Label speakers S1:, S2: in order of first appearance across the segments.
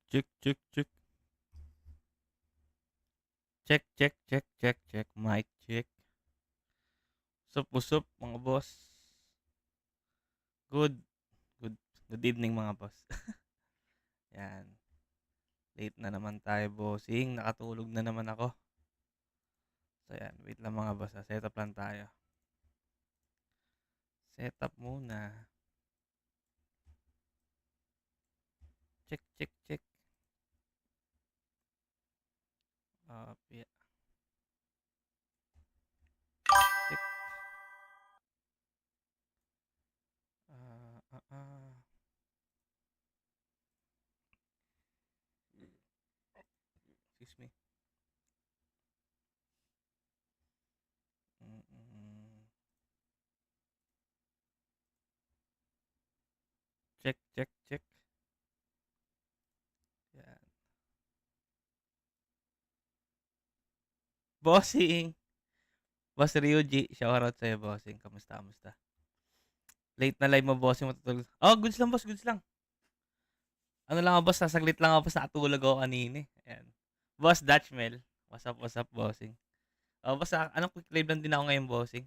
S1: Check, check, check. Check, check, check, check, check. Mic check. What's up, mga boss? Good, good, good evening, mga boss. Yan. Late na naman tayo, bossing. Nakatulog na naman ako. So, yan. Wait lang, mga boss. Set up lang tayo. Set up muna. Check, check, check. Yeah. Check. Excuse me. Check, check, check. Yan. Bossing! Boss Ryuji, shoutout sa'yo, bossing. Kamusta, kamusta? Late na live mo, bossing. Matutulog. Oh, goods lang, boss. Goods lang. Ano lang ako, boss. Sasaglit lang ako, boss. Nakatulog ako kanina. Ayan. Boss Dutchmel. What's up, bossing? Oh, boss, anong quick live lang din ako ngayon, bossing.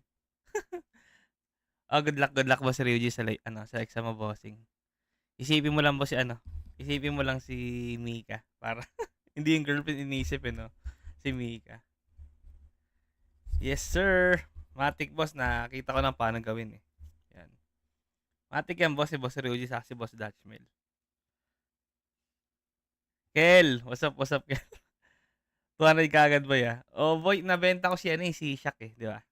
S1: Oh, good luck, boss Ryuji, sa, sa exam mo, bossing. Isipin mo lang, boss, isipin mo lang si Mika. Para, hindi yung girlfriend iniisip, no? Si Mika. Yes, sir. Matik, boss, nakita ko na paano gawin, eh. Yan. Matik yan, boss, si Boss Ryuji, sa si Boss Dutchmel. Kel, what's up, Kel? 200 kagad ba ya? Oh, boy, nabenta ko si si Shaq eh, di ba?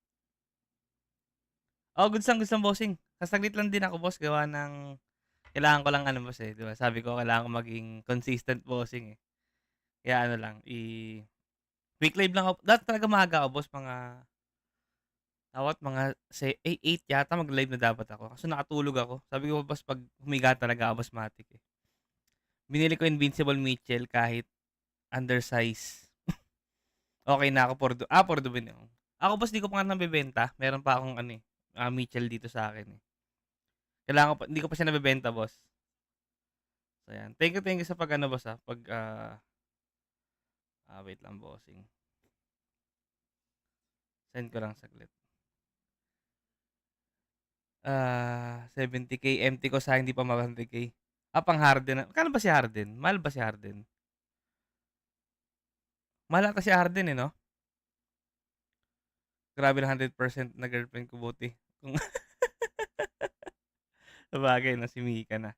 S1: Oh, goods lang, bossing. Sasaglit lang din ako, boss, gawa ng kailangan ko lang ano, boss eh, di ba? Sabi ko kailangan ko maging consistent, bossing eh. Kaya ano lang, week live lang ako. Dati talaga maaga ako, boss, mga 8 yata mag-live na dapat ako. Kaso nakatulog ako. Sabi ko, boss, pag humiga talaga ako, boss, matik eh. Binili ko Invincible Mitchell kahit undersize. Okay na ako for the win. Ako, boss, di ko pa nga nabebenta. Meron pa akong Mitchell dito sa akin eh. Kailangan ko pa, hindi ko pa siya nabebenta, boss. So yan. Thank you sa pag boss pag wait lang, bossing. Send ko lang saglit. 70k empty ko sa hindi pa 100k. Pang Harden. Kano ba si Harden? Mahal ba si Harden? Mahal ata si Harden eh, no? Grabe na 100% na girlfriend ko, buti. Kung sabagay na si Mika na.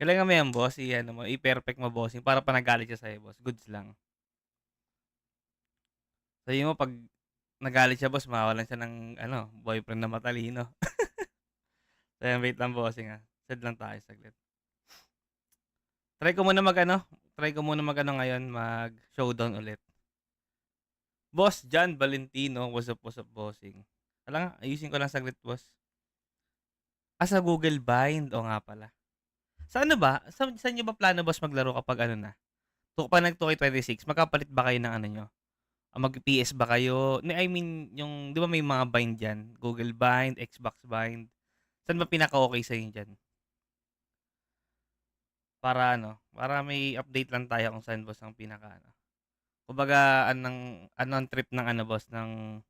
S1: Kailangan mo yan, boss, i-perfect mo, bossing, para pa nagalit siya sa'yo, boss. Goods lang. Sabi mo, pag nagalit siya, boss, mawalan siya ng, boyfriend na matalino. So, yan, wait lang, bossing, Sad lang tayo saglit. Try ko muna ngayon, mag-showdown ulit. Boss John Valentino, what's up, bossing? Alam nga, ayusin ko lang saglit, boss. Sa Google Bind, o nga pala. Sa ano ba? Saan nyo ba plano, boss, maglaro kapag na? Pa nag 2K26, magkapalit ba kayo ng ano nyo? Mag-PS ba kayo? I mean, yung, di ba may mga bind dyan? Google Bind, Xbox Bind. Saan ba pinaka-okay sa inyo dyan? Para may update lang tayo kung saan, boss, ang pinaka, Kumbaga, anong trip ng boss, ng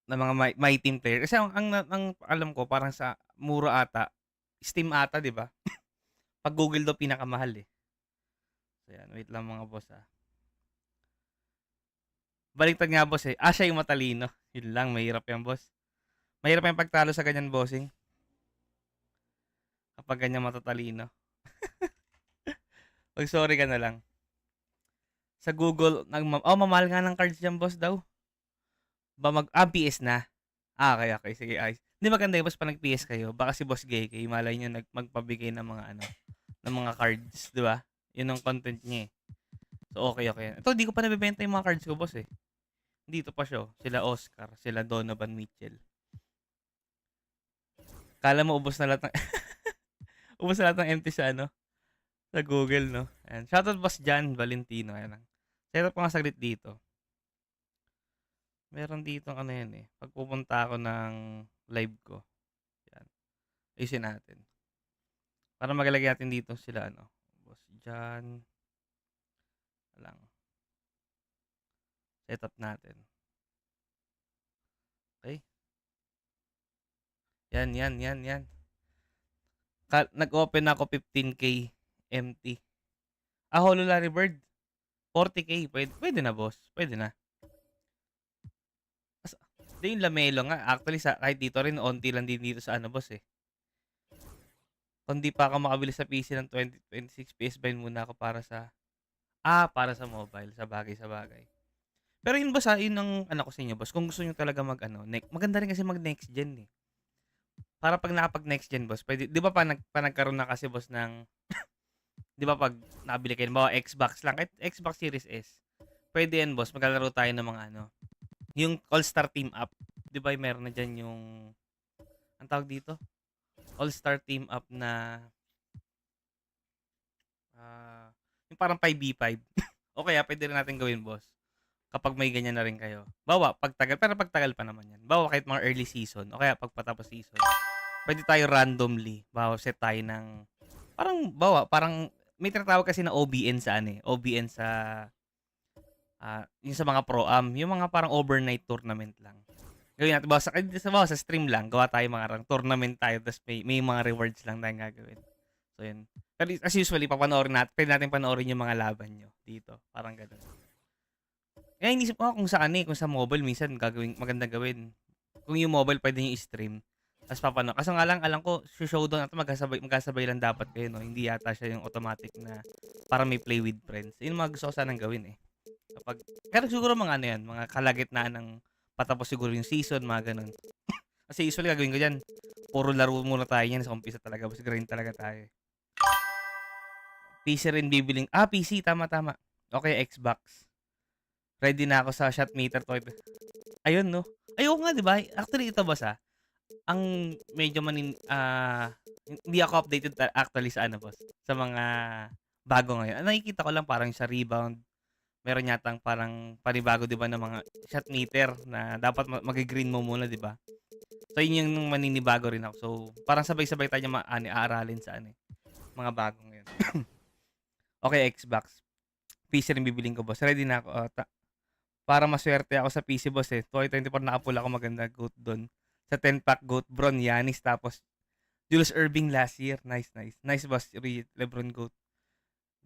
S1: mga my team player. Kasi ang alam ko, parang sa mura ata, Steam ata, di ba? Pag Google daw pinakamahal eh. So yan, wait lang, mga boss Baliktad nga, boss eh. Siya yung matalino. Yun lang, mahirap yan, boss. Mahirap yung pagtalo sa ganyan, bossing. Kapag ganyan matatalino. Pag sorry ka na lang. Sa Google, mamahal nga ng cards dyan, boss daw. PS na. Okay. Sige, ayos. Hindi maganda yung boss pa nag-PS kayo. Baka si Boss Gay, malay nyo magpabigay ng mga ng mga cards, di ba? Yun ang content niya eh. So, okay. Ito, di ko pa nabibenta yung mga cards ko, boss eh. Dito pa siya. Sila Oscar, sila Donovan Mitchell. Kala mo ubos na lahat ng ubos na lahat ng empty sa sa Google, no? Ayan. Shoutout, Boss John Valentino. Ayan lang. Set up ko nga saglit dito. Meron dito yan eh. Pag pupunta ako ng live ko. Yan. Ayusin natin. Para magalagay natin dito sila ano. Boss dyan. Lang. Setup natin. Okay. Yan. Nag-open ako 15k empty. Holo Larry Bird. 40k. Pwede na, boss. Pwede na. Di yung Lamelo nga. Actually, kahit dito rin, onti lang din dito sa ano, boss eh. Kung di pa ako makabili sa PC ng 2026 PS, buy muna ako para sa mobile. Sa bagay. Pero yun boss yun ang ano ko sa inyo boss. Kung gusto nyo talaga maganda rin kasi mag next gen eh. Para pag nakapag next gen boss, pwede, di ba nagkaroon na kasi boss ng, di ba pag nabili kayo, bawa Xbox lang, kahit Xbox Series S, pwede yan boss, maglalaro tayo ng mga ano, yung All-Star Team Up. Di ba meron na dyan yung, ang tawag dito? All-Star Team Up na, yung parang 5v5. O kaya pwede rin natin gawin boss. Kapag may ganyan na rin kayo. Bawa, pero pagtagal pa naman yan. Bawa kahit mga early season, o kaya pagpatapos season, pwede tayo randomly, set tayo ng, parang, may tinatawag kasi na OBN sa OBN sa, yung sa mga pro-am, yung mga parang overnight tournament lang. Gawin natin, bawa sa stream lang, gawa tayo mga tournament tayo, tapos may mga rewards lang tayong gagawin. So, yun. Pero as usually, pwede natin panoorin yung mga laban nyo dito. Parang gano'n. Kaya inisip ko kung sa mobile, minsan maganda gawin. Kung yung mobile, pwede nyo i-stream. Tapos papano. Kaso nga lang, alam ko, showdown na ito, magkasabay lang dapat kayo, no? Hindi yata siya yung automatic na para may play with friends. Yun mga gusto ko sanang gawin eh. Pero siguro mga ano yan, mga kalagitnaan ng patapos siguro yung season, mga ganun. Kasi usually gagawin ko dyan, puro laro muna tayo yan sa umpisa talaga. Basta grind talaga tayo. PC rin bibiling. PC, tama. Okay, Xbox. Ready na ako sa shot meter to. Ayun, no? Ayoko nga, di ba? Actually, ito boss ang medyo hindi ako updated actually sa ano boss. Sa mga bago ngayon. Nakikita ko lang parang sa rebound. Meron yatang parang panibago, di ba, ng mga shot meter na dapat mag-green mo muna, di ba? So, yun yung maninibago rin ako. So, parang sabay-sabay tayo aaralin sa mga bago ngayon. Okay, Xbox. PC rin bibiling ko, boss. Ready na ako. Para maswerte ako sa PC, boss eh. 2024 nakapula ako maganda GOAT doon. Sa 10-pack GOAT, Bron, Yanis, tapos Julius Irving last year. Nice. Nice, boss. LeBron GOAT.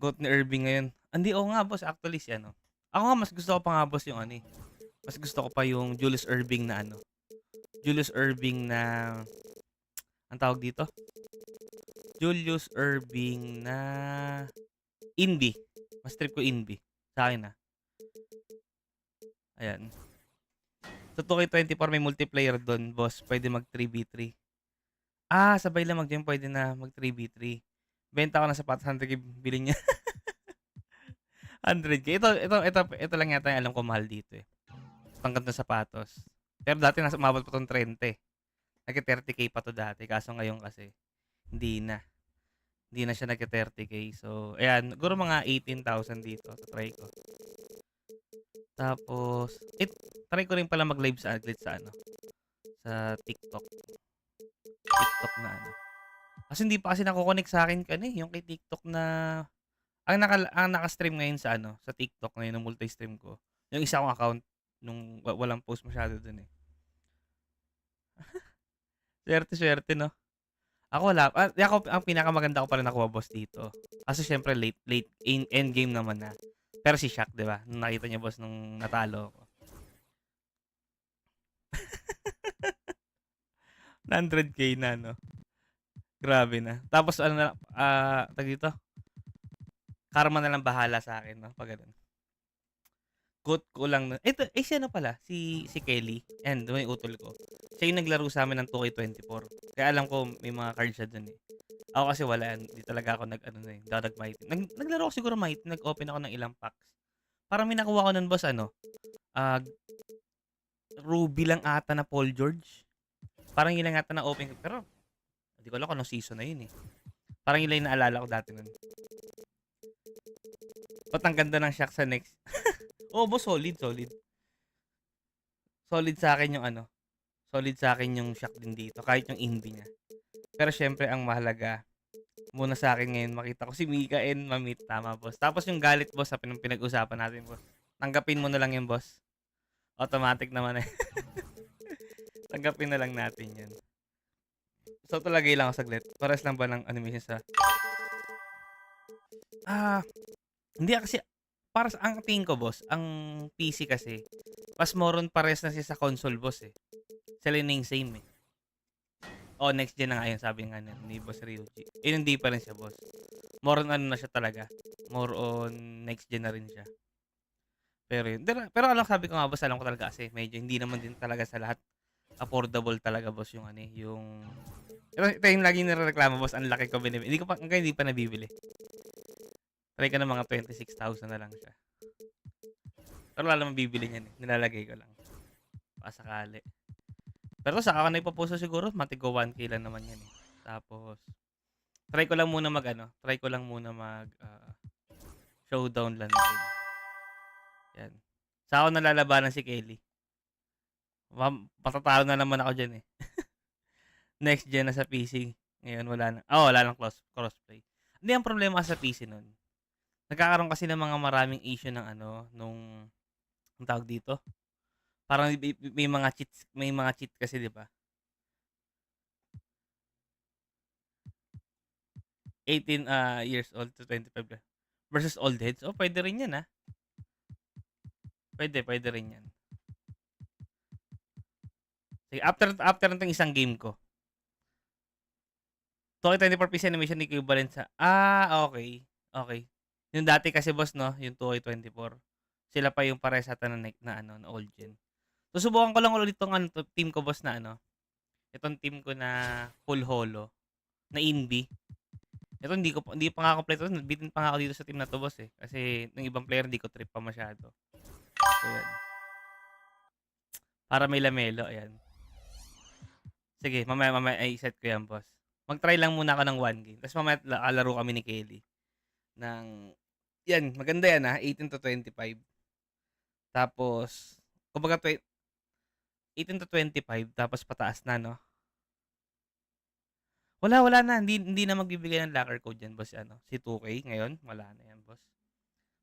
S1: GOAT ni Irving ngayon. Hindi, nga, boss. Actually, si ano. Ako nga, mas gusto ko pa nga, boss, yung mas gusto ko pa yung Julius Irving na Julius Irving na, ang tawag dito? Julius Irving na Invi. Mas trip ko Invi. Sa akin Ayan. So, 2K24 may multiplayer doon, boss. Pwede mag 3v3. Sabay lang mag-game. Pwede na mag 3v3. Benta ko na sapatos. 100k bilhin niya. 100k. Ito lang yata yung alam ko mahal dito eh. Pangkat na sapatos. Pero dati umabot pa itong 30. Nagka 30k pa to dati. Kaso ngayon kasi, hindi na. Hindi na siya nagka 30k. So, ayan. Siguro mga 18,000 dito. So, try ko. Tapos, try ko rin pala mag-live sa sa TikTok. TikTok na Kasi hindi pa kasi nako-connect sa akin yung kay TikTok na ang naka-stream ngayon sa sa TikTok ngayon ng multi-stream ko. Yung isa kong account nung walang post masyado dun eh. Swerte no. Ako wala. Ang pinakamaganda ko pa rin nakuha, boss, dito. Kasi syempre late endgame naman na. Pero si Shaq, di ba? Nung nakita niya, boss, nung natalo ako. 100k na, no? Grabe na. Tapos, tag dito? Karma na lang bahala sa akin, no? Pag ganun. Goat ko lang. Ito, si pala? Si Kelly. And, may utol ko. Siya yung naglaro sa amin ng 2K24. Kaya alam ko, may mga cards siya dun eh. Ako kasi wala. Hindi talaga ako nag-mighty. Naglaro ko siguro mighty. Nag-open ako ng ilang packs. Parang may nakuha ko nun, boss, Ruby lang ata na Paul George. Parang yun lang ata na open. Pero, hindi ko alam kung anong season na yun eh. Parang yun lang yung naalala ko dati nun. Ba't ang ganda ng shock sa next? Boss, solid. Solid sa akin yung Solid sa akin yung shock din dito. Kahit yung Invi niya. Pero syempre, ang mahalaga, muna sa akin ngayon makita ko si Mika and ma-meet. Tama, boss. Tapos yung galit, boss, sa pinag-usapan natin, boss. Tanggapin mo na lang yun, boss. Automatic naman eh. Tanggapin na lang natin yun. So, talagay lang ako saglit. Pares lang ba ng animation sa... Hindi kasi... Para sa ang tingin ko, boss, ang PC kasi, mas moron pares na siya sa console, boss eh. Sila na yung same eh. Oh, next gen na nga yun, sabi nga ni Boss Ryuji. Hindi pa rin siya, boss. More on ano na siya talaga. More on next gen na rin siya. Pero alam, sabi ko nga, boss, alam ko talaga kasi medyo hindi naman din talaga sa lahat affordable talaga, boss, yung ano yung... Ito yung lagi nirereklamo, boss, ang laki ko binibili. Hindi pa nabibili. Try ka na mga 26,000 na lang siya. Pero wala naman bibili niyan eh. Nilalagay ko lang. Pasakali. Pero saka ka na ipapuso siguro, matigo 1K lang naman yan eh. Tapos, try ko lang muna mag showdown lang din. Yan. Saka ako nalalabanan si Kelly. Patatalo na naman ako dyan eh. Next gen na sa PC. Ngayon wala na. Wala nang crossplay. Hindi ang problema sa PC nun. Nagkakaroon kasi ng mga maraming issue ng nung ang tawag dito. Parang may mga cheats kasi, 'di ba? 18 years old to 25 versus old heads. Oh, pwede rin 'yan, ah. Pwede rin 'yan. Sige, after ng isang game ko. 2K24 PC animation equivalent sa okay. Okay. Yung dati kasi, boss, no, yung 2K24. Sila pa yung pares ata na old gen. So subukan ko lang ulit itong team ko, boss, na itong team ko na full holo na inbi. Ito hindi pa nga kompleto. Nabitin pa nga ako dito sa team na to, boss eh. Kasi ng ibang player hindi ko trip pa masyado. So yan. Para may lamelo, ayan. Sige, mamaya i-set ko yan, boss. Mag-try lang muna ako ng 1 game. Tapos mamaya laro kami ni Kelly ng yan, maganda yan 18 to 25. Tapos kumbaga 18 to 25 tapos pataas na, no? Wala na, hindi na magbibigay ng locker code yan, boss, si 2K ngayon, wala na yan, boss.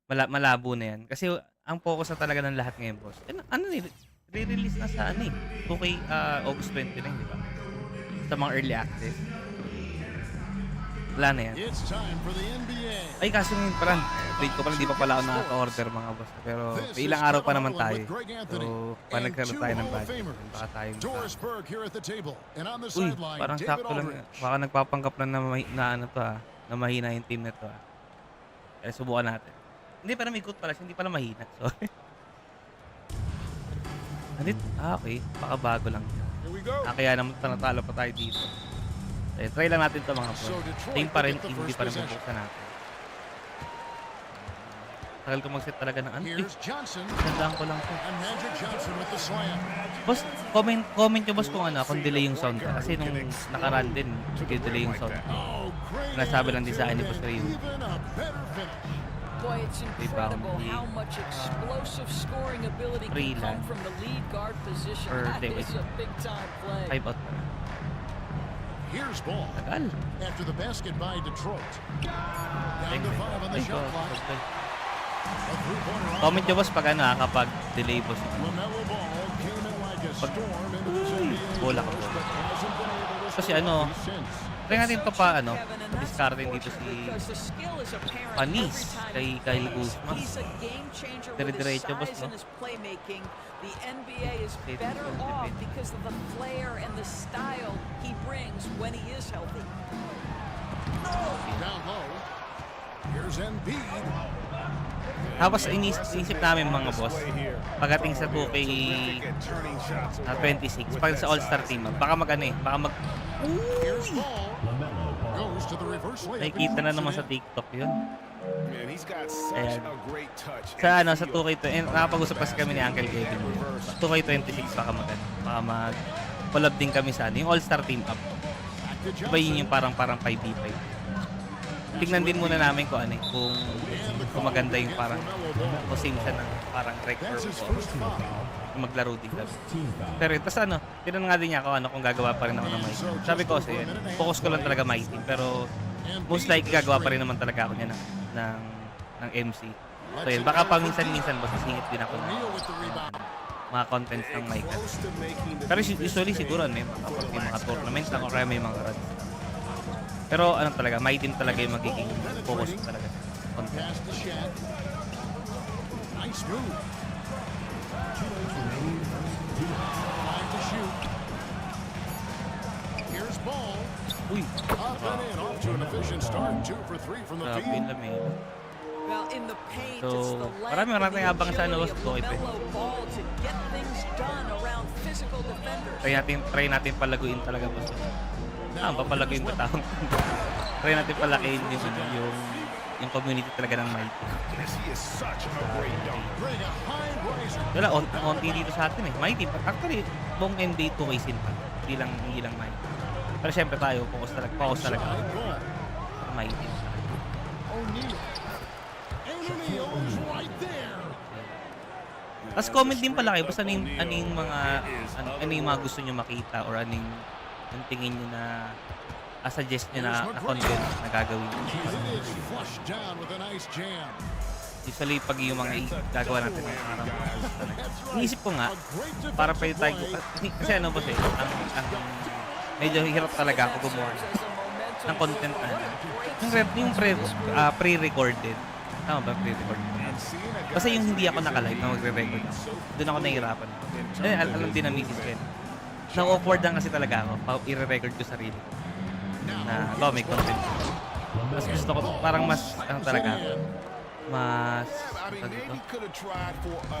S1: Malabo na yan kasi ang focus na talaga ng lahat ngayon, boss. Re-release na sa 2K August 29, di ba? Sa mga early access. Wala na yan. Ay, kasi ngayon parang wait ko pala, di pa pala ako nakaka-order, mga boss. Pero may ilang araw pa naman tayo. So, pa nagkaroon tayo ng budget. Baka tayo uy, parang sakto lang. Baka nagpapanggap na na mahina yung team na to. Kaya subukan natin. Hindi, parang may good pala siya. Hindi pala mahina. Sorry. Okay. Baka bago lang siya. Kaya naman natalo pa tayo dito. Try lang natin ito, mga bro. Team pa rin, hindi pa rin bubuksan natin. Tagal ko mag-set talaga ng Gandaan ko lang ito. Boss, comment nyo, boss, kung delay yung sound. Kasi nung nakarun din, delay yung sound. Nasabi lang din sa akin ni Boss Rayo.
S2: Boy, it's incredible how much explosive scoring ability can come from the lead guard position. That is a big-time play.
S1: 5 out.
S3: Here's ball.
S1: Tagal.
S3: After the basket by Detroit. Down to 5 on the shot clock.
S1: Comment nyo, boss, pag kapag delay, boss.
S3: LaMelo Ball came in like a storm into the scene.
S1: Bola ka po. Kasi try natin ito pa, discarding dito si Panis kay Kyle Kuzma. Dire-diretso, boss, no?
S2: The NBA is better off because of the flair and the style he brings when he is healthy.
S3: Down low. Here's Embiid.
S1: Tapos inisip namin, mga boss, pagdating sa 2K 26, pag sa All-Star team, baka nakikita na naman sa TikTok yun. Ayan. Sa 2K, nakapag-usap kasi kami ni Uncle Kevin. 2K26 baka mag-collab din kami sa yung All-Star team up. Diba yun yung parang 5v5. Tingnan din muna namin kung kung maganda yung parang same siya ng parang record o maglaro din kami. Pero tapos tinanong nga din niya ako kung gagawa pa rin ako ng MyTEAM. Sabi ko kasi focus ko lang talaga MyTEAM, pero most likely gagawa pa rin naman talaga ako niya ng MC. So yun, baka paminsan-minsan basta singit din ako ng mga contents ng Michael. Pero usually siguro may mga tournaments lang o kaya may mga runs. Pero ano talaga, MyTEAM talaga yung magiging focus talaga sa content.
S3: Nice move. Time to shoot. Here's ball.
S1: Uy!
S3: Up and in, off to an efficient start. 2 for 3 from the field.
S2: Well, in the paint,
S1: So,
S2: it's the
S1: maraming abang sa ano,
S2: mellow ball to get things done around physical defenders.
S1: Try natin palaguin talaga po. Papalaguin ba tawag? Try natin palakihin yung community talaga ng MyTEAM. Wala, onti dito sa atin eh. MyTEAM, actually, buong NBA 2K scene pa. Hindi lang MyTEAM. Pero syempre tayo, focus talaga. MyTEAM. Tapos comment din pala kayo basta ano yung mga gusto nyo makita or ano yung tingin nyo na suggest nyo na content na gagawin. Usually pag yung mga gagawa natin parang iniisip ko nga para pwede tayo kasi ano ba medyo hirap talaga ako gumawa ng content yung pre-recorded. Tama ba pre-recorded? Kasi yung hindi ako naka-live na magre-record doon ako nahihirapan. Alam din na misis ko yun. Na-awkward lang kasi talaga ako i-record ko sarili ko na may content. Mas gusto ko parang mas talaga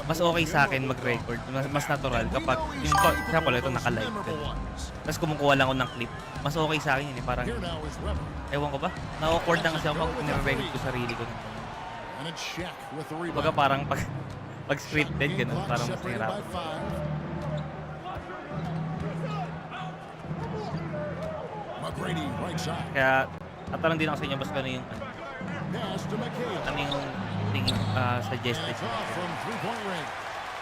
S1: mas okay sa akin mag-record, mas natural kapag yung example ito naka-live tapos kumukuha lang ako ng clip, mas okay sa akin yun parang ewan ko ba na-awkward lang kasi ako pag nire-record ko sarili ko baga parang pag scripted ganun parang mas nahirapan. Kaya tatanong din ako sa inyo basta ano yung tingin suggested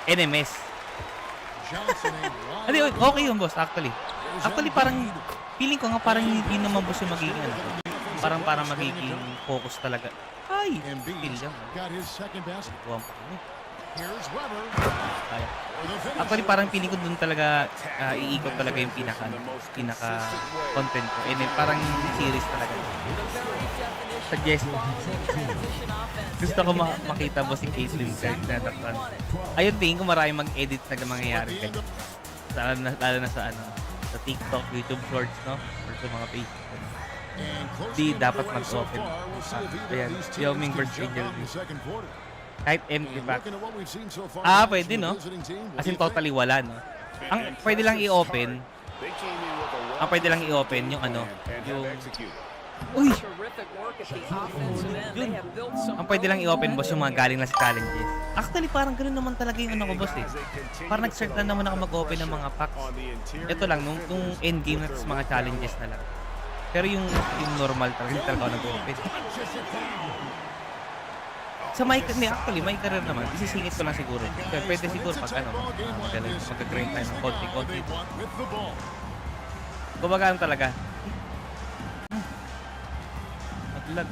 S1: NMS. Hindi, okay yun boss actually parang feeling ko nga parang hindi naman boss yung magiging parang magiging focus talaga feel lang actually parang feeling ko dun talaga iikot talaga yung pinaka content ko and then parang series talaga suggest gusto ko makita mo si Caitlyn na daktan. Ayun, tingin ko maraming mag-edit na mangyayari kayo lalo na sa TikTok, YouTube Shorts or sa mga page di dapat mag-open ayan, Wyoming vs Angel kahit empty pack pwede as in totally wala ang pwede lang i-open yung uy! Yun. Ang pwede lang i-open boss yung mga galing na sa challenges. Actually parang ganoon naman talaga yung boss eh. Parang nag-start na naman ako mag-open ng mga packs. Ito lang, nung endgame na mga challenges na lang. Pero yung normal talaga, hindi talaga ako nag-open. Sa my career naman, isisingit ko lang siguro. Kaya pwede siguro pag mag-grind tayo ng konti-konti. Gumagaan talaga. Lag.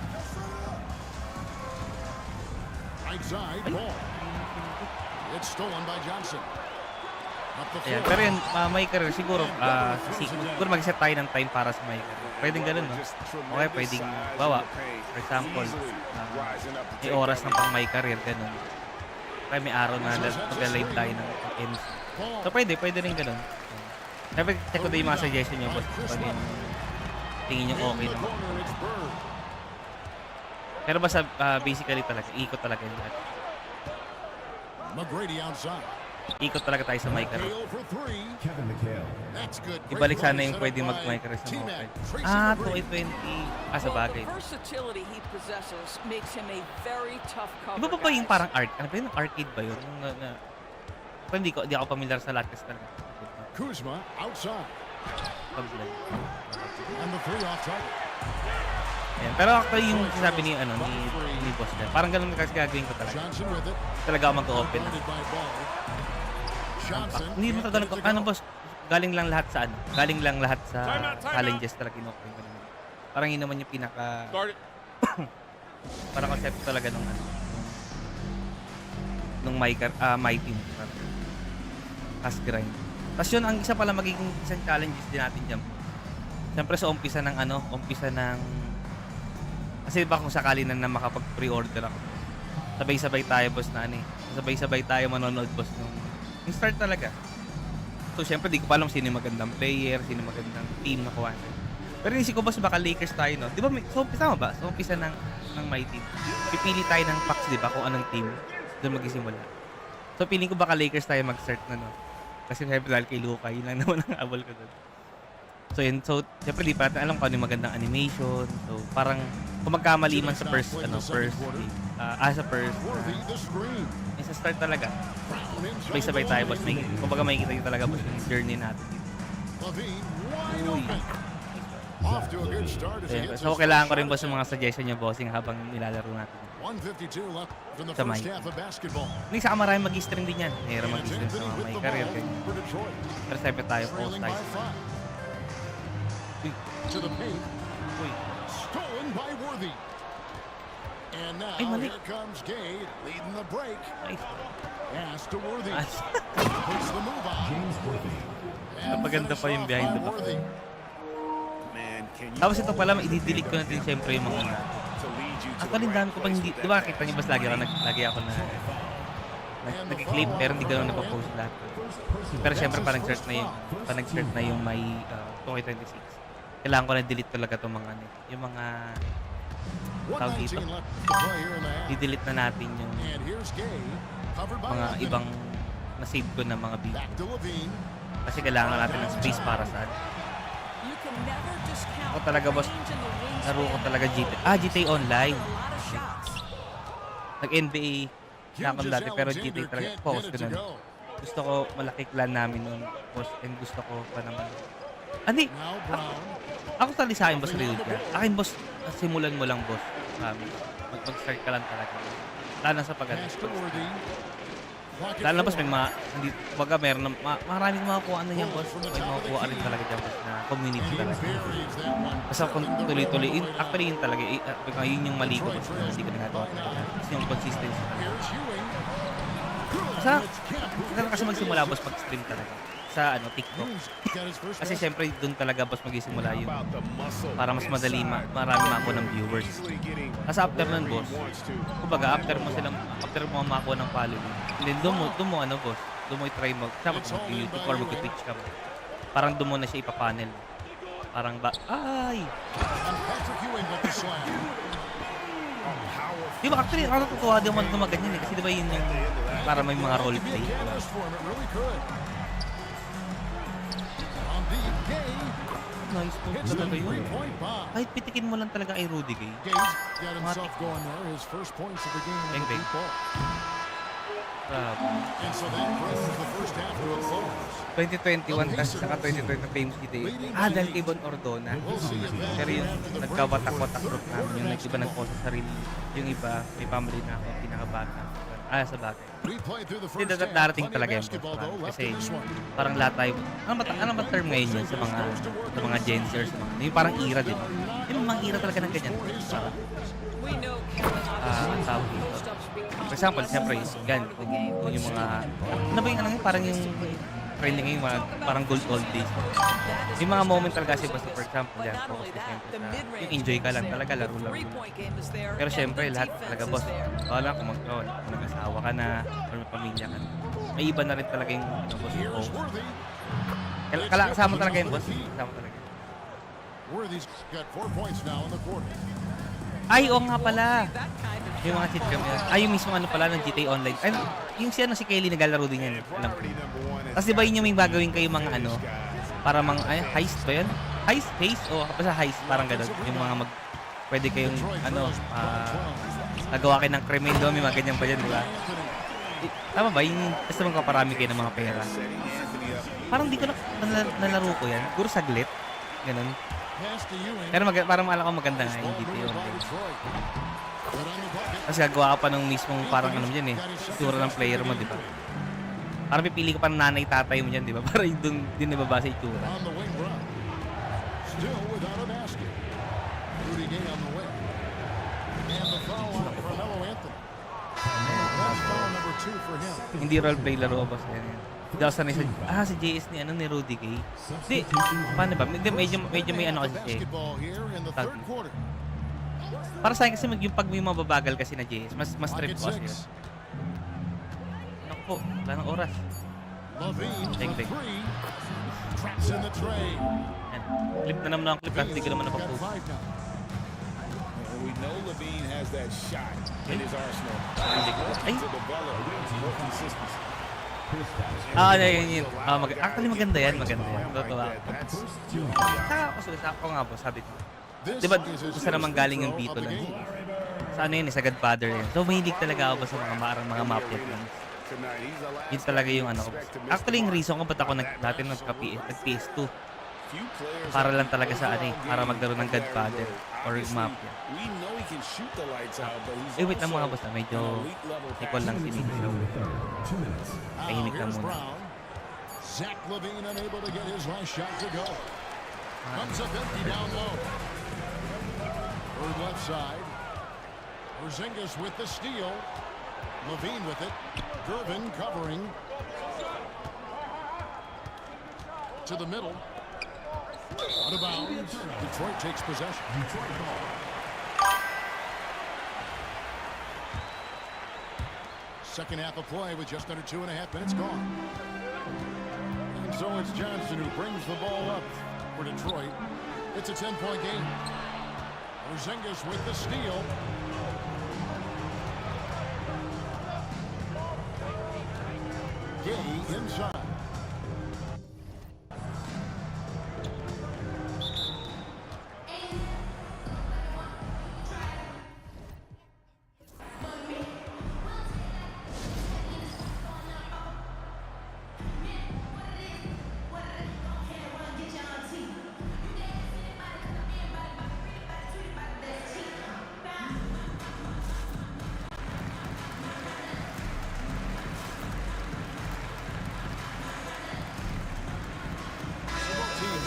S1: Ayan, pero yun, my career siguro mag-set tayo ng time para sa my career. Pwedeng ganun, Okay, pwedeng bawa. For example, may oras ng pang my career, ganun. Kaya may araw na mag-live tayo ng MC. So, pwede rin ganun. Kaya check ko din yung mga suggestion nyo, boss. Kung tingin nyo okay naman. Pero basta basically talaga, ikot talaga yung lahat. Ikot talaga tayo sa my career. Ibalik sana yung pwede mag-my career sa mobile. 2K20. Sa bagay. Iba pa yung parang arcade ba yun? Hindi ako familiar sa lahat kasi talaga.
S3: Kuzma outside.
S1: And the 3 off target. Ayan. Pero actually yung sabi ni boss niya, parang ganun kasi gagawin ko talaga. Talaga ako mag-open. Hindi mo talaga, boss, galing lang lahat sa challenges talaga in-open ko naman. Parang yun naman yung pinaka parang concept talaga nung ano, nung MyTEAM task grind. Tapos yun ang isa pala magiging isang challenges din natin dyan. Siyempre sa umpisa ng kasi ba kung sakali na makapag-pre-order ako, sabay-sabay tayo boss na ano eh. Sabay-sabay tayo manonood boss yung start talaga. So syempre di ko pa alam sino yung magandang player, sino yung magandang team na kuha. Pero inisip ko boss baka Lakers tayo, no? Di ba so umpisa mo ba? So umpisa ng MyTEAM. Pipili tayo ng packs, di ba, kung anong team doon magsisimula. So piling ko baka Lakers tayo mag-start na, no? Kasi syempre dahil kay Luka, yun lang naman ang abol ko doon. So yun, so syempre di pa natin alam kung ano yung magandang animation. So parang kung magkamali man sa first sa start talaga. Sabay-sabay tayo boss, kumbaga makikita niyo talaga boss yung journey natin dito. So kailangan ko rin boss yung mga suggestion niyo bossing habang nilalaro natin. Sa MyTEAM. Hindi saka maraming mag-stream din yan. Mayroon mag-stream sa mga may career ganyan. Pero siyempre tayo, post tayo. Uy.
S3: And now
S1: Ay, mali.
S3: here comes Gay leading the break.
S1: Ay.
S3: Pass to Worthy. Puts the move on.
S1: Napaganda pa yung behind the back.
S3: Worthy.
S1: Tapos ito pala, i-delete ko na din siyempre yung mga actually, dami ko pang hindi, di ba kita niyo bas lagi ako na nag-clip pero hindi ko na napapost lahat. Pero siyempre pa nag-start na yung may 2K26. Kailangan ko na delete talaga itong mga yung mga tawag dito. I-delete na natin yung mga ibang na-save ko na mga video. Kasi kailangan natin ng space para sa ako talaga boss, laro ko talaga GTA Online. Nag-NBA na ako dati pero GTA talaga focus ko nun. Gusto ko malaki clan namin nun boss, and gusto ko pa naman. Hindi, ako tali sa akin boss real ka. Akin boss, simulan mo lang boss. Mag-start ka lang talaga. Lalo sa pag-ano. Lalo na boss, may mga, hindi, baga meron na, maraming makukuha ano yan boss. May makukuha rin talaga dyan boss na community talaga. Basta kung tuloy-tuloy, actually yun talaga, yun yung mali ko boss, hindi ko nagagawa talaga. Kasi yung consistency talaga. Basta, kasi magsimula boss mag-stream talaga sa TikTok. Kasi syempre doon talaga boss magsisimula yung para mas madali marami makuha ng viewers. Kasi after nun boss, kumbaga after mo makuha ng following, then doon mo boss, doon mo i-try mag-YouTube or mag-Twitch ka. Parang doon mo na siya ipapanel. Parang ay! Di ba actually ako natutuwa din man gumaganyan kasi di ba yun yung para may mga roleplay. Nice po talaga yun. Kahit pitikin mo lang talaga ay Rudy Gay. Matik. Bang. Grabe. 2021 kasi saka 2020 Fames GTA. Dahil kay Bon Ordona. Pero yung nagkawatak-watak group namin, yung iba nag-post sa sarili. Yung iba, may family na ako, pinakabata. Sa bagay. Hindi darating talaga yun. Kasi parang lahat tayo, ano ba term ngayon yun sa mga Gen Z or sa mga, yung parang era, di ba? Yung mga era talaga ng ganyan. Ang tawag dito. For example, siyempre, yung mga, ano ba yung parang yung trending ngayon, parang old days. Yung mga moment talaga kasi basta for example, focus ka siyempre sa, yung enjoy ka lang talaga, laro. Pero siyempre, lahat talaga boss, wala kung nag-asawa ka na, or may pamilya ka na. May iba na rin talaga yung boss yung focus. Kasama talaga yung boss, kasama talaga. Ay, oo nga pala. Yung mga cheat cam yun. Yung mismo pala ng GTA Online. Yung si Kelly naglalaro din yan. Alam ko. Tapos diba yun yung may gagawin kayo mga para heist ba yun? Heist? O basta heist, parang gano'n. Yung mga pwede kayong, nagawa kayo ng krimen doon, may mga ganyan pa dyan, diba? Tama ba? Yung, basta magpaparami kayo ng mga pera. Parang di ko nalaro ko yan. Siguro saglit. Ganun. Pero parang alam ko maganda nga yung GTA Online. Kasi gagawa ka pa ng mismong parang dyan itsura ng player mo, di ba? Parang pipili ka pa ng nanay tatay mo dyan, di ba? Para doon din nababasa itsura. Hindi roleplay laro, boss. Yan. Hindi ako sanay sa... si JS ni Rudy Gay. Hindi, paano ba? Medyo may ano kasi siya. Para sa akin kasi yung pag may mababagal kasi na JS, mas trip ko kasi yun. Naku po, wala ng oras. Bang. Yan. Clip na naman ang clip kasi hindi ko naman napapost.
S4: We know Levine has that shot in his arsenal.
S1: Ay!
S4: To develop more consistency.
S1: Yun. Actually, maganda yan. Totoo ako. Ako nga po, sabi ko. Diba, gusto naman galing yung Vito Lanz. Sa ano yun, sa Godfather yan. So, mahilig talaga ako sa mga mafia things. Yun talaga yung ano ko. Actually, yung reason ko ba't ako dati nag-PS2. Para lang talaga sa ano para maglaro ng Godfather or mafia. Wait lang mga boss, medyo equal lang si Vito. Tahimik lang muna.
S3: Zach Levine unable to get his last shot to go. Comes up empty down low. Third left side. Porzingis with the steal. Levine with it. Gervin covering. To the middle. Out of bounds. Detroit takes possession. Second half of play with just under 2.5 minutes gone. And so it's Johnson who brings the ball up for Detroit. It's a 10-point game. Porzingis with the steal. Gay inside.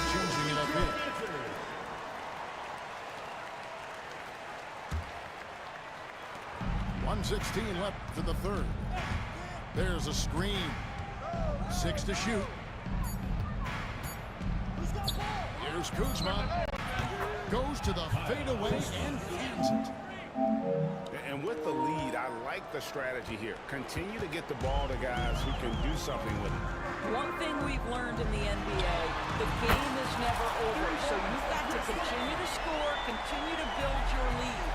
S3: Changing it up here. .116 left to the third. There's a screen. 6 to shoot. Here's Kuzma. Goes to the fadeaway and hits it.
S4: And with the lead, I like the strategy here. Continue to get the ball to guys who can do something with it.
S2: One thing we've learned in the NBA, the game is never over. So you've got to continue to score, continue to build your lead.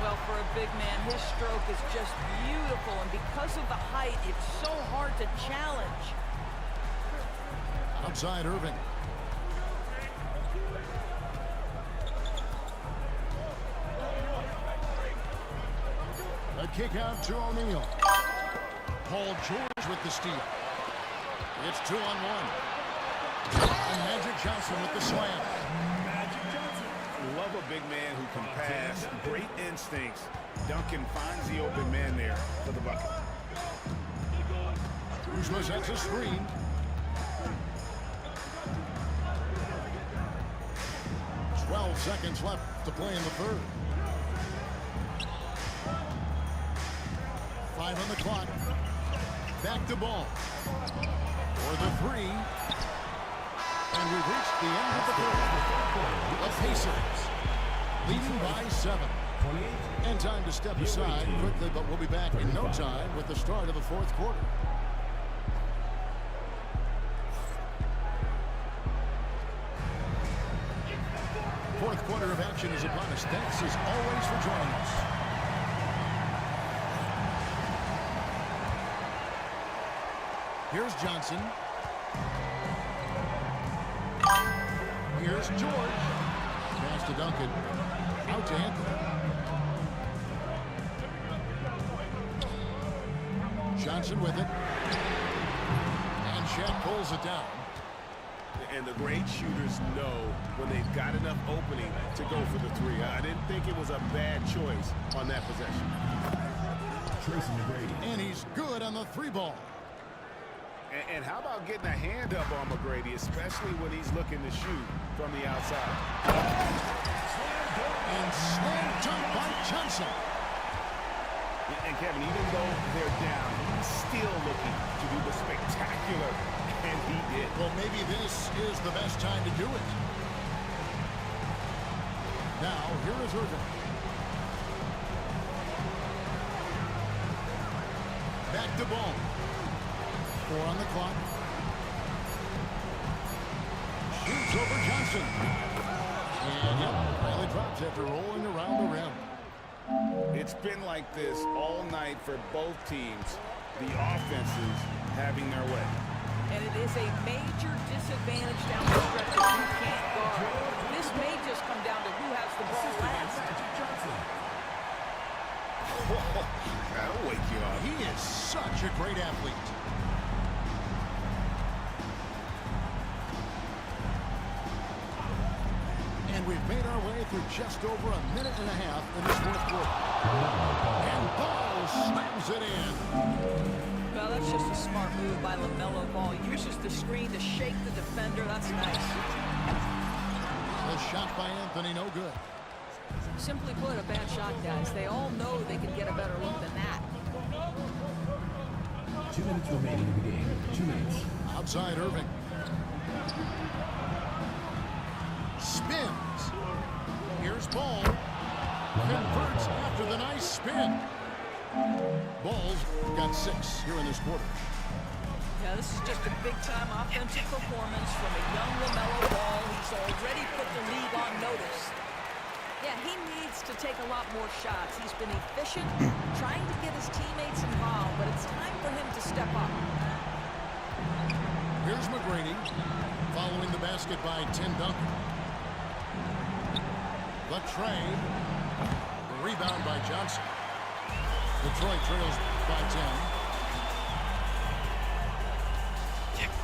S2: Well, for a big man, his stroke is just beautiful. And because of the height, it's so hard to challenge.
S3: Outside Irving. A kick out to O'Neal. Paul George with the steal. It's 2-on-1. And Magic Johnson with the slam.
S4: Magic Johnson. Love a big man who can pass. Great instincts. Duncan finds the open man there for the bucket.
S3: Kuzma sets a screen. Twelve seconds left to play in the third. 5 on the clock. Back to ball. For the three. And we've reached the end of the third. The Pacers leading by 7. And time to step aside quickly, but we'll be back in no time with the start of the fourth quarter. Fourth quarter of action is upon us. Thanks as always for joining us. Here's Johnson. Here's George. Pass to Duncan. Out to Anthony. Johnson with it. And Shaq pulls it down.
S4: And the great shooters know when they've got enough opening to go for the three. I didn't think it was a bad choice on that possession.
S3: And he's good on the three ball.
S4: And how about getting a hand up on McGrady, especially when he's looking to shoot from the outside.
S3: And slam dunk by Johnson.
S4: And Kevin, even though they're down, he's still looking to do the spectacular, and he did.
S3: Well, maybe this is the best time to do it. Now, here is Irving. Back to ball. 4 on the clock. Shoots over Johnson. And yep, finally drops after rolling around the rim.
S4: It's been like this all night for both teams. The offenses having their way.
S2: And it is a major disadvantage down the stretch that you can't guard. This may just come down to who has the ball last.
S3: Whoa, that'll wake you up. He is such a great athlete. And we've made our way through just over a minute and a half in this fourth quarter. And Ball slams it in.
S2: Well, that's just a smart move by LaMelo Ball. Uses the screen to shake the defender. That's nice.
S3: The shot by Anthony, no good.
S2: Simply put, a bad shot, guys. They all know they can get a better look than that.
S5: 2 minutes remaining in the game. 2 minutes.
S3: Outside Irving. Spins. Here's Ball. Converts after the nice spin. Ball's got 6 here in this quarter.
S2: Yeah, this is just a big-time offensive performance from a young LaMelo Ball. He's already put the league on notice. Yeah, he needs to take a lot more shots. He's been efficient, trying to get his teammates involved, but it's time for him to step up.
S3: Here's McGrady, following the basket by Tim Duncan. The trade. The rebound by Johnson. Detroit trails by 10.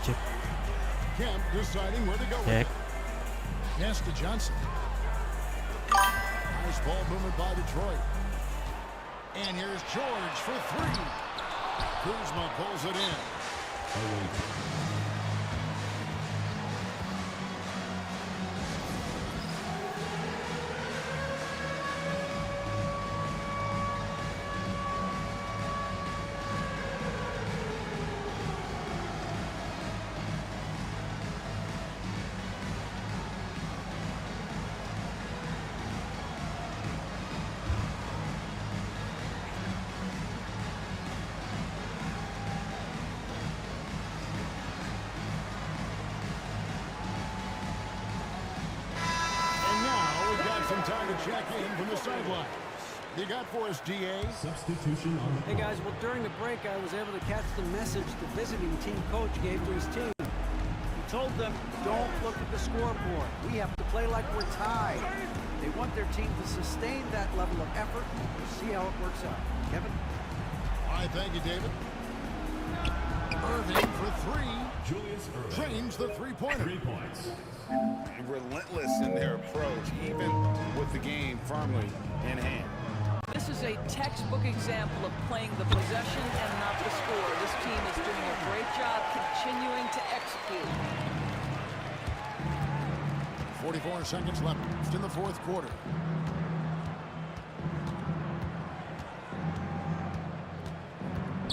S1: Check.
S3: Kemp deciding where to go with it. Pass to Johnson. Nice ball movement by Detroit. And here's George for 3. Kuzma pulls it in. Some time to check in from the sidelines. You got for us, DA?
S5: Substitution on the
S6: Hey guys, well during the break I was able to catch the message the visiting team coach gave to his team. He told them, don't look at the scoreboard. We have to play like we're tied. They want their team to sustain that level of effort. We'll see how it works out. Kevin?
S3: All right, thank you, David. Irving for 3.
S5: Julius Irving.
S3: Trains the 3-pointer.
S5: 3 points.
S4: And relentless in their approach, even with the game firmly in hand.
S2: This is a textbook example of playing the possession and not the score. This team is doing a great job continuing to execute.
S3: 44 seconds left in the fourth quarter.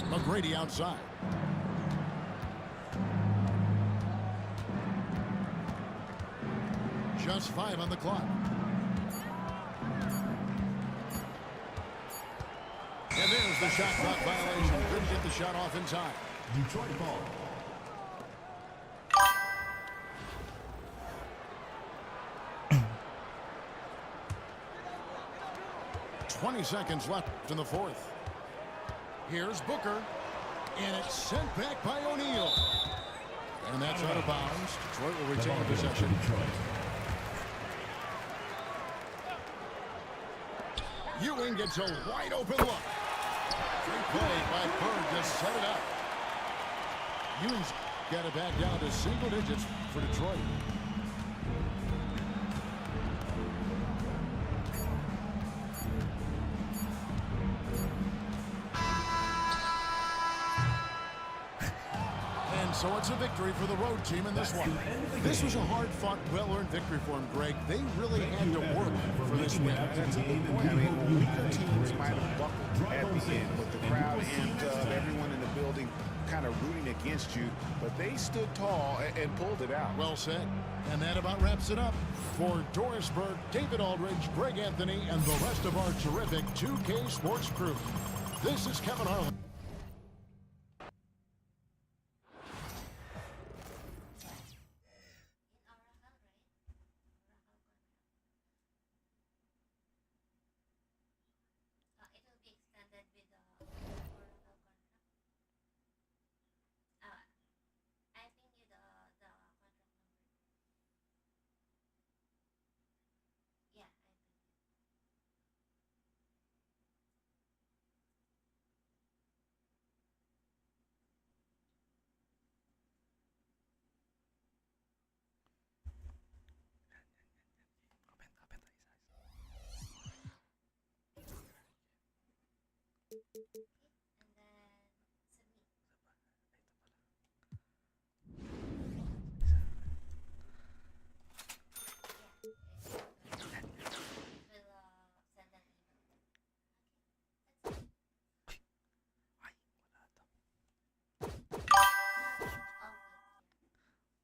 S3: McGrady outside. Just 5 on the clock. And there's the shot clock violation. Couldn't get the shot off in time.
S5: Detroit ball.
S3: .20 seconds left in the fourth. Here's Booker. And it's sent back by O'Neal. And that's out of bounds. Detroit will retain possession. Ewing gets a wide open look. Great play by Bird to set it up. Ewing's got it back down to single digits for Detroit. So it's a victory for the road team in this one. This was a hard-fought, well-earned victory for them, Greg. They really had to work for this win.
S4: That's a good point. I mean, weaker teams might have buckled at the end, and everyone in the building kind of rooting against you, but they stood tall and pulled it out.
S3: Well said. And that about wraps it up. For Dorisburg, David Aldridge, Greg Anthony, and the rest of our terrific 2K Sports crew, this is Kevin Harlan.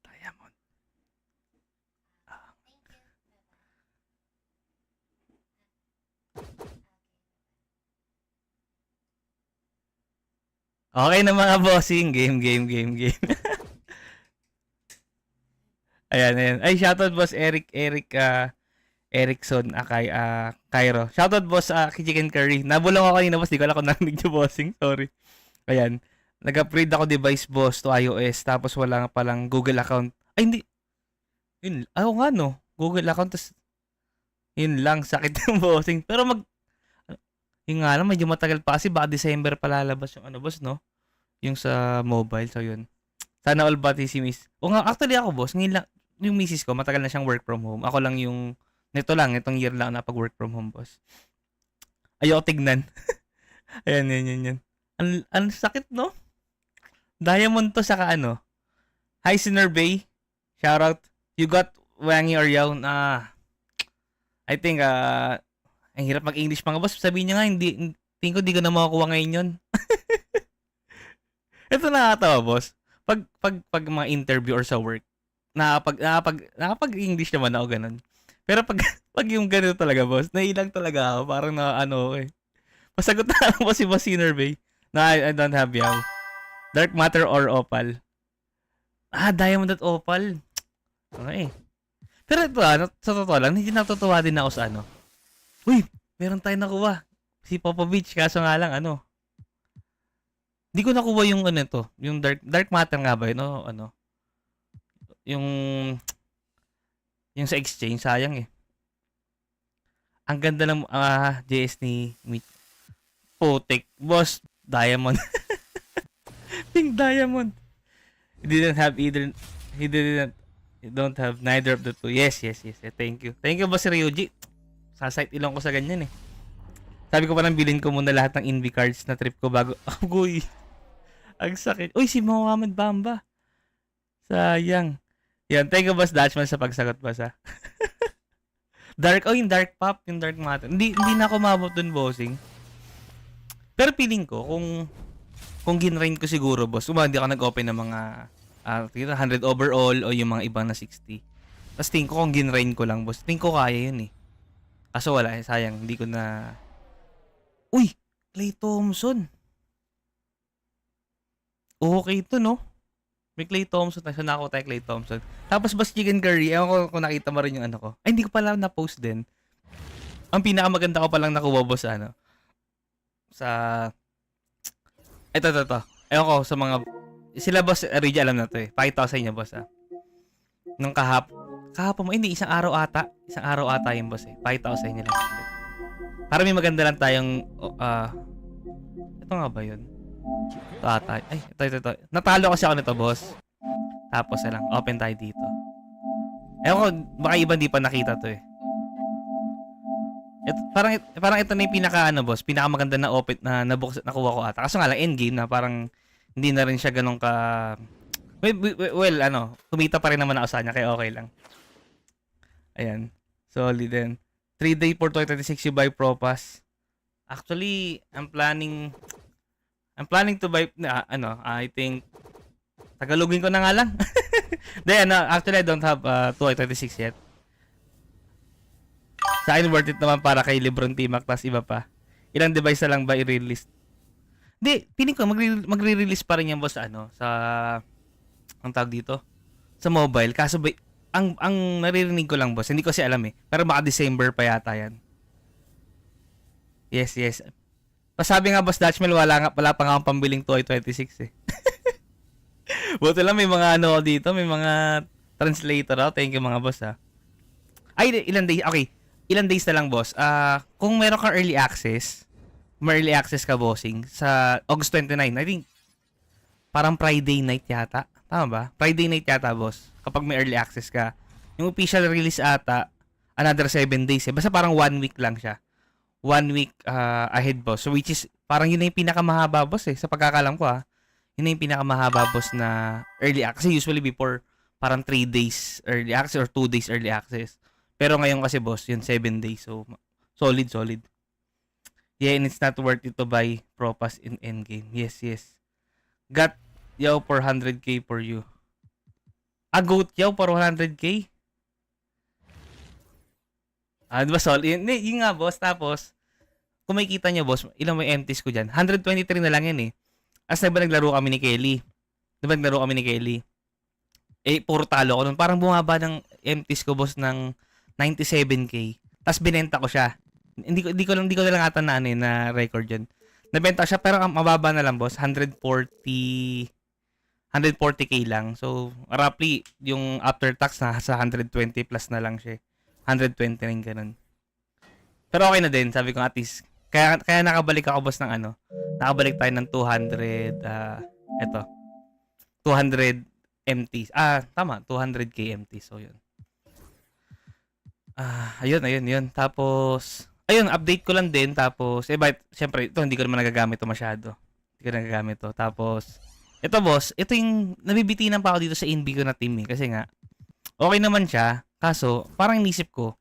S1: Diamond. Okay na mga bossing. Game. Ayan. Ay, shoutout boss Erickson Cairo. Shoutout boss Chicken Curry. Nabulong ako kanina boss, di ko alam kung narinig niyo bossing. Sorry. Ayan. Nag-upgrade ako device boss to iOS tapos wala palang Google account. Ay hindi. Yun. Ako nga no. Google account tas yun lang sakit ng bossing. Pero yung nga lang medyo matagal pa kasi baka December pa lalabas yung ano boss no. Yung sa mobile. So yun. Sana all bati si Miss. O nga actually ako boss, ngayon lang yung misis ko matagal na siyang work from home. Ako lang yung itong year lang na pag work from home boss. Ayoko tignan. Ayan. Ang sakit no? Diamond to saka ano. Hi Sinner Bay. Shoutout. You got Wangi or Yawn. I think ang hirap mag-English mga boss. Sabihin niya nga tingin ko di ko na makukuha ngayon yun. Ito nakakatawa boss. Pag mga interview or sa work, nakapag-English naman ako ganun. Pero pag yung ganito talaga boss, nailang talaga ako. Parang Pasagot na ako si Boss Sinner Bay. I don't have yaw. Dark Matter or Opal? Diamond at Opal. Okay. Pero ito sa totoo lang, hindi natutuwa din ako sa ano. Uy, meron tayong nakuha. Si Popovich, kaso nga lang hindi ko nakuha yung yung Dark Matter nga ba yun? Yung sa exchange, sayang eh. Ang ganda ng JS ni Mitch. Putik. Boss, Diamond. Pink Diamond. He don't have neither of the two. Yes. Thank you. Thank you, Boss Ryuji. Sasite ilong ko sa ganyan eh. Sabi ko pa nang bilhin ko muna lahat ng Invi cards na trip ko bago. Uy. Ang sakit. Uy, si Mohamed Bamba. Sayang. Yan, thank you, Boss Dutchman sa pagsagot, Boss ha. Yung Dark Pop, yung Dark Matter. Hindi na ako mabot dun, bossing. Pero feeling ko, kung ginrain ko siguro, boss, hindi ako nag-open ng mga 100 overall o yung mga ibang na 60. Tapos tingin ko kung ginrain ko lang, boss. Tingin ko kaya yun eh. Kaso wala, sayang. Hindi ko na... Uy! Clay Thompson. Okay ito, no? May Clay Thompson. So, nakakuha tayo Clay Thompson. Tapos, Boss Chicken Curry. Ewan ko kung nakita mo rin yung ano ko. Ay, hindi ko pala na-post din. Ang pinakamaganda ko palang nakuha, boss, sa... Ito. Ewan ko sa mga... Sila, Boss Reggie, alam na to eh. Pakita ko sa inyo, boss, Nung kahapon mo, hindi, isang araw ata yung boss eh. Pakita ko sa inyo lang. Para may maganda lang tayong... ito nga ba yun? Ito ata. Ay, ito. Natalo kasi ako nito, boss. Tapos lang, open tayo dito. Ewan ko, baka iba hindi pa nakita to eh. Parang ito na yung boss, pinakamaganda na open na nakuha ko ata. Kaso nga lang, endgame na parang hindi na rin siya ganun ka... Well, kumita pa rin naman ako sa kanya, kaya okay lang. Ayan. Solid din. 3-day for 2026 you buy Pro Pass. Actually, I'm planning... I'm planning to buy, I think, Tagalogin ko na nga lang. Then, actually, I don't have 2K26 yet. Sa akin, worth it naman para kay Lebron T-Mac, tas iba pa. Ilang device na lang ba i-release? Hindi, piling ko, magre-release pa rin yan, boss, sa, ang tawag dito, sa mobile. Kaso, ang naririnig ko lang, boss, hindi ko kasi alam eh. Pero baka December pa yata yan. Yes. Pasabi nga, boss Dutchmel, wala pa nga akong pambiling 2K26 eh. Buti lang may mga dito, may mga translator ako. Thank you mga boss ha. Ay, ilan days? Okay. Ilan days na lang, boss. Kung meron kang early access, may early access ka, bossing, sa August 29, I think, parang Friday night yata. Tama ba? Friday night yata, boss. Kapag may early access ka. Yung official release ata, another 7 days eh. Basta parang 1 week lang siya. 1 week ahead, boss. So, which is, parang yun na yung pinakamahaba, boss eh. Sa pagkakalam ko yun na yung pinakamahaba, boss, na early access. Usually before, parang 3 days early access or 2 days early access. Pero ngayon kasi, boss, yun 7 days. So, solid. Yeah, and it's not worth it to buy Propas in endgame. Yes. Got yaw for 100k for you. GOAT yaw for 100k? Diba solid? Yun nga, boss. Tapos, kung makikita nyo, boss, ilang may empties ko dyan. 123 na lang yan eh. As diba naglaro kami ni Kelly? Puro talo ko nun. Parang bumaba ng empties ko, boss, ng 97k. Tapos binenta ko siya. Hindi ko na lang ata na record yun. Nabenta ko siya pero ang mababa na lang, boss, 140k lang. So, roughly yung after tax na sa 120 plus na lang siya. 129 ganun. Pero okay na din, sabi ko at least. Kaya nakabalik ako, boss, ng nakabalik tayo ng 200 200 empties. Tama, 200k empties. So, yun. Ayun. Tapos, update ko lang din. Tapos, syempre, ito, hindi ko naman nagagamit ito masyado. Tapos, ito, boss, ito yung, nabibitinan pa ako dito sa NB ko na team eh. Kasi nga, okay naman siya. Kaso, parang inisip ko,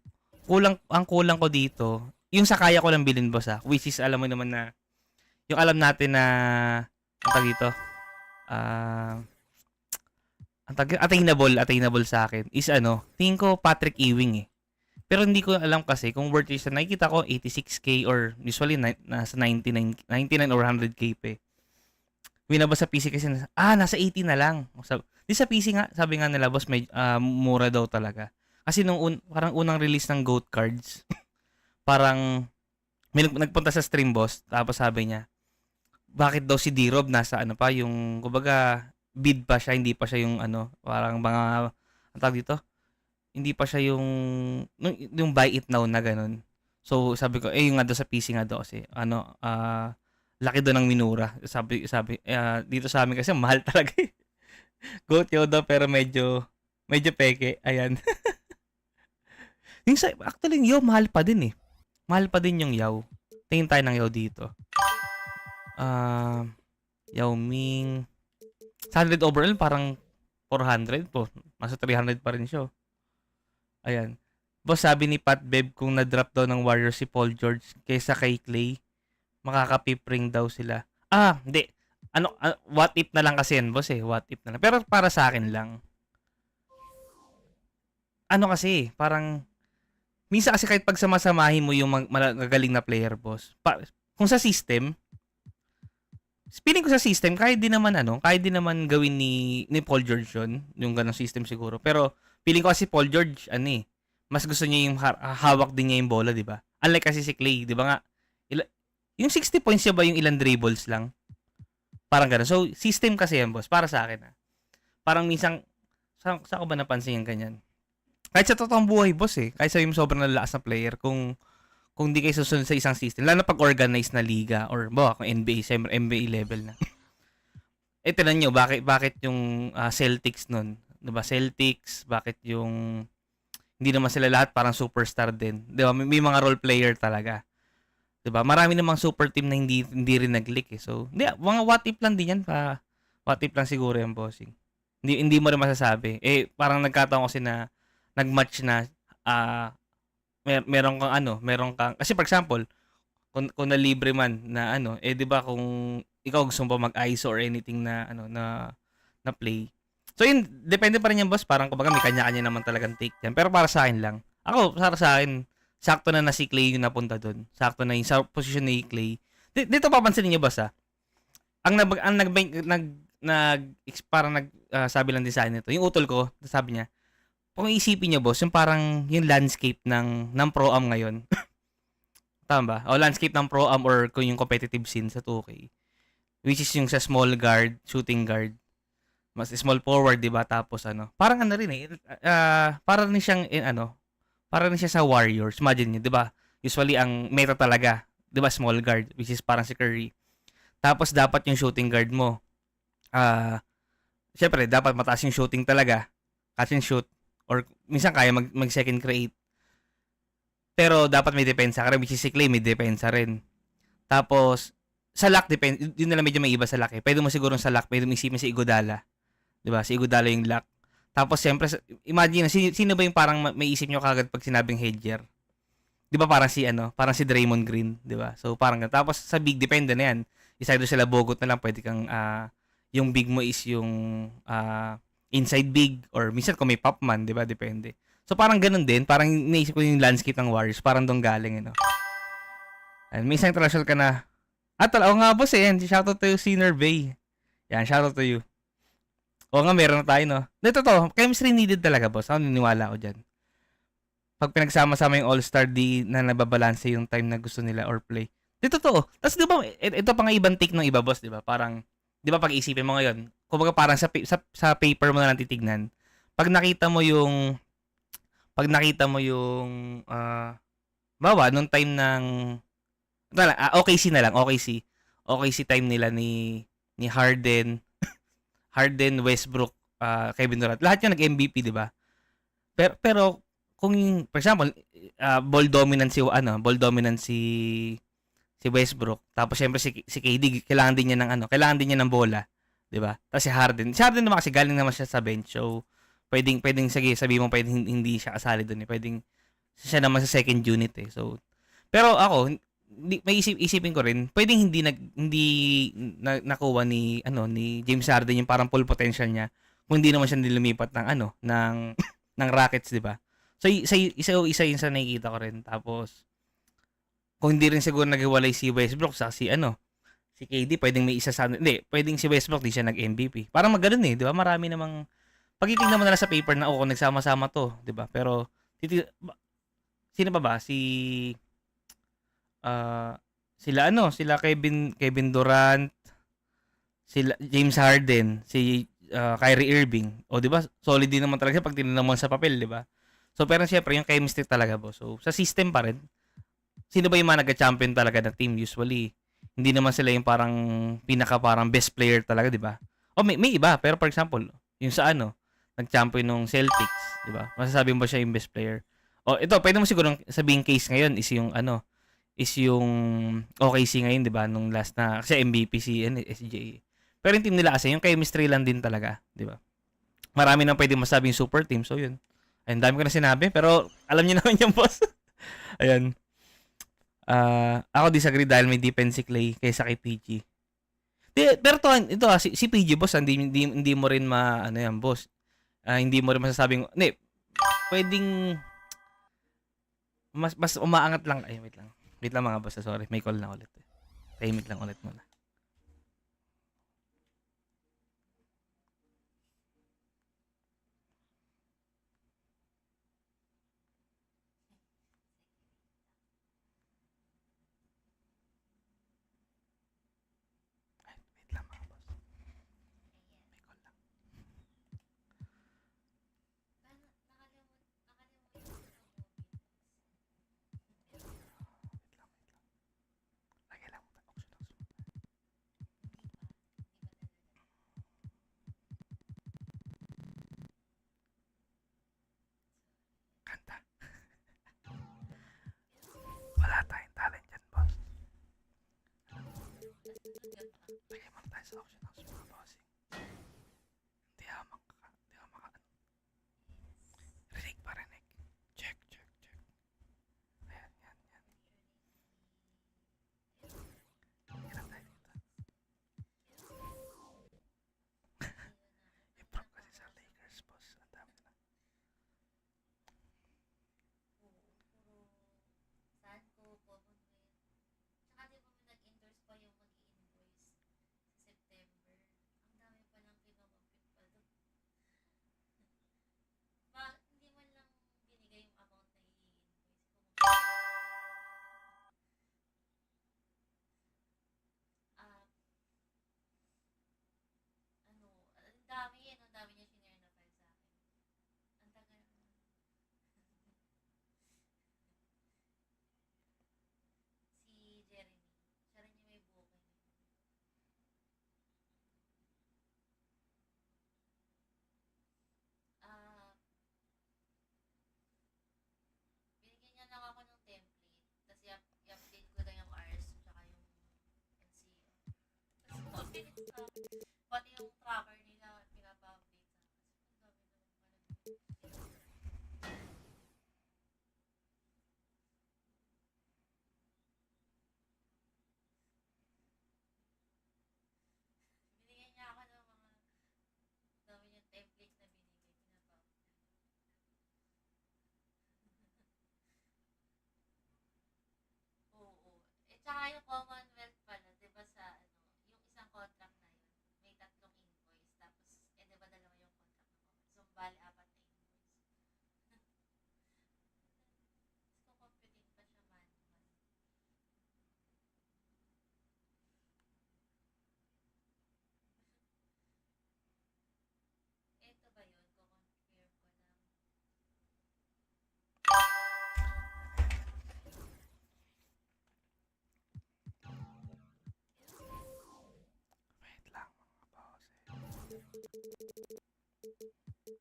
S1: ang kulang ko dito, yung sa kaya ko lang bilhin, boss which is, alam mo naman na, yung alam natin na, attainable sa akin, is tingin ko Patrick Ewing eh. Pero hindi ko alam kasi kung worth it. Nakikita ko 86k or usually nasa 99 or 100k pa eh. Winaba sa PC kasi nasa 80 na lang. Di sa PC nga, sabi nga nila, boss, may mura daw talaga. Kasi parang unang release ng GOAT cards, parang may nagpunta sa stream, boss, tapos sabi niya, bakit daw si D-Rob nasa yung, kumbaga, bid pa siya, hindi pa siya yung parang mga, dito? Hindi pa siya yung buy it now na ganun. So, sabi ko, yung nga doon sa PC nga daw kasi, laki doon ng minura. Sabi, dito sa amin kasi, mahal talaga eh. GOAT yaw daw, pero medyo peke. Ayan. Actually, yaw, mahal pa din eh. Mahal pa din yung yaw. Tingin tayo ng yaw dito. Yao Ming. 100 overall, parang 400 po. Nasa 300 pa rin siya. Ayan. Boss, sabi ni Pat Beb, kung na-drop daw ng Warriors si Paul George kaysa kay Clay, makakapipring daw sila. Hindi. What if na lang kasi yan, boss eh. What if na lang. Pero para sa akin lang. Kasi, parang, minsan kasi kahit pagsamasamahin mo yung magagaling na player, boss. Kung sa system, feeling ko sa system, kahit din naman gawin ni Paul George yun, yung ganong system siguro. Pero, feeling ko kasi Paul George, mas gusto niya yung hawak din niya yung bola, di ba? Unlike kasi si Clay, di ba nga, yung 60 points niya ba yung ilang dribbles lang? Parang gano'n. So, system kasi yan, boss, para sa akin. Parang minsan, saan ko ba napansin yung ganyan? Kahit sa totoong buhay, boss eh, kahit sabi mo sobrang lalakas na player, kung di kayo susunod sa isang system, lalo na pag organized na liga, or kung NBA, siyempre NBA level na. Tinan nyo, bakit yung Celtics nun? Diba, Celtics, bakit yung hindi naman sila lahat parang superstar din. Diba, may mga role player talaga. Diba, marami namang super team na hindi rin nag-leak eh. So, mga what if lang din yan. What if lang siguro yung bossing. Hindi mo rin masasabi. Parang nagkataon kasi na nag-match na meron kang kasi for example, kung na libre man na di ba kung ikaw gusto mo ba mag-ISO or anything na ano na play. So yun, depende pa rin yan boss, parang kumbaga may kanya-kanya naman talagang take yan. Pero para sa akin lang, ako para sa akin, sakto na si Clay yung napunta doon. Sakto na yung sa position ni Clay. Dito papansin niyo boss parang sabi lang din sa akin ito. Yung utol ko, sabi niya, kung iisipin niyo boss, yung parang yung landscape ng pro-am ngayon. Tama ba? O landscape ng pro-am or kung yung competitive scene sa 2K. Which is yung sa small guard, shooting guard. Mas small forward, 'di ba? Tapos parang rin para rin siyang para rin siya sa Warriors. Imagine niyo, 'di ba? Usually ang meta talaga, 'di ba, small guard, which is parang si Curry. Tapos dapat yung shooting guard mo syempre dapat mataas yung shooting talaga. Catch and shoot or minsan kaya mag second create. Pero dapat may depensa ka rin, which is si Clay may depensa rin. Tapos sa lock depende, yun na lang medyo may iba sa lock eh. Pwede mo siguro sa lock, pwede mo isipin si Iguodala. 'Di ba? Si Iguodala yung lock. Tapos siyempre imagine sino ba yung parang may isip niyo kagad pag sinabing Hedger? 'Di ba parang si Draymond Green, 'di ba? So parang tapos sa big depende na 'yan. Isa doon sila bogot na lang, pwede kang yung big mo is yung inside big or minsan kung may pop man, 'di ba? Depende. So parang ganoon din, parang naisip ko yung landscape ng Warriors, parang doon galing And may isang international ka na. Oo nga boss shoutout to you, Senior Bay. Yan, shoutout to you. Oo nga, meron na tayo, no? Dito chemistry needed talaga, boss. Ako niniwala ako dyan. Pag pinagsama-sama yung all-star, di na nababalanse yung time na gusto nila or play. Dito to. Tapos di ba, ito pa nga ibang take ng iba, boss, di ba? Parang, di ba pag-isipin mo ngayon, kumbaga parang sa paper mo na lang titignan. Pag nakita mo yung, bawa, nung time ng, OKC na lang, OKC time nila ni Harden, Westbrook, Kevin Durant. Lahat 'yan nag-MVP, 'di ba? Pero kung for example, ball dominant si Westbrook. Tapos syempre si KD kailangan din niya ng bola, 'di ba? Tapos si Harden naman kasi galing naman siya sa bench. So pwedeng sige, sabihin mo pwedeng hindi siya kasali doon eh. Pwedeng siya naman sa second unit eh. So pero ako may isipin ko rin, pwedeng hindi nakuha ni James Harden yung parang full potential niya kung hindi naman siya nilumipat ng Rockets, 'di ba? So isa yun sa nakikita ko rin. Tapos kung hindi rin siguro naghiwalay si Westbrook sa si KD, pwedeng may isa pwedeng si Westbrook di siya nag-MVP. Parang maganoon 'di ba? Marami namang pagtitingnan mo na lang sa paper na kung nagsama-sama to, 'di ba? Pero sino ba sila Kevin Durant, sila James Harden, si Kyrie Irving. O 'di ba? Solid din naman talaga pag tinignan mo sa papel, 'di ba? So pero syempre yung chemistry talaga, boss. So sa system pa rin. Sino ba yung mga nagka-champion talaga na team usually? Hindi naman sila yung parang parang best player talaga, 'di ba? O may iba, pero for example, yung sa nag-champion ng Celtics, 'di ba? Masasabi mo ba siya yung best player? O ito, pwede mo siguro sabihin case ngayon is yung OKC ngayon, 'di ba? Nung last na kasi MVP si SJ. Pero yung team nila kasi yung chemistry lang din talaga, 'di ba? Marami nang pwedeng masabing super team, so yun. Ayun, dami ko na sinabi, pero alam niyo naman yung boss. Ayun. Ako disagree dahil may defense si Clay kaysa kay PG. Pero ito si PG boss, hindi mo rin yan, boss. Hindi mo rin masasabing, pwedeng mas umaangat lang. Ay, wait lang. Wait lang mga boss, sorry. May call na ulit. Tahimik lang ulit muna. Ay, wait lang mga boss. May call lang. Lagi lang. Kanta. Wala tayong talent dyan, boss. Lagyan mo na tayo sa auction house, mga bossing. Hindi ako maka... Rinig pa, rinig. Check. Ayan. Yan lang tayo dito.
S7: Pati yung tracker nila, pinapa-update sa akin. Ang dami naman pala. Binigyan niya ako ng mga dami yung template na binigay, pinapa-update. Oo. Eh, tsaka yung Commonwealth pala, di ba sa, yung isang contract na yun, may 3 invoice, tapos, di ba dalawa yung contract ng Commonwealth? So, bali, 4 na invoice. Tapos, kukomputin pa siya manual. Ito ba yun? Kukonfirm ko lang.
S1: Wait lang mga boss.
S7: Ayaw niya maklik. Ayaw din niya.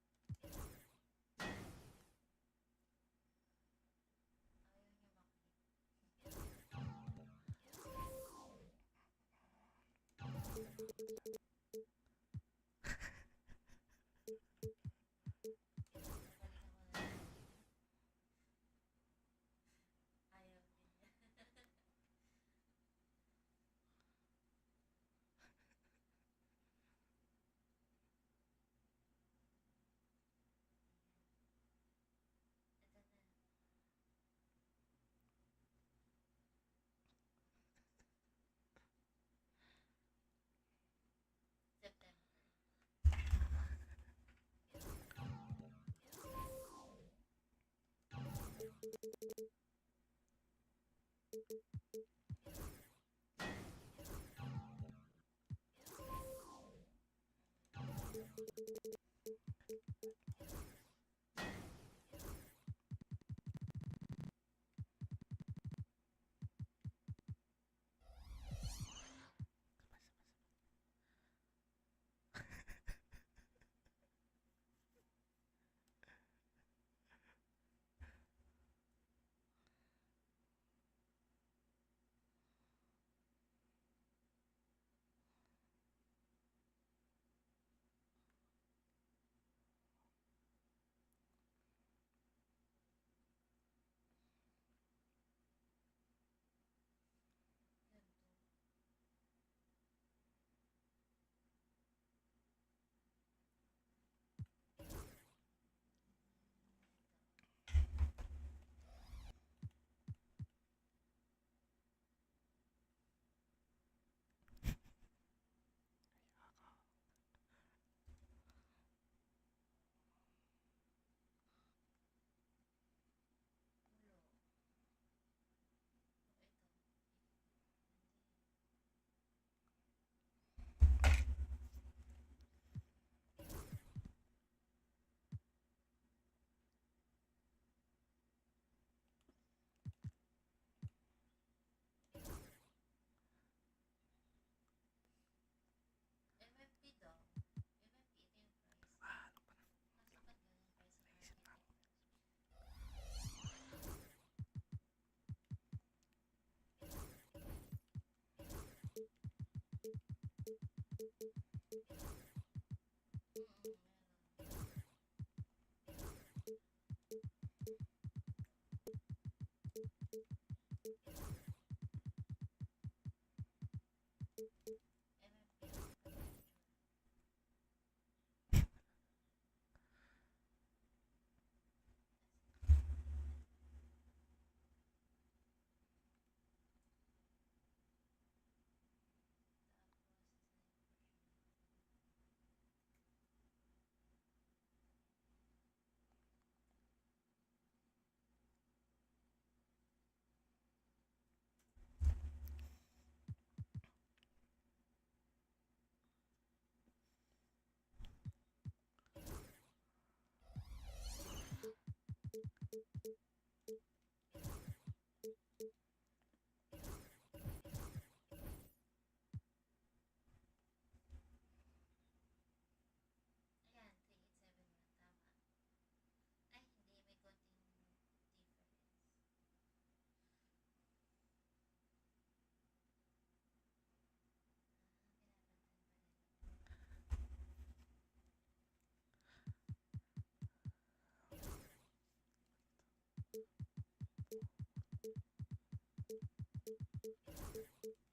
S7: Ito na. September. Ganito. Ulo. Ito. MFP daw. MFP, ito yung price. Kaso ba't ganun price sa market? Meron. MFP. Tama. 387.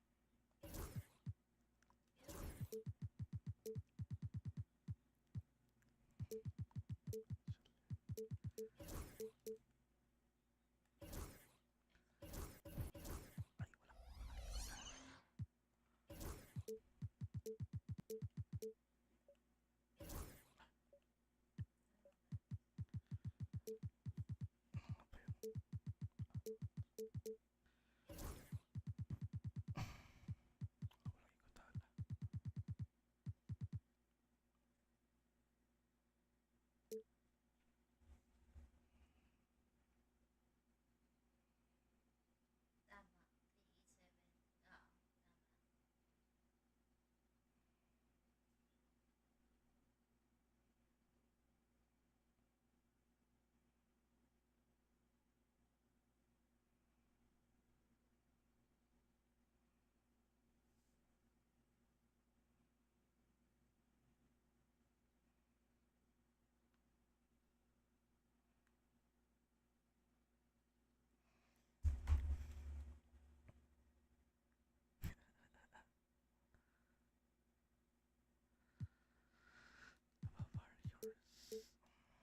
S7: Oo, tama.
S1: Okay. Sana.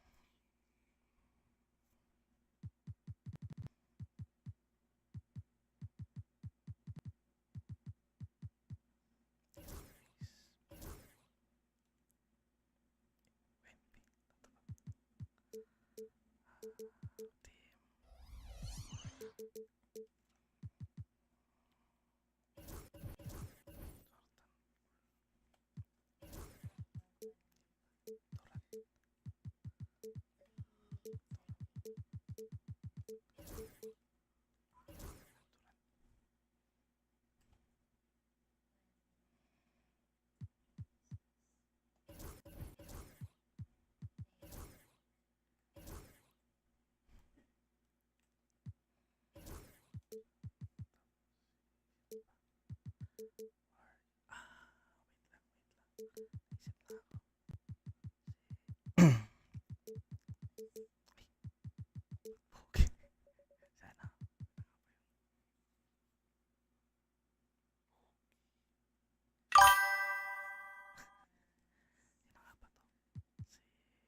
S1: Sino nga ba to? Si...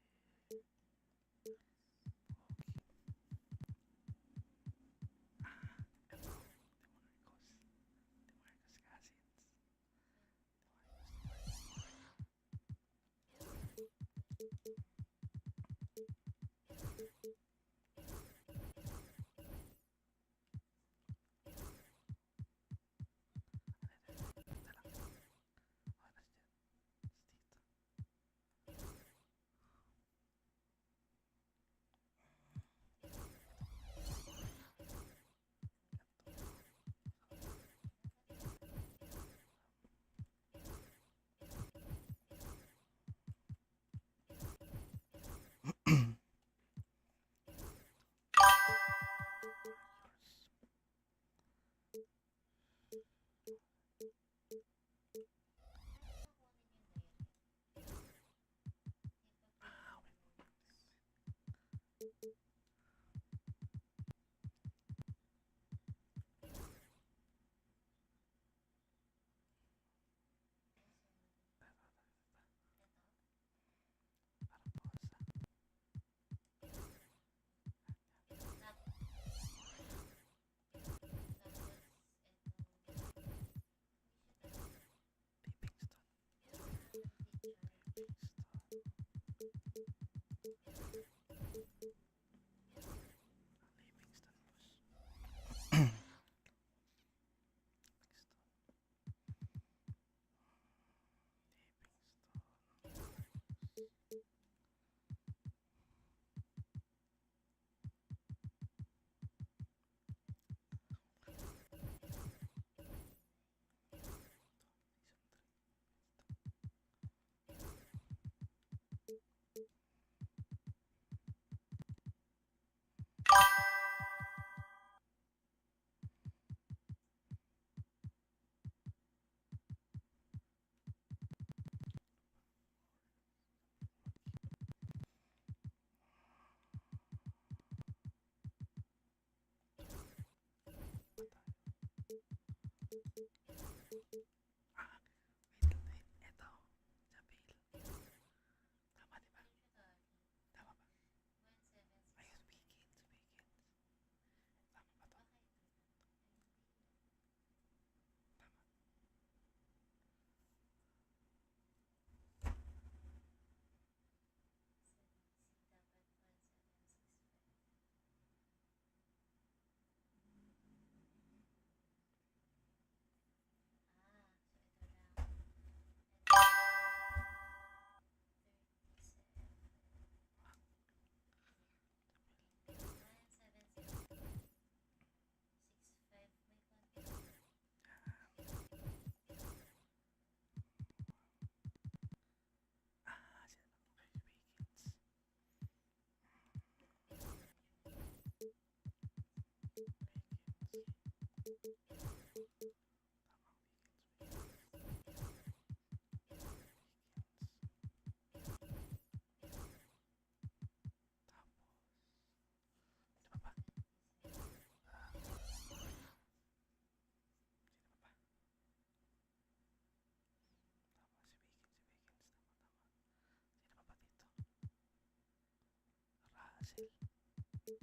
S1: Okay. Ito. Demarcus Cousins. Eto. Jabil. Tama, di ba? Tama ba? Ayun, Wicked. Tama ba to? Russell. Okay.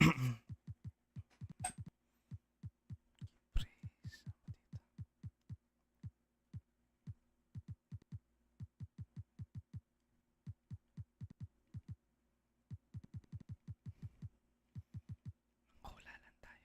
S1: Hula lang tayo.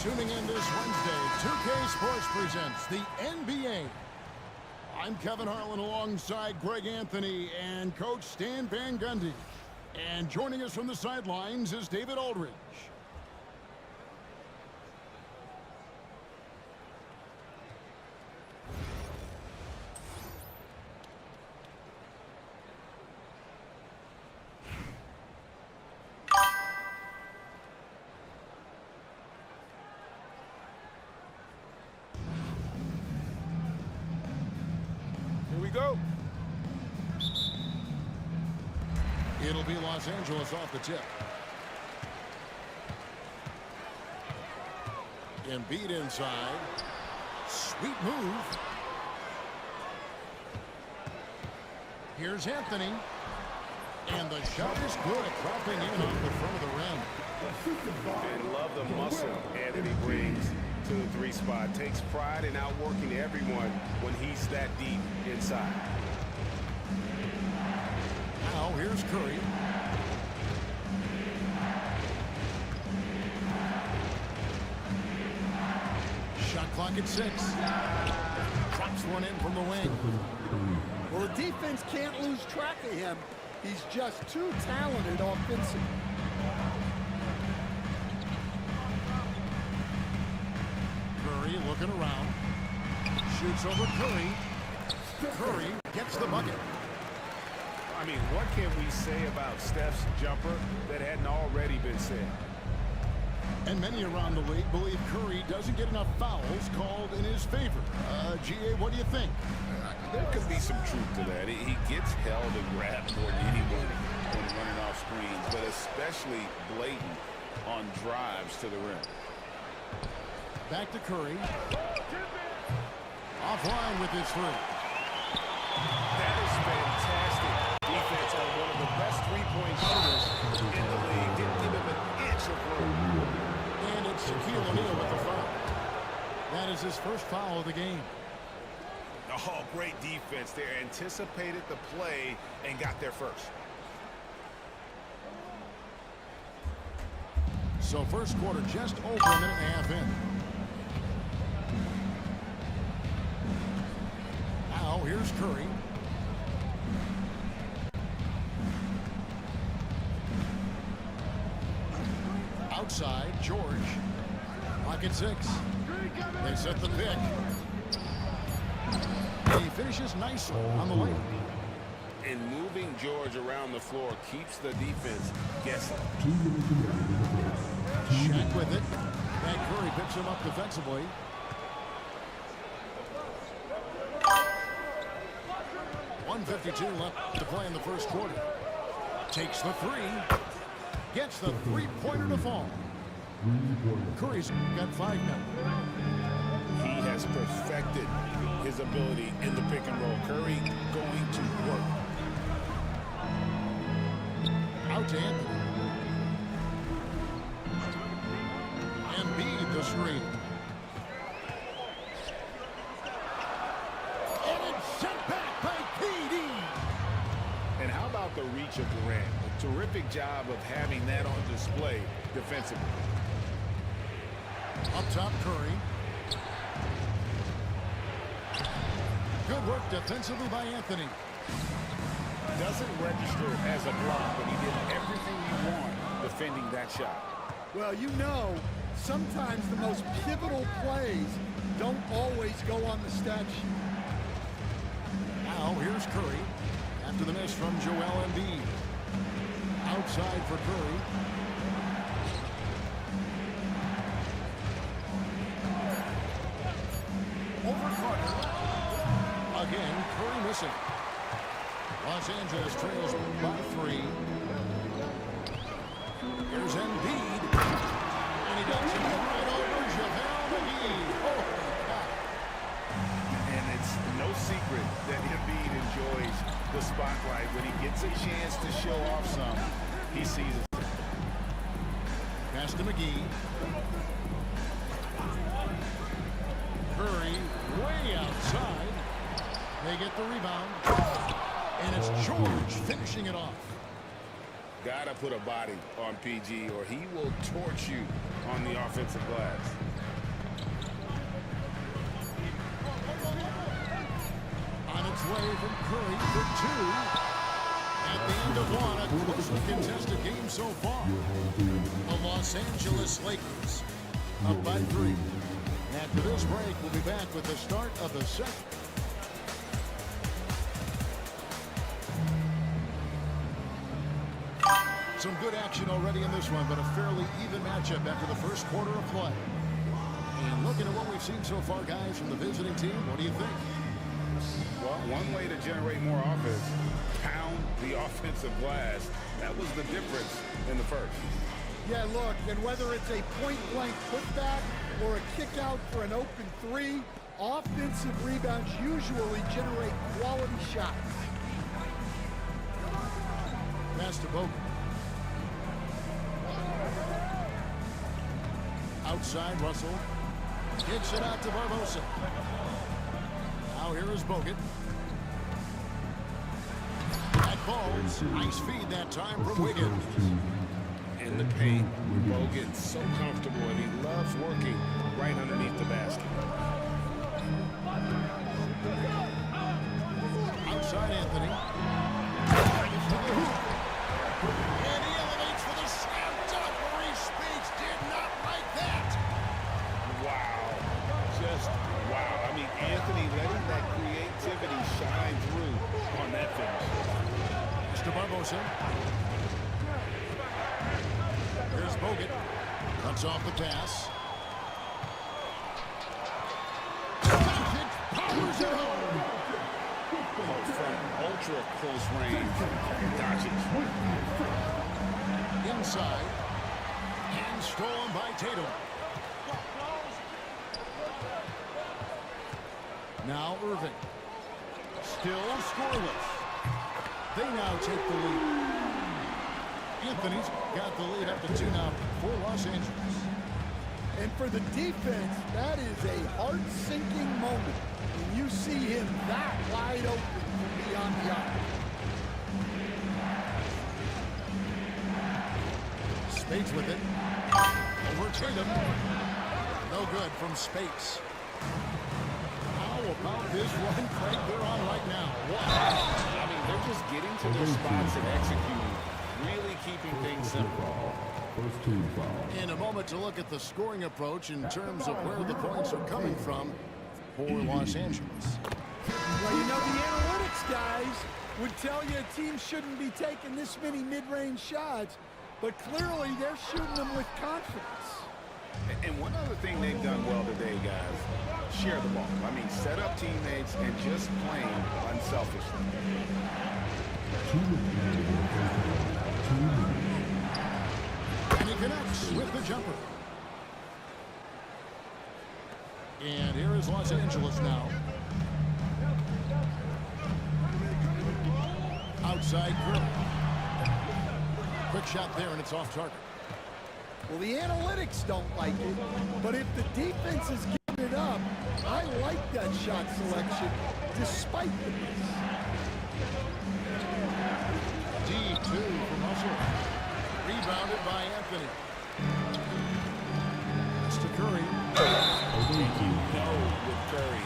S3: Tuning in this Wednesday, 2K Sports presents the NBA. I'm Kevin Harlan alongside Greg Anthony and Coach Stan Van Gundy. And joining us from the sidelines is David Aldridge.
S4: Here we go.
S3: It'll be Los Angeles off the tip. Embiid inside. Sweet move. Here's Anthony. And the shot is good, dropping in off the front of the rim.
S4: And love the muscle Anthony brings to the three spot. Takes pride in outworking everyone when he's that deep inside.
S3: Now here's Curry. Shot clock at 6. Drops one in from the wing.
S8: Well, the defense can't lose track of him. He's just too talented offensively.
S3: Curry looking around. Shoots over Curry. Curry gets the bucket.
S4: I mean, what can we say about Steph's jumper that hadn't already been said?
S3: And many around the league believe Curry doesn't get enough fouls called in his favor. GA, what do you think?
S9: There could be some truth to that. He gets held and grabbed more than anyone when running off screens, but especially blatant on drives to the rim.
S3: Back to Curry. Offline with his three.
S4: That is fantastic defense on one of the best three-point shooters in the league. Didn't give him an inch of room.
S3: And it's Shaquille O'Neal with the foul. That is his first foul of the game.
S4: Oh, great defense there. Anticipated the play and got there first.
S3: So first quarter just over a minute and a half in. Now here's Curry. Outside, George. Clock at 6. They set the pick. He finishes nicely on the layup.
S4: And moving George around the floor keeps the defense guessing.
S3: Shaq with it. And Curry picks him up defensively. .152 left to play in the first quarter. Takes the three. Gets the three-pointer to fall. Curry's got 5 now.
S4: He has perfected his ability in the pick and roll. Curry going to work.
S3: Out to Anthony. Embiid the screen. And it's sent back by KD.
S4: And how about the reach of Durant? A terrific job of having that on display defensively.
S3: Up top, Curry. Good work defensively by Anthony.
S4: Doesn't register as a block, but he did everything you want defending that shot.
S8: Well, you know, sometimes the most pivotal plays don't always go on the stat sheet.
S3: Now here's Curry after the miss from Joel Embiid. Outside for Curry. Over Carter. Again, Curry missing. Los Angeles trails by 3. Here's Embiid. And he does it right over JaVale McGee. Oh, God.
S4: And it's no secret that Embiid enjoys the spotlight. When he gets a chance to show off some, he sees it.
S3: Pass to McGee. Curry way outside. They get the rebound. And it's George finishing it off.
S4: Gotta put a body on PG or he will torch you on the offensive glass.
S3: from Curry for two. At the end of one, a closely contested game so far. The Los Angeles Lakers up by 3. After this break, we'll be back with the start of the second. Some good action already in this one, but a fairly even matchup after the first quarter of play. And looking at what we've seen so far, guys, from the visiting team, what do you think?
S9: Well, one way to generate more offense, pound the offensive glass. That was the difference in the first.
S8: Yeah, look, and whether it's a point-blank putback or a kick-out for an open 3, offensive rebounds usually generate quality shots.
S3: Pass to Bogut. Outside, Russell. Gets it out to Barbosa. Now here is Bogut. That falls. Nice feed that time from Wiggins.
S9: In the paint, Bogut so comfortable, and he loves working right underneath the basket.
S3: Outside, Anthony. And he elevates for the slam dunk. Maurice Speaks did not like that.
S9: Wow. Just wow. I mean, Anthony letting that creativity shine through on that finish.
S3: Mr. Barbosa. Here's Bogut. Cuts off the pass. Powers it home.
S9: From ultra close range. Dodges.
S3: Inside. And stolen by Tatum. Now Irving. Still scoreless. They now take the lead. Anthony's got the lead up to 2 now for Los Angeles.
S8: And for the defense, that is a heart-sinking moment when you see him that wide open from beyond the arc.
S3: Spades with it. Over Tatum. No good from Spades. How about this run Craig they're on right now?
S9: Wow. I mean, they're just getting to their spots and executing. Really keeping things simple.
S3: In a moment to look at the scoring approach in terms of where the points are coming from for Los Angeles.
S8: Well, you know, the analytics guys would tell you a team shouldn't be taking this many mid-range shots, but clearly they're shooting them with confidence.
S9: And one other thing they've done well today, guys, share the ball. I mean, set up teammates and just playing unselfishly.
S3: And he connects with the jumper. And here is Los Angeles now. Outside Curry. Quick shot there, and it's off target.
S8: Well, the analytics don't like it, but if the defense is giving it up, I like that shot selection, despite the miss.
S3: D2 from Russell. Rebounded by Anthony. That's to Curry.
S9: With Curry,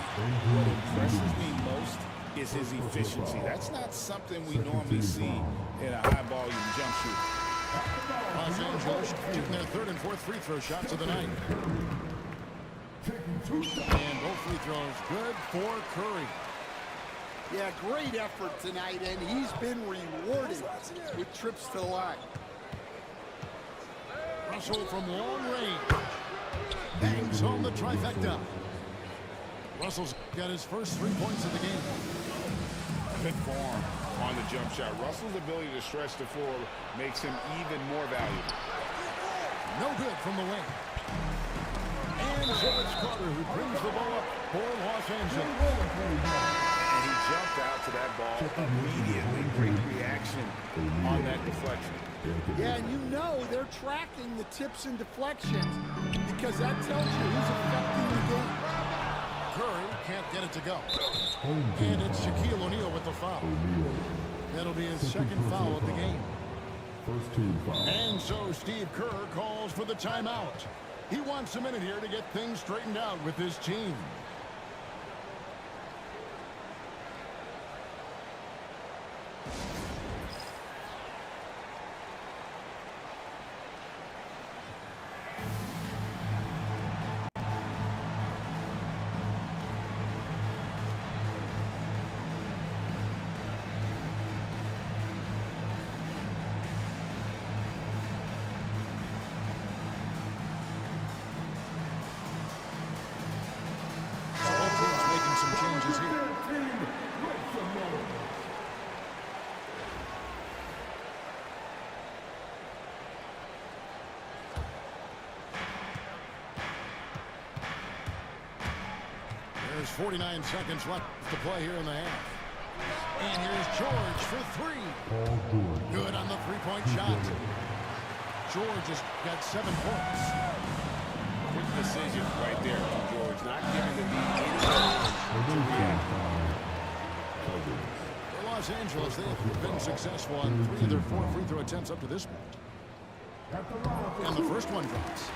S9: what impresses me most is his efficiency. That's not something we normally see in a high-volume jump shooter.
S3: Los Angeles shooting their third and fourth free throw shots of the night. And both free throws good for Curry.
S8: Yeah, great effort tonight, and he's been rewarded with trips to the line.
S3: Russell from long range. Bangs home the trifecta. Russell's got his first 3 points of the game.
S9: Good form on the jump shot. Russell's ability to stretch the floor makes him even more valuable.
S3: No good from the wing. And so it's Carter who brings the ball up for Los Angeles.
S9: And he jumped out to that ball immediately. Great reaction on that deflection.
S8: Yeah, and you know they're tracking the tips and deflections because that tells you who's affecting the game.
S3: Curry can't get it to go. And it's Shaquille O'Neal with the foul. That'll be his second foul of the game. And so Steve Kerr calls for the timeout. He wants a minute here to get things straightened out with his team. So both teams making some changes here. There's 49 seconds left to play here in the half. And here's George for three. Good on the three-point shot. George has got 7 points.
S9: Quick decision right there from George, not giving the lead any to react.
S3: For Los Angeles, they've been successful on 3 of their 4 free throw attempts up to this point. And the first one drops.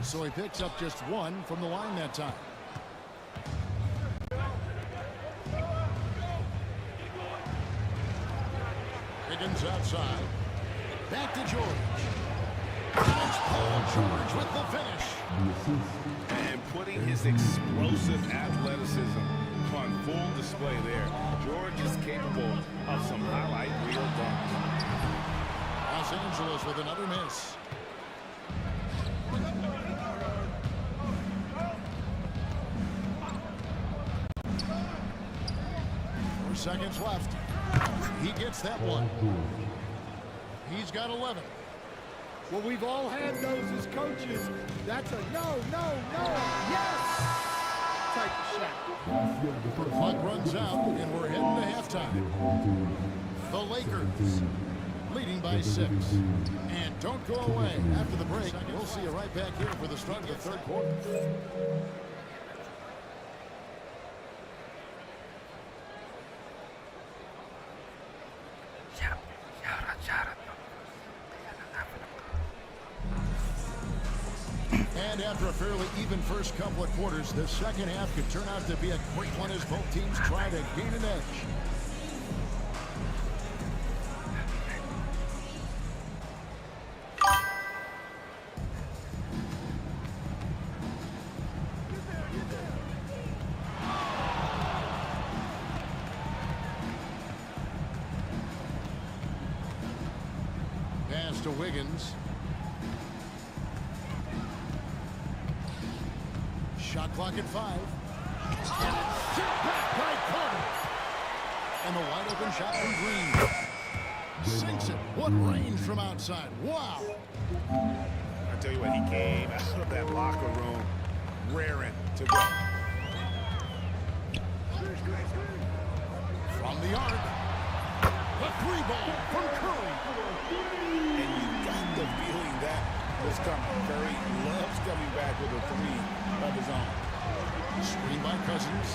S3: So he picks up just 1 from the line that time. Higgins outside. Back to George. And it's Paul George with the finish.
S9: And putting his explosive athleticism on full display there. George is capable of some highlight reel dunks.
S3: Los Angeles with another miss. 4 seconds left. He gets that one. He's got 11.
S8: Well, we've all had those as coaches. That's a no, yes! Type of shot.
S3: Clock runs out, and we're heading to halftime. The Lakers leading by 6. And don't go away. After the break, we'll see you right back here for the start of the third quarter. And after a fairly even first couple of quarters, the second half could turn out to be a quick one as both teams try to gain an edge. Pass to Wiggins. Shot clock at 5. And it's tipped back by Carter. And the wide open shot from Green. Sinks it. What range from outside. Wow.
S9: I tell you what, he came out of that locker room raring to go.
S3: From the arc. The 3-ball from Curry.
S9: And you got the feeling that was coming. Curry loves coming back with a 3 of his own.
S3: Screen by Cousins.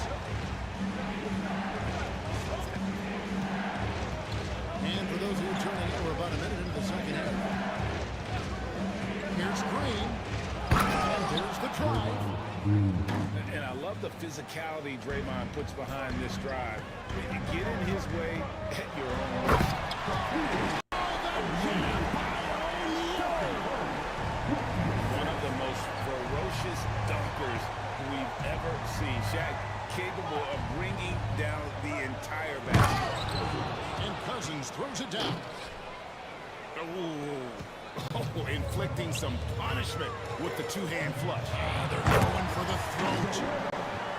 S3: And for those of you turning in, we're about a minute into the second half. Here's Green. And there's the drive.
S9: And I love the physicality Draymond puts behind this drive. You get in his way at your own risk. One of the most ferocious dunkers we've ever seen. Shaq capable of bringing down the entire basket.
S3: And Cousins throws it down.
S9: Oh, inflicting some punishment with the two-hand flush.
S3: They're going for the throat.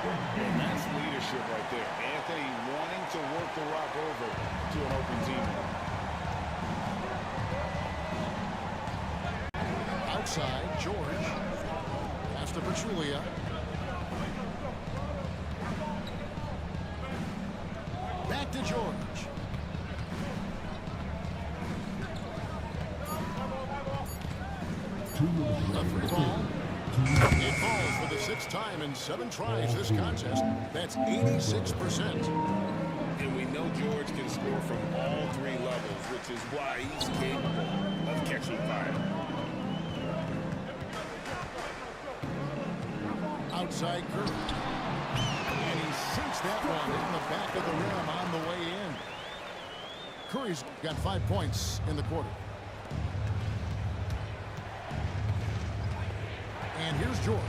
S9: And that's leadership right there. Anthony wanting to work the rock over to an open teammate.
S3: Outside, George. Pass to Pachulia. Back to George. A 3-ball. It falls for the 6th time in 7 tries this contest. That's 86%.
S9: And we know George can score from all 3 levels, which is why he's capable of catching fire.
S3: Outside Curry. And he sinks Hits that one in the back of the rim on the way in. Curry's got 5 points in the quarter. And here's George.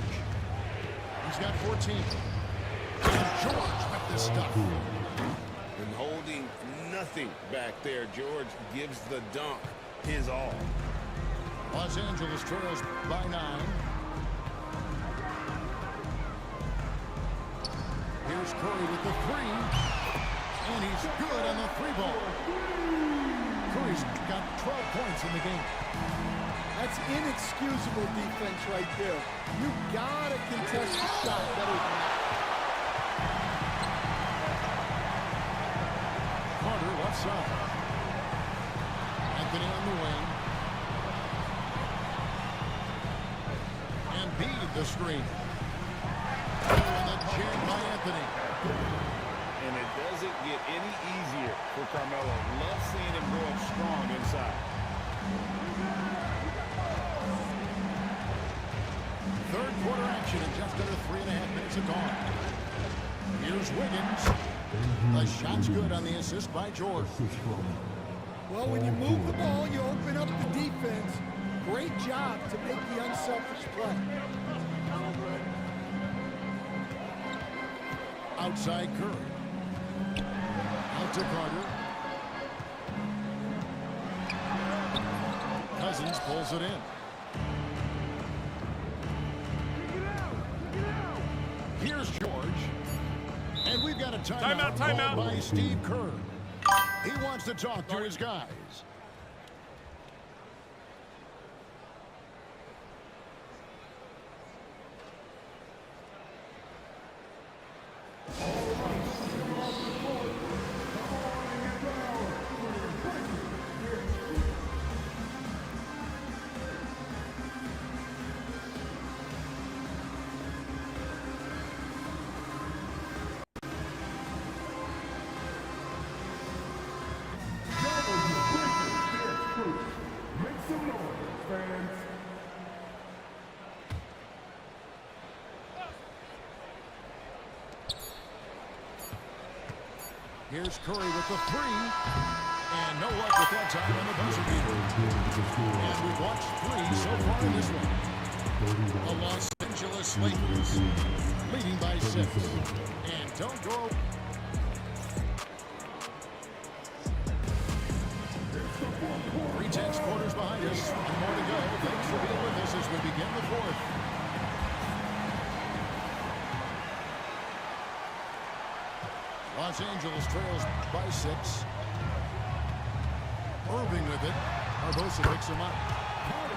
S3: He's got 14. And George with this stuff.
S4: And holding nothing back there. George gives the dunk his all.
S3: Los Angeles trails by 9. Here's Curry with the 3. And he's good on the 3-ball. Curry's got 12 points in the game.
S8: That's inexcusable defense right there. You gotta contest the shot better than that.
S3: Carter left side. Anthony on the wing. And Embiid the screen. Oh, and the jam by Anthony.
S9: And it doesn't get any easier for Carmelo. Love seeing him go up strong inside.
S3: Third quarter action in just under 3.5 minutes of gone. Here's Wiggins. The shot's good on the assist by George.
S8: Well, when you move the ball, you open up the defense. Great job to make the unselfish play.
S3: Outside Curry. Out to Carter. Cousins pulls it in. Here's George. And we've got a timeout called by Steve Kerr. He wants to talk to his guys. Here's Curry with the 3. And no luck with that time on the buzzer beater. And we've watched 3 so far in this one. The Los Angeles Lakers leading by 6. And don't go. 3/10 quarters behind us. And more to go. Thanks for being with us as we begin the fourth. Los Angeles trails by 6. Irving with it. Barbosa picks him up.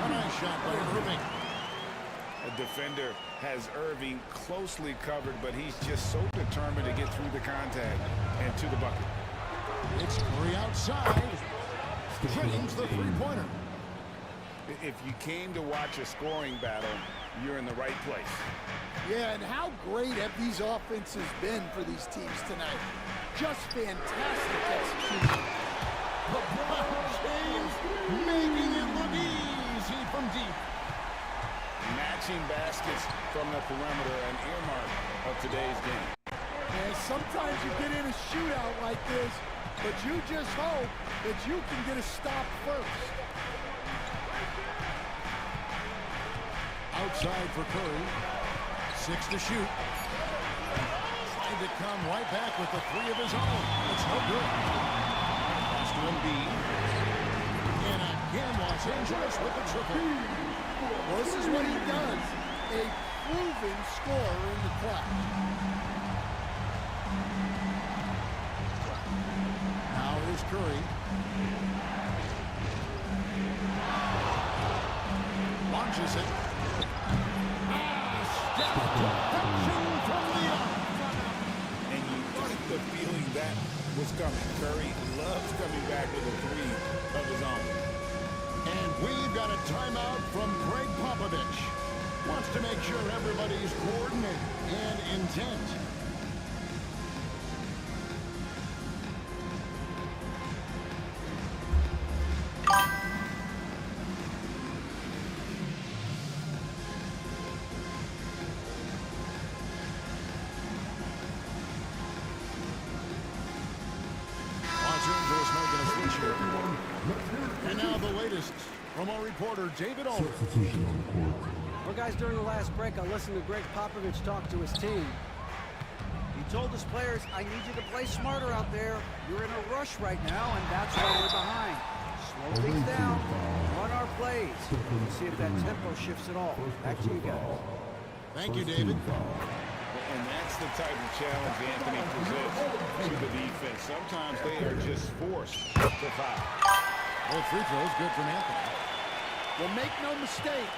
S3: A nice shot by Irving.
S9: A defender has Irving closely covered, but he's just so determined to get through the contact and to the bucket.
S3: It's Curry outside. James the 3-pointer.
S9: If you came to watch a scoring battle, you're in the right place.
S8: Yeah, and how great have these offenses been for these teams tonight? Just fantastic execution.
S3: LeBron James making it look easy from deep.
S9: Matching baskets from the perimeter, an earmark of today's game.
S8: And sometimes you get in a shootout like this, but you just hope that you can get a stop first.
S3: Outside for Curry. 6 to shoot. Trying to come right back with the 3 of his own. It's no good. Pass to Embiid. And again, Los Angeles with the triple.
S8: Well, this is what he does. A proven scorer in the clutch.
S3: Now here's Curry. Launches it.
S9: And you got the feeling that was coming. Curry loves coming back with a 3 of his own.
S3: And we've got a timeout from Greg Popovich. Wants to make sure everybody's coordinated and intent. basketball reporter David Older.
S5: Substitution on the court.
S6: Well, guys, during the last break, I listened to Greg Popovich talk to his team. He told his players, I need you to play smarter out there. You're in a rush right now, and that's why we're behind. Slow things down, run our plays. We'll see if that tempo shifts at all. Back to you guys.
S3: Thank you, David.
S9: And that's the type of challenge Anthony presents to the defense. Sometimes they are just forced to foul.
S3: Both free throws good from Anthony.
S8: Well, make no mistake,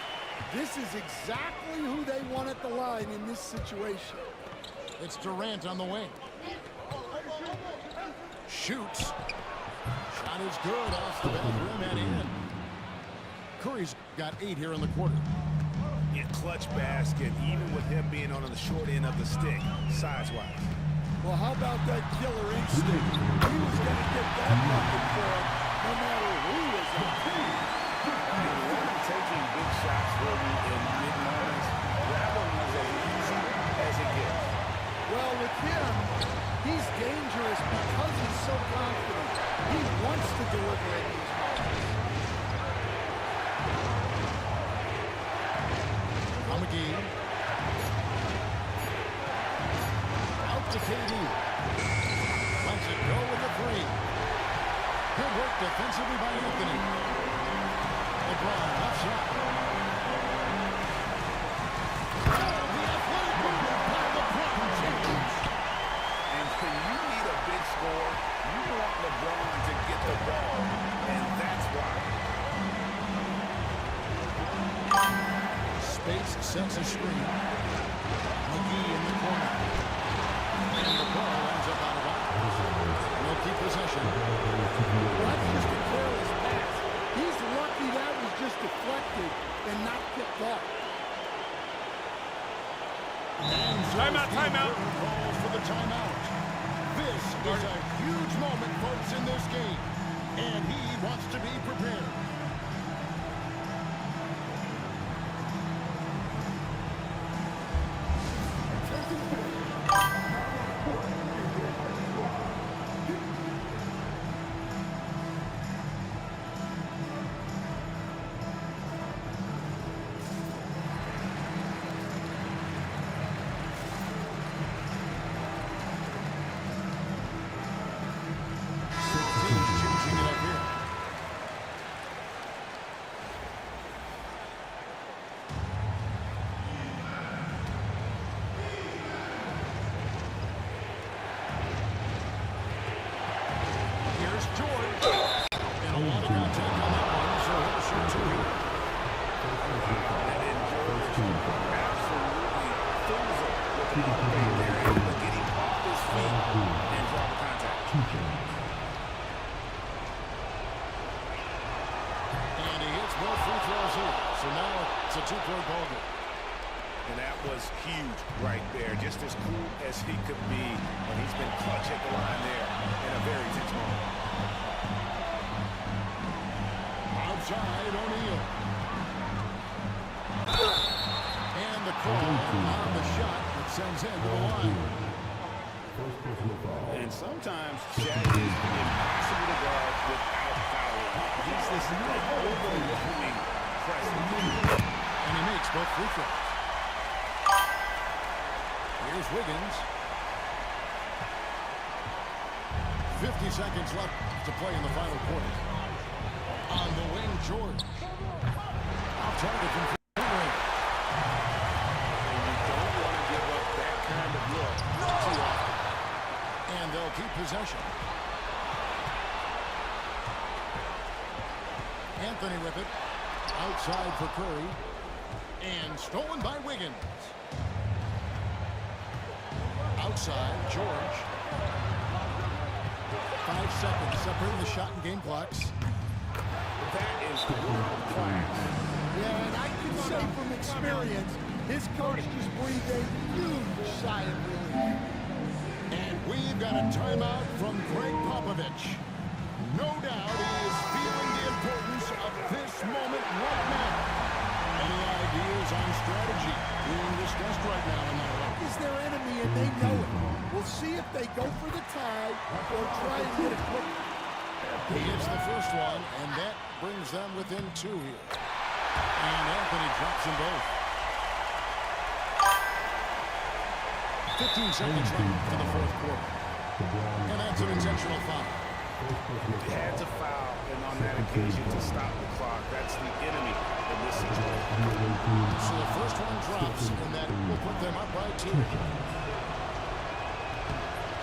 S8: this is exactly who they want at the line in this situation.
S3: It's Durant on the wing. Shoots. Shot is good off the back rim and in. Curry's got 8 here in the quarter.
S4: Yeah, clutch basket, even with him being on the short end of the stick, size-wise.
S8: Well, how about that killer instinct? He was going to get that bucket for him, no matter who was on the team.
S9: Taking big shots for you in big moments. That one was as easy as it gets.
S8: Well, with him, he's dangerous because he's so confident. He wants to deliver in these moments.
S3: McGee. Out to KD. Lets it go with the 3. Good work defensively by Anthony. LeBron, tough shot. The athletic movement by LeBron James.
S9: And when you need a big score, you want LeBron to get the ball, and that's why.
S3: Space sets a screen. McGee in the corner. And the ball ends up out of bounds. They'll keep possession.
S8: Well, that's just a careless pass. He's lucky that was just deflected and not picked up.
S3: And
S1: Timeout, timeout.
S3: Calls for the timeout. This is a huge moment, folks, in this game. And he wants to be prepared. And he hits both free throws here. So now it's a 2-point ball game.
S4: And that was huge right there. Just as cool as he could be. And he's been clutch at the line there in a very tense moment.
S3: Outside O'Neal. And the call on the shot that sends him to the line.
S9: And sometimes Shaq is impossible to guard without fouling. He's this overwhelming presence.
S3: And he makes both free throws. Here's Wiggins. 50 seconds left to play in the final quarter. On the wing, George. Off target from free range.
S9: And you don't want to give up that kind of look too often.
S3: And they'll keep possession. Anthony with it. Outside for Curry. And stolen by Wiggins. Outside, George. 5 seconds separating the shot and game clocks.
S4: That is world class.
S8: Yeah, and I can say from experience, his coach just breathed a huge sigh of relief.
S3: And we've got a timeout from Greg Popovich. No doubt he is feeling the importance of this moment right now. Any ideas on strategy being discussed right now in that one?
S8: Is their enemy and they know it. We'll see if they go for the tie or try and get a quick.
S3: He hits the first one, and that brings them within 2 here. And Anthony drops them both. 15 seconds left to the fourth quarter. And that's an intentional foul.
S4: He had to foul, and on that occasion to stop the clock. That's the enemy in this situation.
S3: So the first one drops, and that will put them up by 2.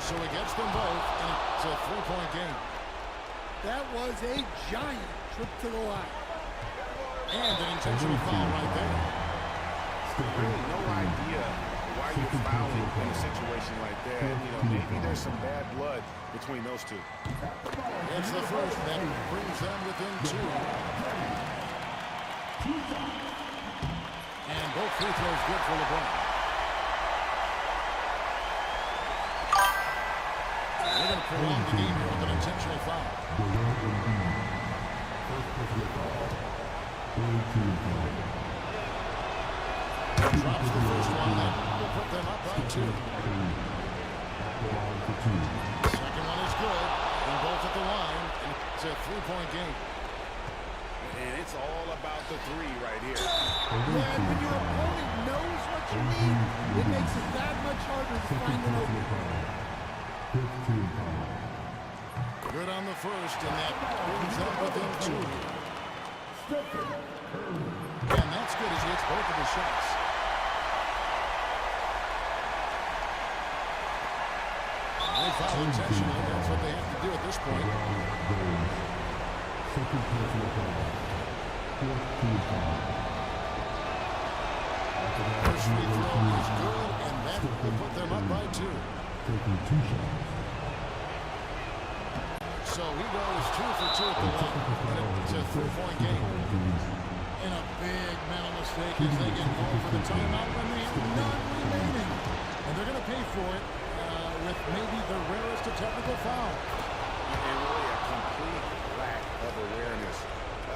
S3: So he gets them both, and it's a 3-point game.
S8: That was a giant trip to the line.
S3: And an intentional foul right there.
S4: Really no idea why you're fouling in a situation like that. You know, maybe there's some bad blood between those two.
S3: It's the first that brings them within 2. And both free throws good for LeBron. They're going to prolong the game here with an intentional foul. Drops the first one. That will put them up by 2. Second one is good. And both at the line. And it's a 3-point game.
S4: And it's all about the 3 right here.
S8: Yeah, when your opponent knows what you need, it makes it that much harder to find an opening.
S3: Good on the first, and that brings them within 2. And that's good as he hits both of his shots. They foul intentionally. That's what they have to do at this point. First free throw is good, and that will put them up by 2. So he goes 2 for 2 at the line, and it's a 3-point game. And a big mental mistake as they get called for the timeout when they have none remaining. And they're going to pay for it with maybe the rarest of technical foul.
S4: And really a complete lack of awareness.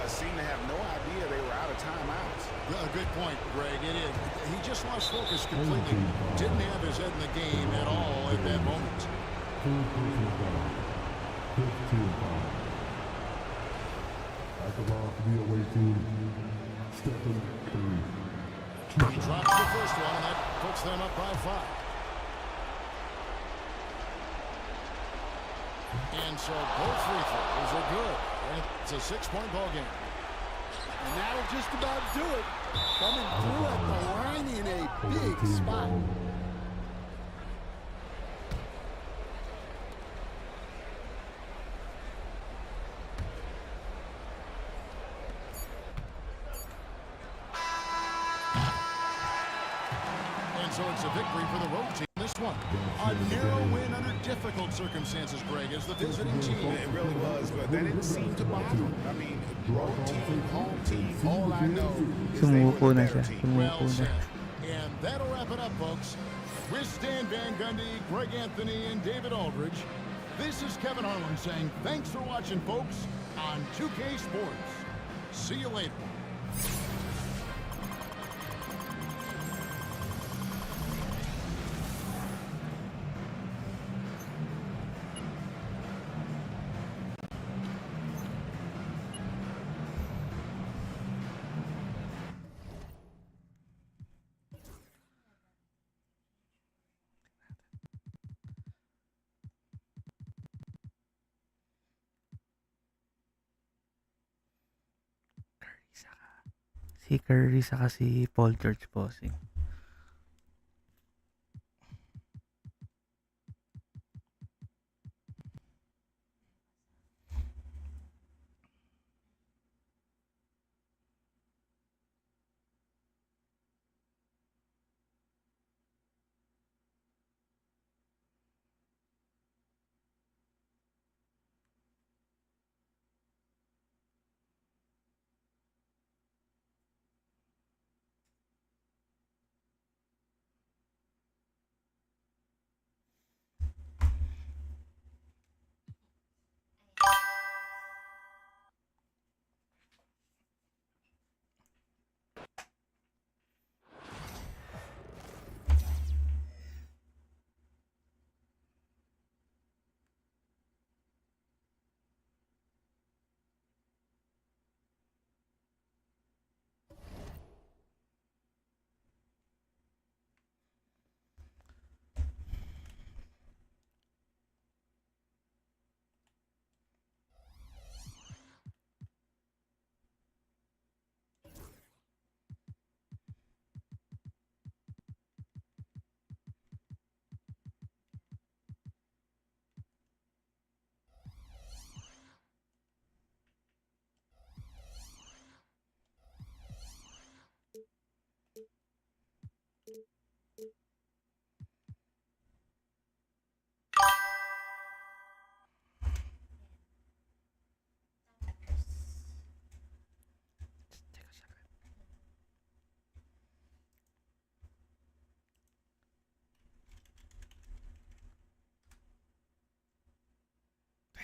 S4: Seemed to have no idea they were out of timeouts.
S3: A good point, Greg. It is. He just lost focus completely. Didn't have his head in the game at all at that moment. He drops the first one, and that puts them up by 5. And so both free throws are good. And it's a 6-point ball game.
S8: And that'll just about do it. Coming through at the line in a big spot.
S3: And so it's a victory for the road team. This one, a narrow win under difficult circumstances, Greg, as the visiting team.
S4: It really was, but that didn't seem to bother him. I mean, road team, home team, all I know is they were the better team.
S3: Well said. And that'll wrap it up, folks. With Stan Van Gundy, Greg Anthony, and David Aldridge, this is Kevin Harlan saying thanks for watching, folks, on 2K Sports. See you later.
S1: Si Curry saka si Paul George bossing.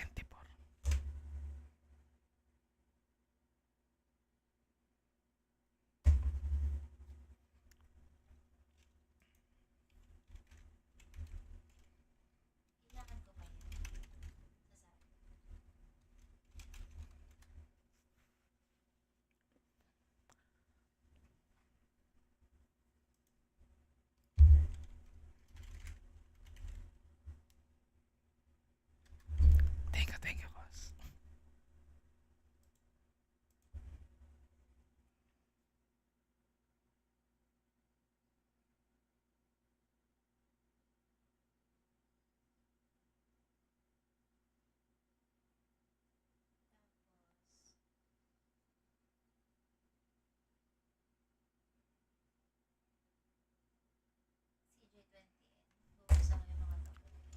S1: 24.
S7: Kailangan ko ba yun? Sasabi.
S1: Thank you, boss.
S7: CJ20N. Bubuksan ko yung mga documents.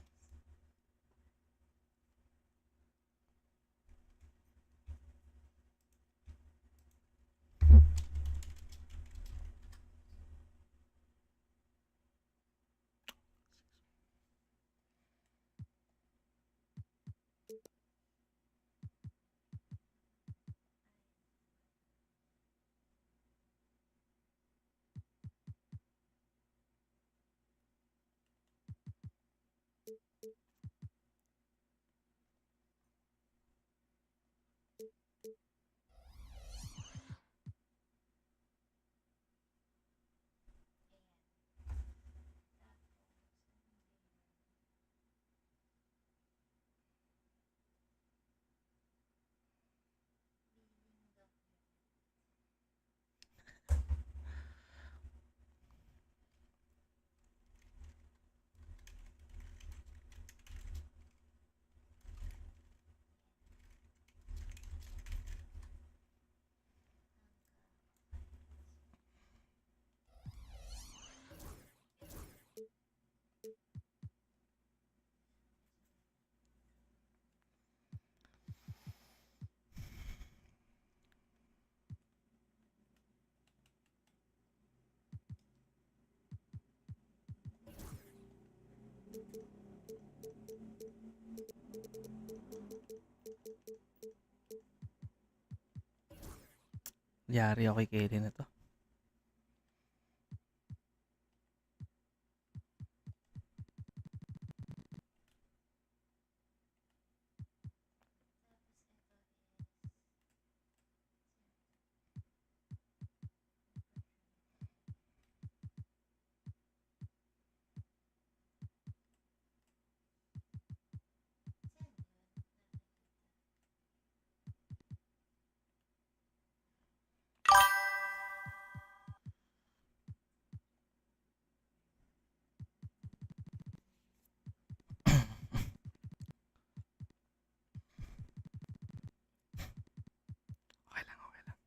S1: Yari ako kay Kelly na to. Okay lang, okay lang.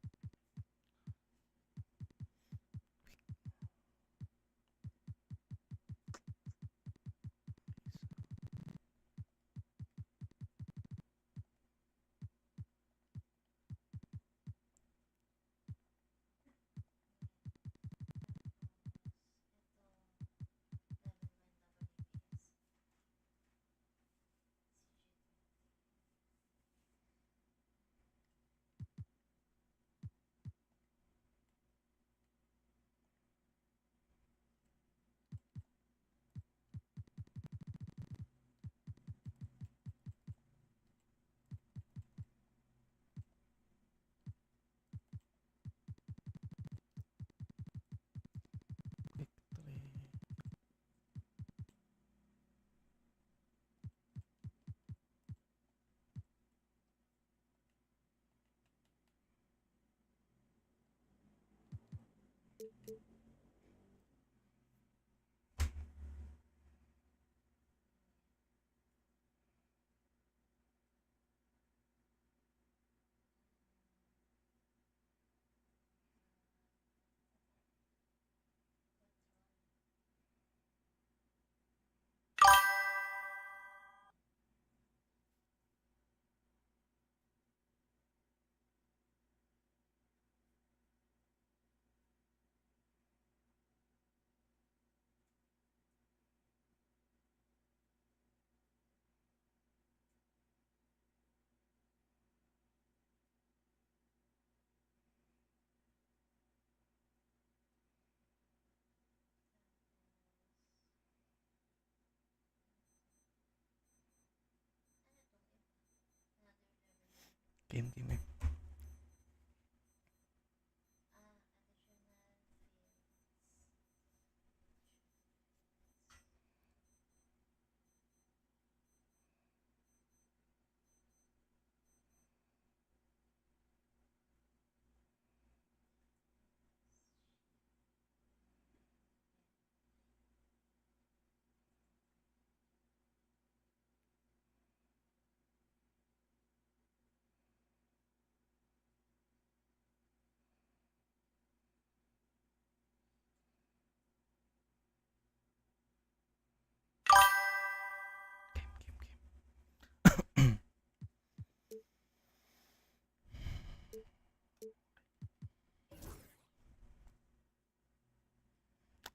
S1: Quick 3. Game.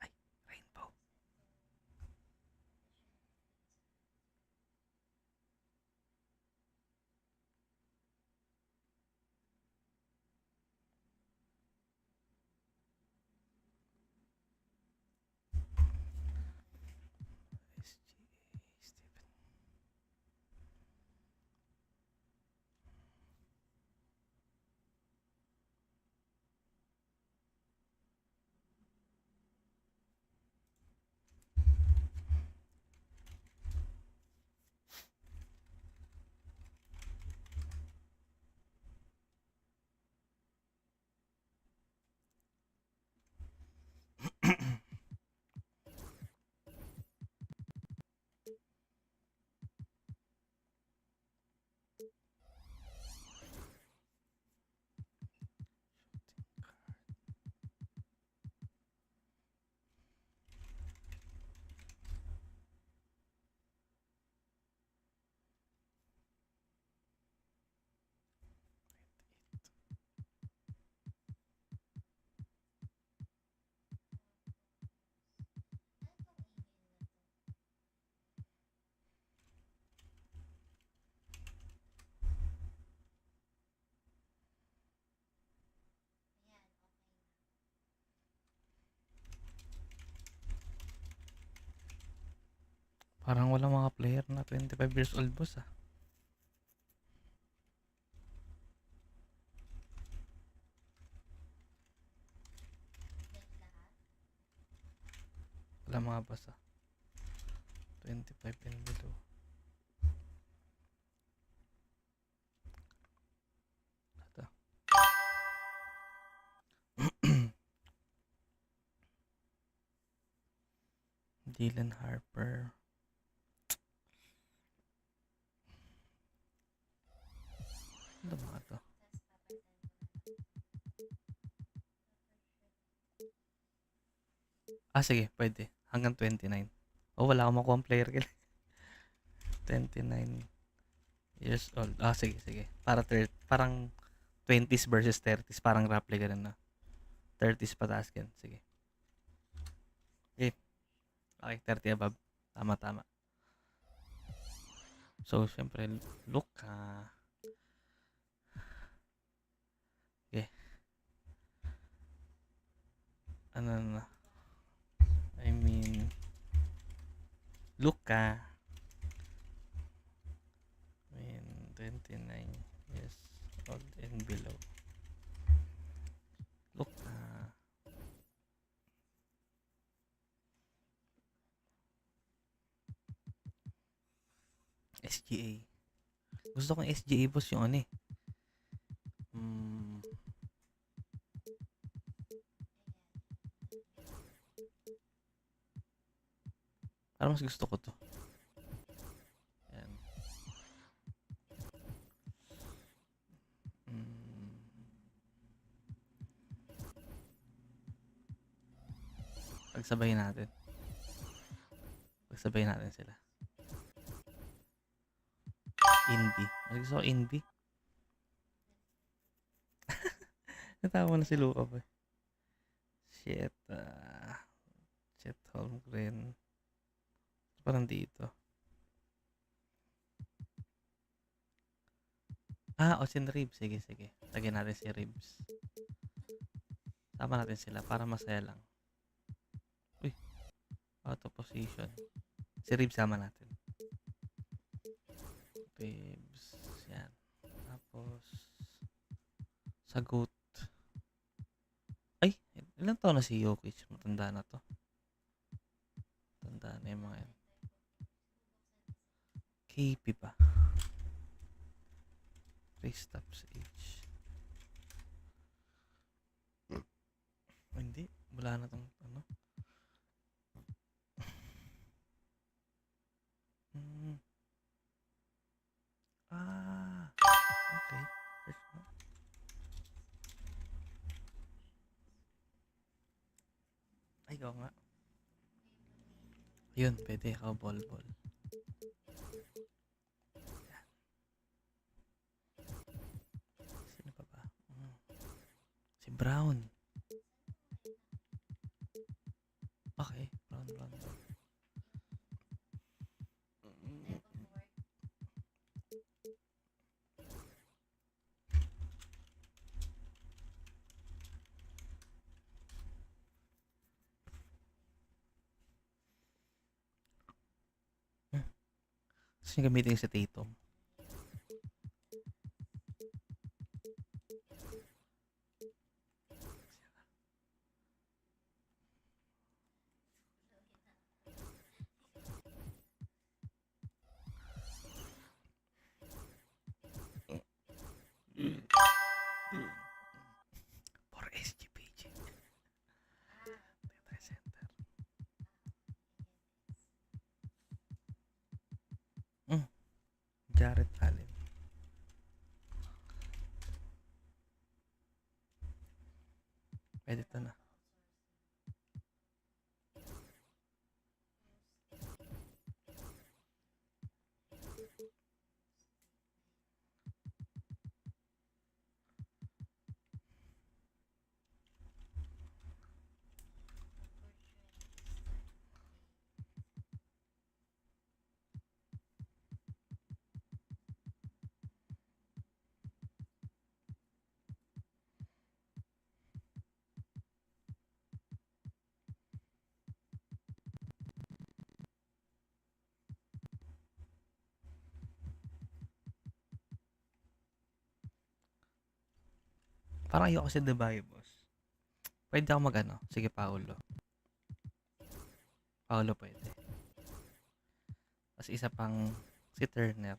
S1: Ay, rainbow. Steven. Parang wala mga player na 25 years old, boss, ah. Wala mga boss, ah. 25 and below. Ito. Dylan Harper. Ano ba ito? Sige, pwede. Hanggang 29. Wala akong makuha ang player kill. 29 years old. Sige. Parang 20s versus 30s. Parang roughly ganun na. 30s pataas yan. Sige. Okay, 30 above. Tama. So, syempre, Luka. Okay. Ano na? I mean, Luka. 29 years old and below. Luka. SGA. Gusto kong SGA, boss, yung ano eh. Parang mas gusto ko to. Yan. Pagsabayin natin sila. Indy. Gusto ko Indy. Natawa na si Luka pa. Shit. Chet Holmgren. Parang dito. Austin Reeves. Sige. Lagyan natin si Reeves. Tama natin sila para masaya lang. Uy. Out of position. Si Reeves sama natin. Reeves. Yan. Tapos Sa GOAT. Ay, ilang taon na si Jokic? Matanda na to. Matanda na yung mga yan. KP pa. Face stops age. Hindi. Wala na tong ano. Okay. Ay, oo nga. Yun, pwede ako ball. Sino pa ba? Si Brown. Okay, Brown. Gusto niya gamitin sa Tatum. For SGPG. Center. Jared Allen. Pwede to na. Parang ayoko si Dubai, boss. Pwede ako mag-ano? Sige, Paolo. Paolo pwede. Tapos isa pang si Turner.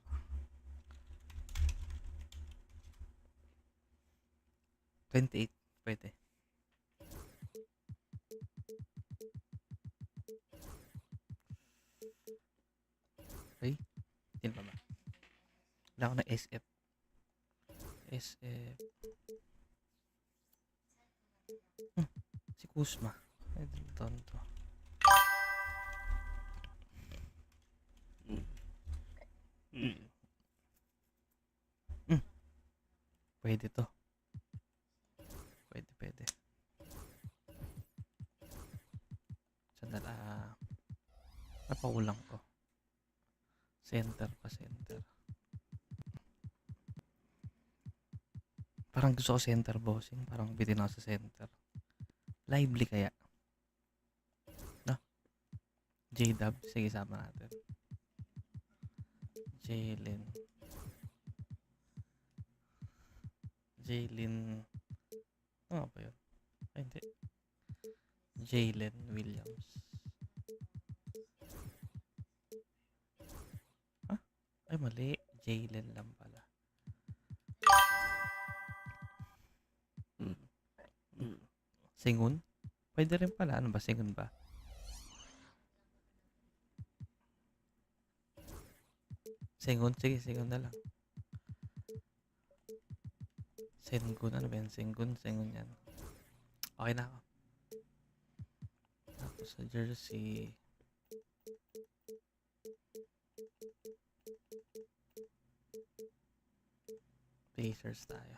S1: $28. Pwede. Okay. Hindi pa ba? Wala ako na SF. SF. Si Kuzma. Ay, tonto. Pwede to. Pwede. Sandala. Napaulang ko. Center. Parang gusto ko center, bossing. Parang bitin ako sa center. Lively kaya. No? J-Dub. Sige, sama natin. Jalen. Ano ba yun? Ay, hindi. Jalen Williams. Ay, mali. Jalen lang pala. Singun? Pwede rin pala. Ano ba? Singun ba? Singun? Sige, singun na lang. Sengun, ano ba yan? Sengun yan. Okay na ako. Tapos sa jersey. Pacers tayo.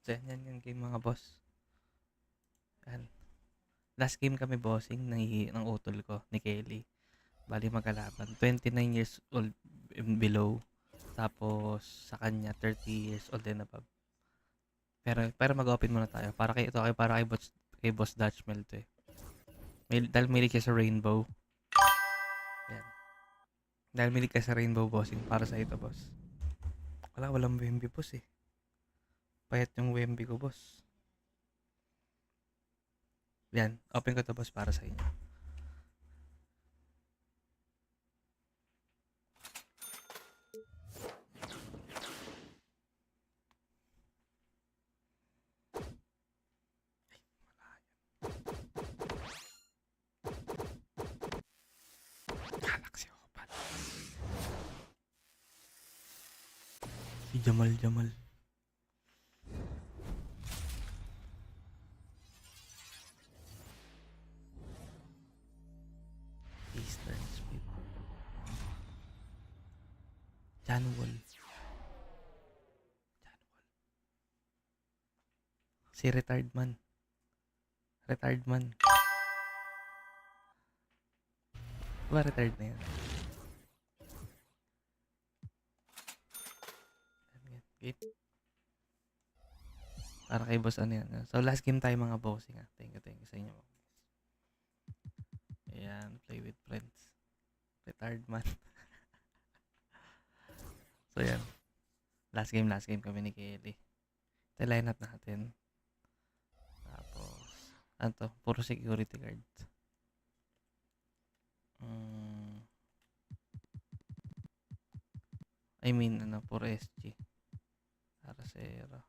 S1: So, yan yung game mga boss. Yan. Last game kami bossing ng utol ko, ni Kelly. Bali magkalaban. 29 years old and below Tapos sa kanya 30 years old and above. Pero mag-open muna tayo para kay Boss Dutchmel to eh. Dahil milig siya sa Rainbow. Yan. Dahil milig ka sa Rainbow bossing para sa ito, boss. Walang Wemby, boss eh. Payat yung Wemby ko, boss. Yan, open ko to, boss, para sa inyo. Galaxy Open. Si Jamal. Eastern Speed. Janwall. Si Retired Man. Diba retired na yan? Okay. Para kay boss ano yan. So last game tayo mga bossing ha. Thank you sa inyo. Ayan, play with friends. Retired man. So yan. Last game kami ni Kelly. Ito line up natin. Tapos, ano to? Puro security guards. I mean, puro SG. Aracero.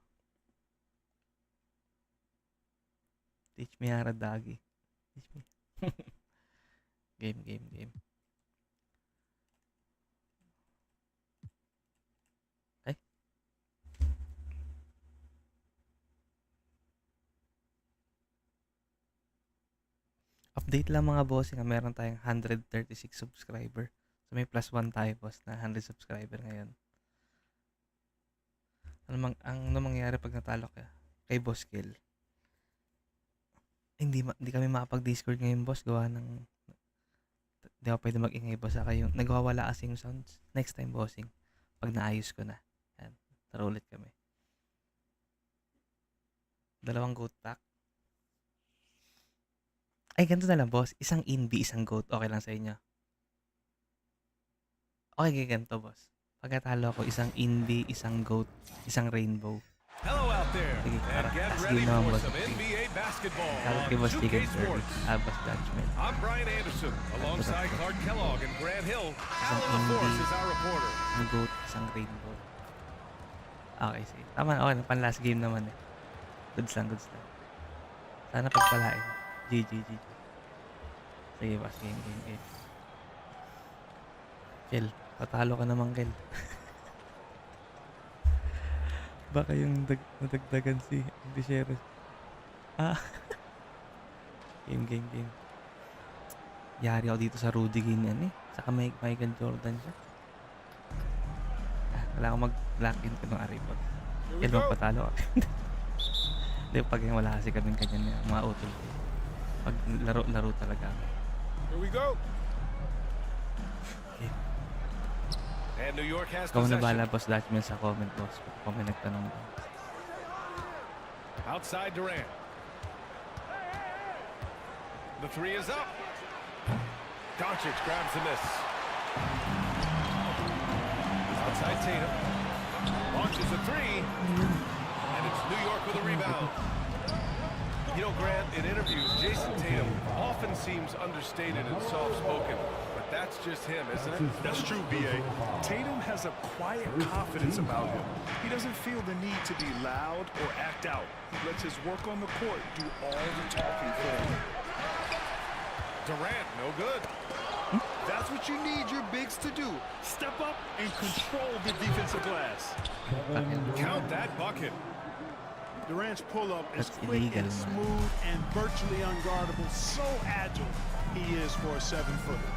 S1: Teach me Haradagi. Teach me. Game. Ay. Update lang mga bossing. Meron tayong 136 subscriber. So may plus 1 tayo boss na 100 subscriber ngayon. Ano mangyayari pag natalo ka kay Boss Kill? Hindi kami makapag-Discord ngayon, boss. Gawa ng hindi ako pwede mag-ingay, boss. Saka yung nagwawala kasi yung sounds. Next time, bossing. Pag naayos ko na. Yan. Tara ulit kami. 2 goat pack. Ay, ganito na lang, boss. Isang inbi, isang goat. Okay lang sa inyo. Okay, ganito, boss. Pagkatalo ako, isang inbi, isang goat, isang rainbow.
S10: Hello out there.
S1: Sige,
S10: And get
S1: sige
S10: ready
S1: naman,
S10: for
S1: boss.
S10: some NBA basketball
S1: Dapat kay
S10: on
S1: Boss Chicken
S10: 2K
S1: Service.
S10: Sports.
S1: Boss Dutchman.
S10: I'm Brian Anderson alongside Clark Kellogg and Grant Hill.
S1: Isang
S10: Alan LaForce
S1: inbi,
S10: is our reporter.
S1: isang goat, isang rainbow. Okay, sige. Tama, okay. Pan last game naman eh. Goods lang. Sana pagpalain. GG. Sige, boss. Game. Kel, patalo ka naman, Kel. Baka yung nadagdagan si Bishero. Game. Yari ako dito sa Rudy game yan eh. Saka may Michael Jordan siya. Wala akong mag-lock in ko ng Aribot. Kel, magpatalo ka. Hindi, pag wala kasi kaming kanyan mga utol. Pag laro talaga.
S4: Here we go.
S1: Okay.
S10: And New York has
S1: Ikaw na
S10: possession.
S1: bala, Boss Dutchman, sa comment, boss. Kung may nagtanong ba.
S10: Outside Durant. The three is up. Doncic grabs the miss. Outside Tatum. Launches a three. And it's New York with a rebound. You know, Grant, in interviews, Jason Tatum often seems understated and soft-spoken. But that's just him, isn't it?
S11: That's true, B.A. Tatum has a quiet confidence about him. He doesn't feel the need to be loud or act out. He lets his work on the court do all the talking for him.
S10: Durant, no good.
S11: That's what you need your bigs to do. Step up and control the defensive glass.
S10: Count that bucket.
S11: Durant's pull-up is
S1: That's
S11: quick
S1: illegal,
S11: and
S1: man.
S11: smooth and virtually unguardable. So agile he is for a 7-footer.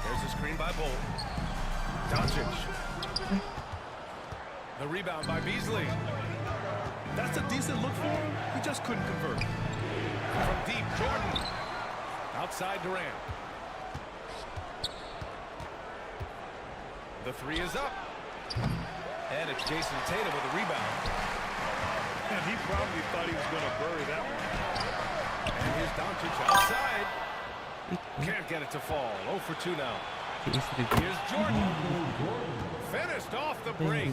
S10: There's a screen by Bull. Doncic. The rebound by Beasley.
S11: That's a decent look for him. He just couldn't convert.
S10: From deep, Jordan. Outside Durant. The three is up. And it's Jason Tatum with the rebound.
S11: And he probably thought he was going to bury that one.
S10: And here's Doncic outside. Can't get it to fall. 0 for 2 now. Here's Jordan. Finished off the break.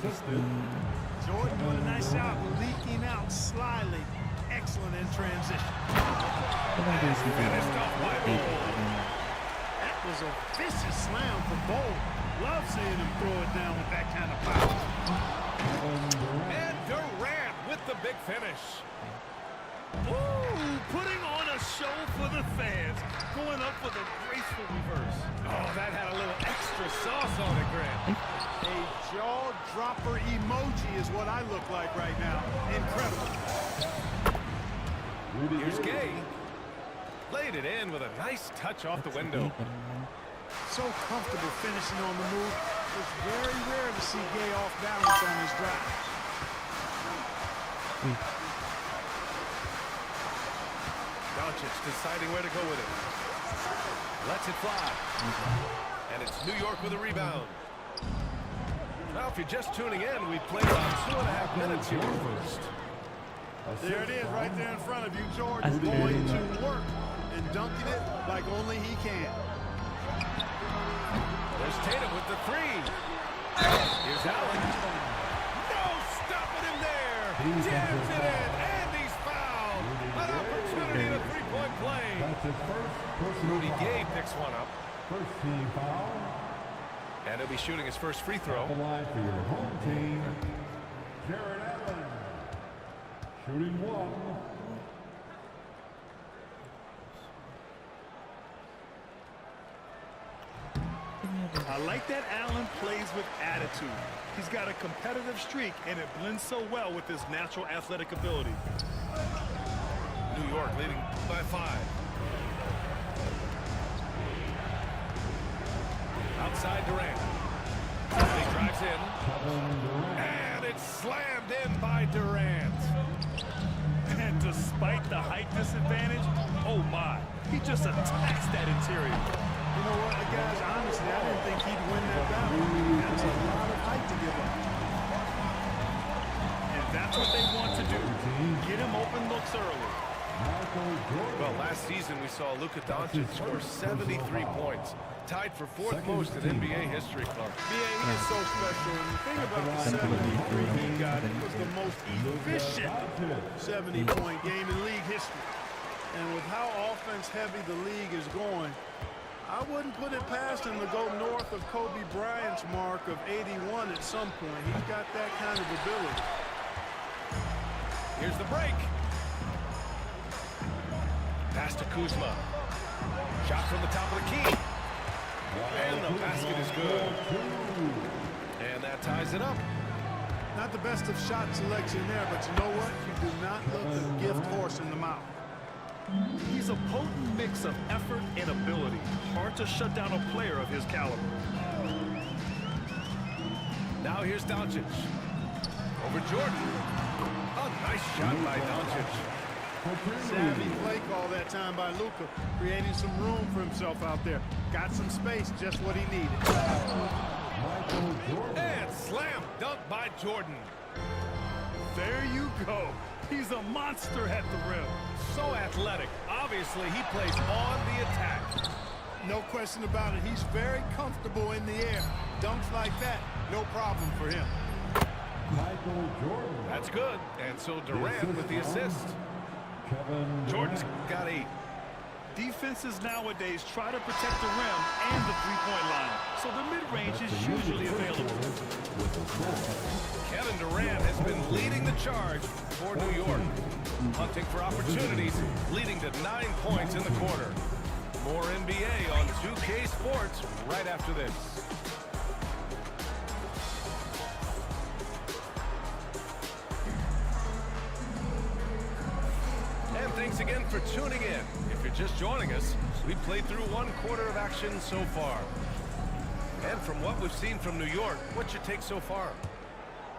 S11: Jordan doing a nice job leaking out slyly. Excellent in transition.
S10: Finished off by Bol.
S11: That was a vicious slam for Bol. Love seeing him throw it down with that kind of power.
S10: And Durant with the big finish.
S11: Ooh, putting on a show for the fans. Going up with a graceful reverse.
S10: Oh, that had a little extra sauce on it, Grant.
S11: A jaw-dropper emoji is what I look like right now. Incredible.
S10: Here's Gay. Laid it in with a nice touch off the window.
S11: So comfortable finishing on the move. It's very rare to see Gay off balance on his drive.
S10: Doncic deciding where to go with it. Lets it fly. And it's New York with a rebound. Now, if you're just tuning in, we played about 2.5 minutes here first.
S11: There it is right there in front of you. Jordan going to work and dunking it like only he can.
S10: There's Tatum with the three. Here's Allen. No stopping him there. Jams it in, and he's fouled. An opportunity to three-point play. Rudy Gay picks one up.
S5: First team foul.
S10: And he'll be shooting his first free throw.
S5: The line for your home team, Jared Allen. Shooting one.
S11: I like that Allen plays with attitude. He's got a competitive streak, and it blends so well with his natural athletic ability.
S10: New York leading by 5. Outside Durant. He drives in. And it's slammed in by Durant.
S11: And despite the height disadvantage, oh my, he just attacks that interior. You know what, guys, honestly, I didn't think he'd win that battle. That's a lot of height to give up. And that's what they want to do. Get him open looks early.
S10: Well, last season we saw Luka Doncic score 73 points. Tied for 4th most in NBA history, Clark.
S11: Yeah, he is so special. And the thing about the 73 he got, it was the most efficient 70-point game in league history. And with how offense-heavy the league is going, I wouldn't put it past him to go north of Kobe Bryant's mark of 81 at some point. He's got that kind of ability.
S10: Here's the break. Pass to Kuzma. Shot from the top of the key. And the basket is good. And that ties it up.
S11: Not the best of shot selection there, but you know what? You do not look the gift horse in the mouth. He's a potent mix of effort and ability. Hard to shut down a player of his caliber.
S10: Now here's Doncic. Over Jordan. A nice shot by Doncic.
S11: Savvy play call that time by Luka, creating some room for himself out there. Got some space, just what he needed.
S10: And slam dunk by Jordan.
S11: There you go. He's a monster at the rim.
S10: So athletic. Obviously, he plays on the attack.
S11: No question about it. He's very comfortable in the air. Dunks like that, no problem for him.
S10: That's good. And so Durant with the assist. Jordan's got 8.
S11: Defenses nowadays try to protect the rim and the three-point line, so the mid-range is usually available.
S10: Kevin Durant has been leading the charge for New York. Hunting for opportunities, leading to 9 points in the quarter. More NBA on 2K Sports right after this. And thanks again for tuning in. If you're just joining us, we've played through 1 quarter of action so far. And from what we've seen from New York, what's your take so far?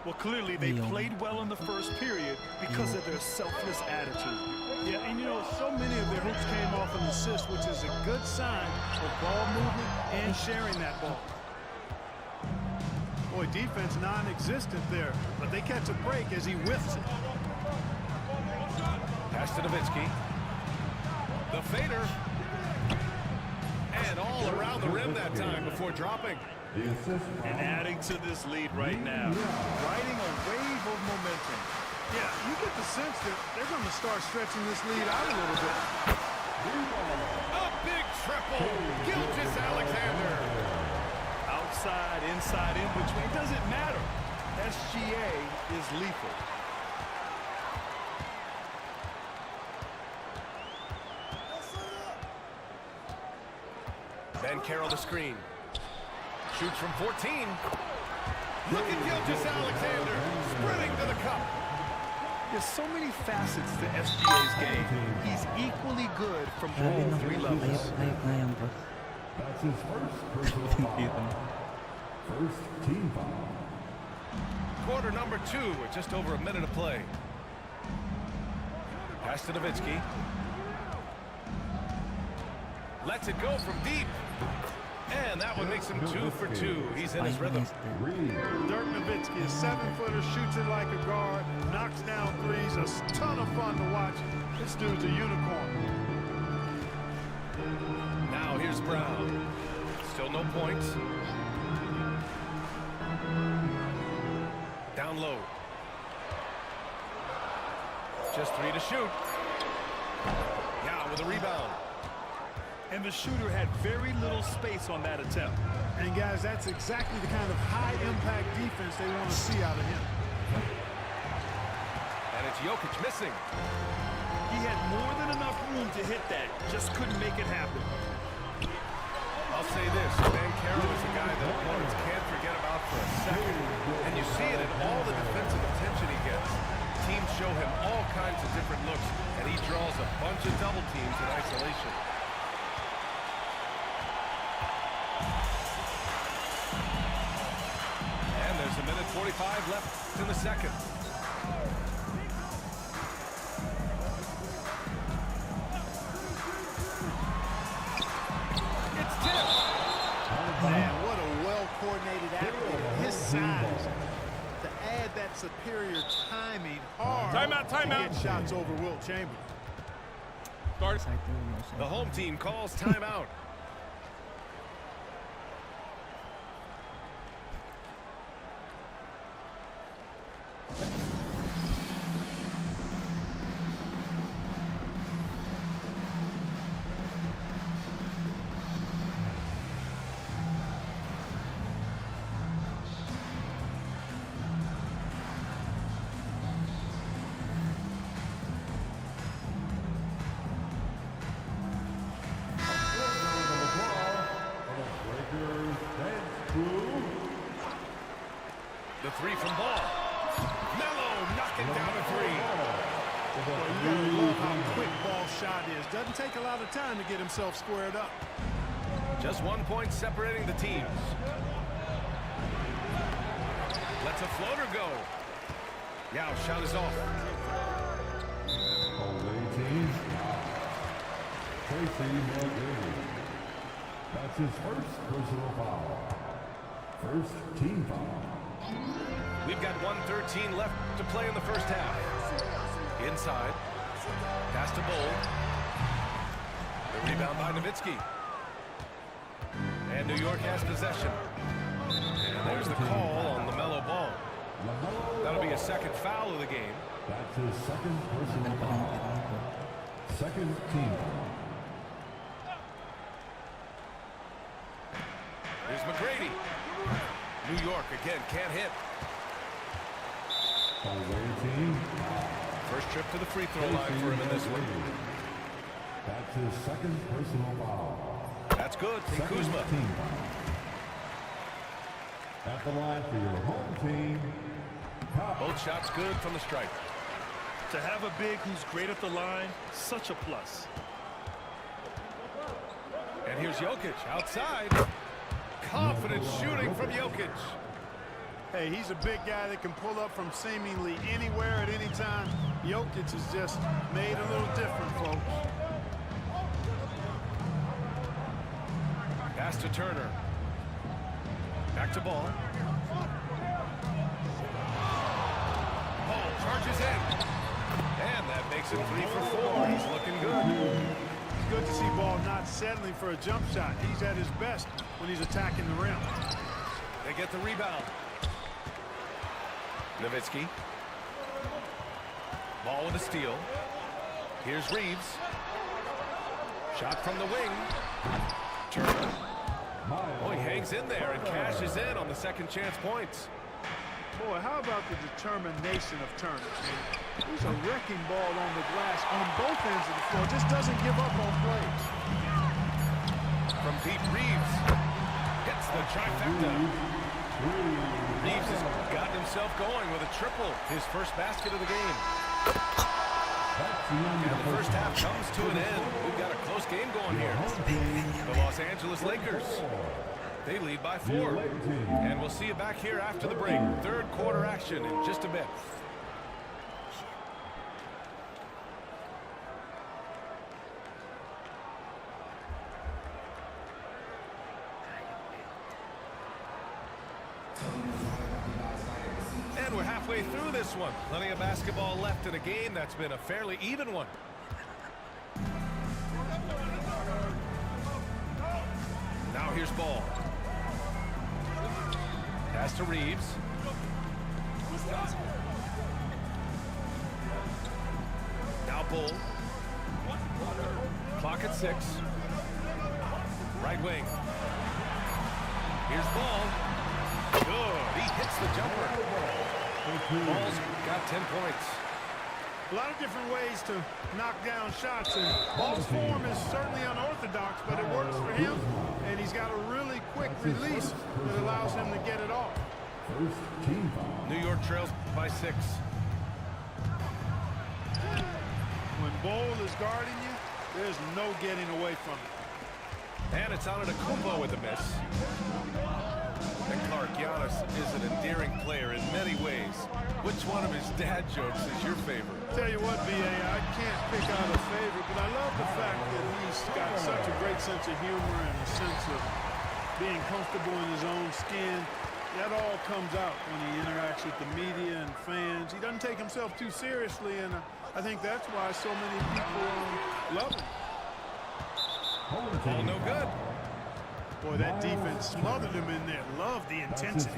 S11: Well, clearly they played well in the first period because of their selfless attitude. Yeah, and you know, so many of their hoops came off an assist, which is a good sign for ball movement and sharing that ball. Boy, defense non-existent there, but they catch a break as he whiffs it.
S10: Pass to Nowitzki. The fader. And all around the rim that time before dropping.
S11: And adding to this lead right now. Riding a wave of momentum. Yeah, you get the sense that they're going to start stretching this lead out a little bit.
S10: A big triple. Gilgeous-Alexander.
S11: Outside, inside, in between, doesn't matter. SGA is lethal.
S10: Ben Carroll the screen. Shoots from 14. Look at Gilgeous-Alexander sprinting to the cup.
S11: There's so many facets to SGA's game. He's equally good from all three levels.
S5: That's his first personal foul. First team foul.
S10: Quarter number 2 with just over a minute of play. Pass to Nowitzki. Lets it go from deep. And that one makes him 2 for 2. He's in his rhythm.
S11: Dirk Nowitzki, a 7-footer, shoots it like a guard, knocks down threes. A ton of fun to watch. This dude's a unicorn.
S10: Now here's Brown. Still no points. Down low. Just 3 to shoot. Now with a rebound.
S11: And the shooter had very little space on that attempt. And guys, that's exactly the kind of high-impact defense they want to see out of him.
S10: And it's Jokic missing.
S11: He had more than enough room to hit that, just couldn't make it happen.
S10: I'll say this, Ben Carroll is a guy that opponents can't forget about for a second. And you see it in all the defensive attention he gets. Teams show him all kinds of different looks, and he draws a bunch of double teams in isolation. And there's a minute 45 left in the second.
S11: Man, what a well-coordinated athlete. His size, to add that superior timing, hard to get shots over Wilt Chamberlain.
S10: The home team calls timeout. The 3 from Ball. Melo knocking down a 3.
S11: Well, you gotta love how quick Ball shot is. Doesn't take a lot of time to get himself squared up.
S10: Just 1 point separating the teams. Lets a floater go. Yao, shot is off.
S5: Away team. Tracy Mulgrew. That's his first personal foul. First team foul.
S10: We've got 1:13 left to play in the first half. Inside. Pass to Bowl. The rebound by Nowitzki. And New York has possession. And there's the call on LaMelo Ball. That'll be a second foul of the game.
S5: That's his second personal foul. Second team foul.
S10: Here's McGrady. New York again can't hit.
S5: Away team.
S10: First trip to the free throw line for him in this one.
S5: That's his second personal foul.
S10: That's good from
S5: Second
S10: Kuzma.
S5: Team foul. At the line for your home team.
S10: Both shots good from the stripe.
S11: To have a big who's great at the line, such a plus.
S10: And here's Jokic outside. Confident shooting from Jokic.
S11: Hey, he's a big guy that can pull up from seemingly anywhere at any time. Jokic is just made a little different, folks.
S10: Pass to Turner. Back to Ball. is in. And that makes it 3 for 4. He's looking good.
S11: It's good to see Ball not settling for a jump shot. He's at his best when he's attacking the rim.
S10: They get the rebound. Nowitzki. Ball with a steal. Here's Reeves. Shot from the wing. Turner. Oh, he hangs in there and cashes in on the second chance points.
S11: Boy, how about the determination of Turner? He's a wrecking ball on the glass on both ends of the floor. Just doesn't give up on plays.
S10: From deep, Reeves hits the trifecta. Reeves has gotten himself going with a triple, his first basket of the game. And the first half comes to an end. We've got a close game going here. The Los Angeles Lakers, they lead by 4. And we'll see you back here after the break. Third quarter action in just a bit. And we're halfway through this one. Plenty of basketball left in a game that's been a fairly even one. Now here's Ball. Pass to Reeves. Now Bull. Clock at 6. Right wing. Here's Ball. Good. He hits the jumper. Ball's got 10 points.
S11: A lot of different ways to knock down shots, and Ball's form is certainly unorthodox, but it works for him, and he's got a really quick release that allows him to get it off.
S10: New York trails by 6.
S11: When Ball is guarding you, there's no getting away from it.
S10: And it's on an Akumbo with a miss. And Clark, Giannis is an endearing player in many ways. Which one of his dad jokes is your favorite?
S11: Tell you what, B.A., I can't pick out a favorite, but I love the fact that he's got such a great sense of humor and a sense of being comfortable in his own skin. That all comes out when he interacts with the media and fans. He doesn't take himself too seriously, and I think that's why so many people love him.
S10: All no good.
S11: Boy, that defense smothered him in there. Love the intensity.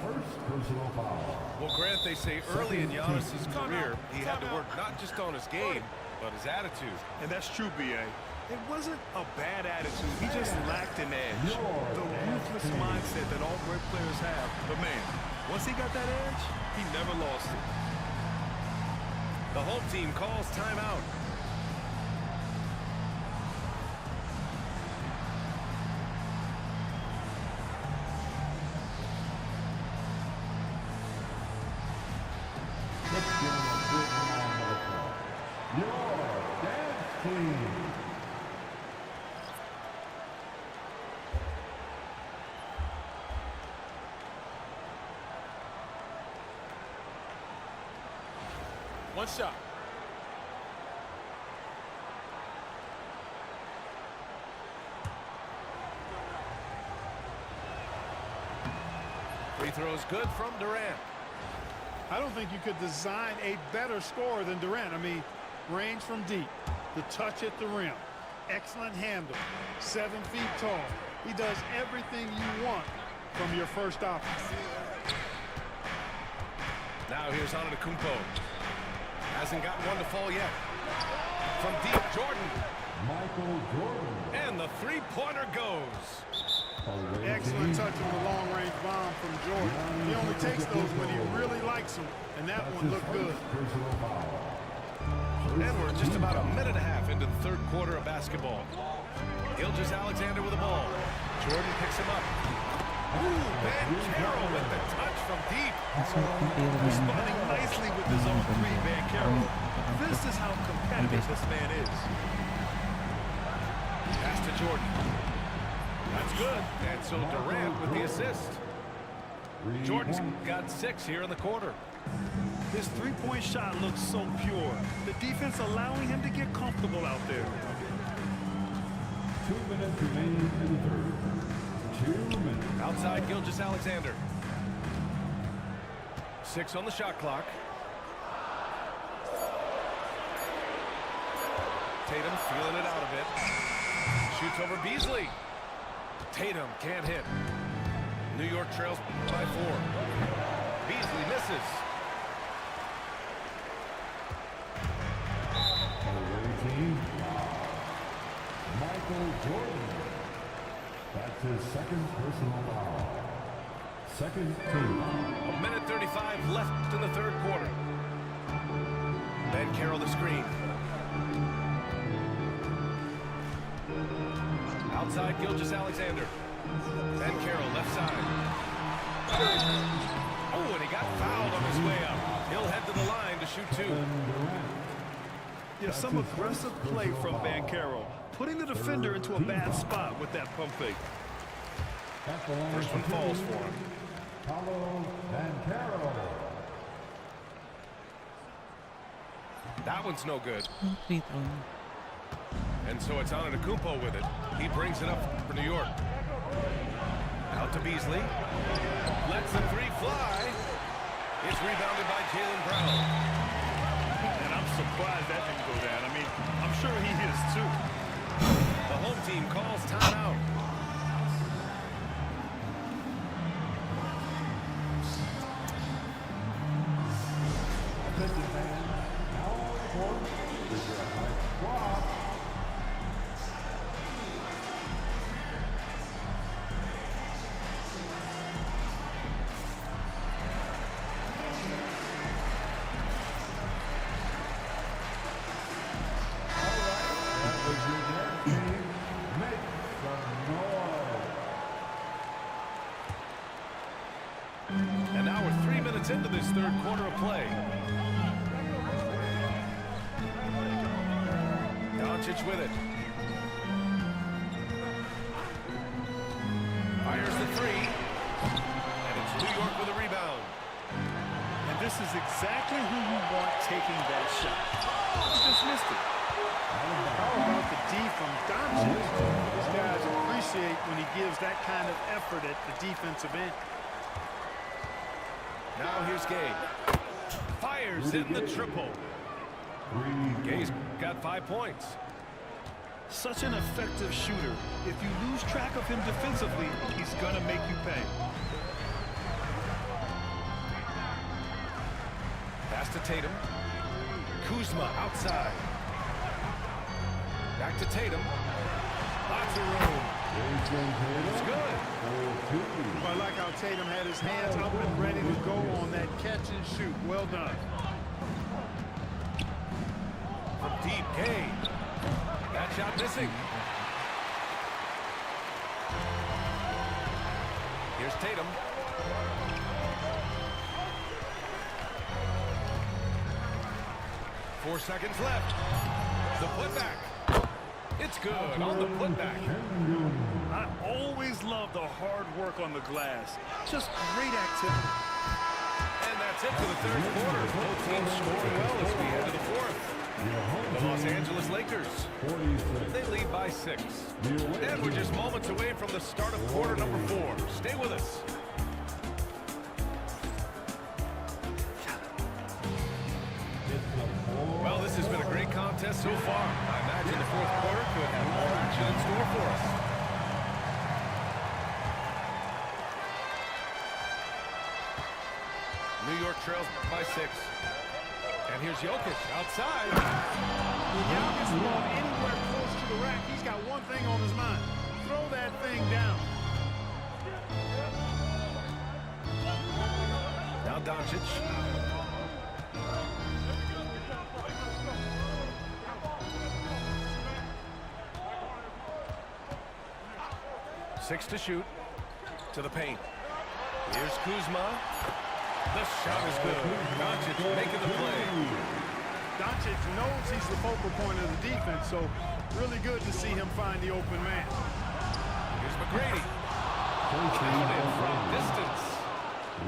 S10: Well, Grant, they say early in Giannis' career, he had to work not just on his game, but his attitude.
S11: And that's true, B.A. It wasn't a bad attitude. He just lacked an edge. The ruthless mindset that all great players have. But, man, once he got that edge, he never lost it.
S10: The home team calls timeout.
S11: One shot.
S10: Free throws good from Durant.
S11: I don't think you could design a better scorer than Durant. I mean, range from deep, the touch at the rim, excellent handle, 7 feet tall. He does everything you want from your first offense.
S10: Now here's Antetokounmpo. Hasn't gotten one to fall yet. From deep, Jordan. And the three-pointer goes.
S11: Excellent touch on the long-range bomb from Jordan. He only takes those when he really likes them, and that one looked good.
S10: And we're just about a minute and a half into the third quarter of basketball. Gilgeous-Alexander with the ball. Jordan picks him up. Ooh, Banchero with the touch from deep.
S11: Responding nicely with his own three, Banchero. This is how competitive this man is.
S10: Pass to Jordan. That's good. And so Durant with the assist. Jordan's got 6 here in the quarter.
S11: His three-point shot looks so pure. The defense allowing him to get comfortable out there.
S5: 2 minutes remaining in the third. 2 minutes.
S10: Outside Gilgeous-Alexander. 6 on the shot clock. Tatum feeling it out a bit. Shoots over Beasley. Tatum can't hit. New York trails by 4. Beasley misses.
S5: Michael Jordan. That's his second personal foul. Second team.
S10: A minute 35 left in the third quarter. Ben Carroll the screen. Outside Gilgeous-Alexander. Ben Carroll left side. Oh, and he got fouled on his way up. He'll head to the line to shoot 2.
S11: Yeah, some aggressive play from Banchero, putting the defender into a bad spot with that pump fake.
S10: First one falls for him.
S5: Holo
S10: That one's no good. And so it's Antetokounmpo with it. He brings it up for New York. Out to Beasley. Lets the 3 fly. It's rebounded by Jaylen Brown.
S11: And I'm surprised that didn't go down. I mean, I'm sure he is too.
S10: The home team calls timeout. And now we're 3 minutes into this third quarter of play. Doncic with it. Fires the 3. And it's New York with a rebound.
S11: And this is exactly who you want taking that shot. He just missed it. How about the D from Doncic? These guys appreciate when he gives that kind of effort at the defensive end.
S10: Now here's Gay. Fires in the triple. Gay's got 5 points.
S11: Such an effective shooter. If you lose track of him defensively, he's gonna make you pay.
S10: Pass to Tatum. Kuzma outside. Back to Tatum. Lots of room. It's good.
S11: I like how Tatum had his hands up and ready to go on that catch and shoot. Well done.
S10: From deep, Gay. That shot missing. Here's Tatum. Four seconds left. The putback. It's good on the putback.
S11: I always love the hard work on the glass. Just great activity.
S10: And that's it for the third quarter. Both teams scoring well as we head to the fourth. The Los Angeles Lakers, they lead by 6. And we're just moments away from the start of quarter number 4. Stay with us. Well, this has been a great contest so far. I imagine the fourth quarter could have more action in store for us. New York trails by 6. And here's Jokic outside.
S11: When Jokic is anywhere close to the rack, he's got one thing on his mind. Throw that thing down.
S10: Now Doncic. Six to shoot. To the paint. Here's Kuzma. The shot is good. Doncic making the play.
S11: Doncic knows he's the focal point of the defense, so really good to see him find the open man.
S10: Here's McGrady. Count in from distance.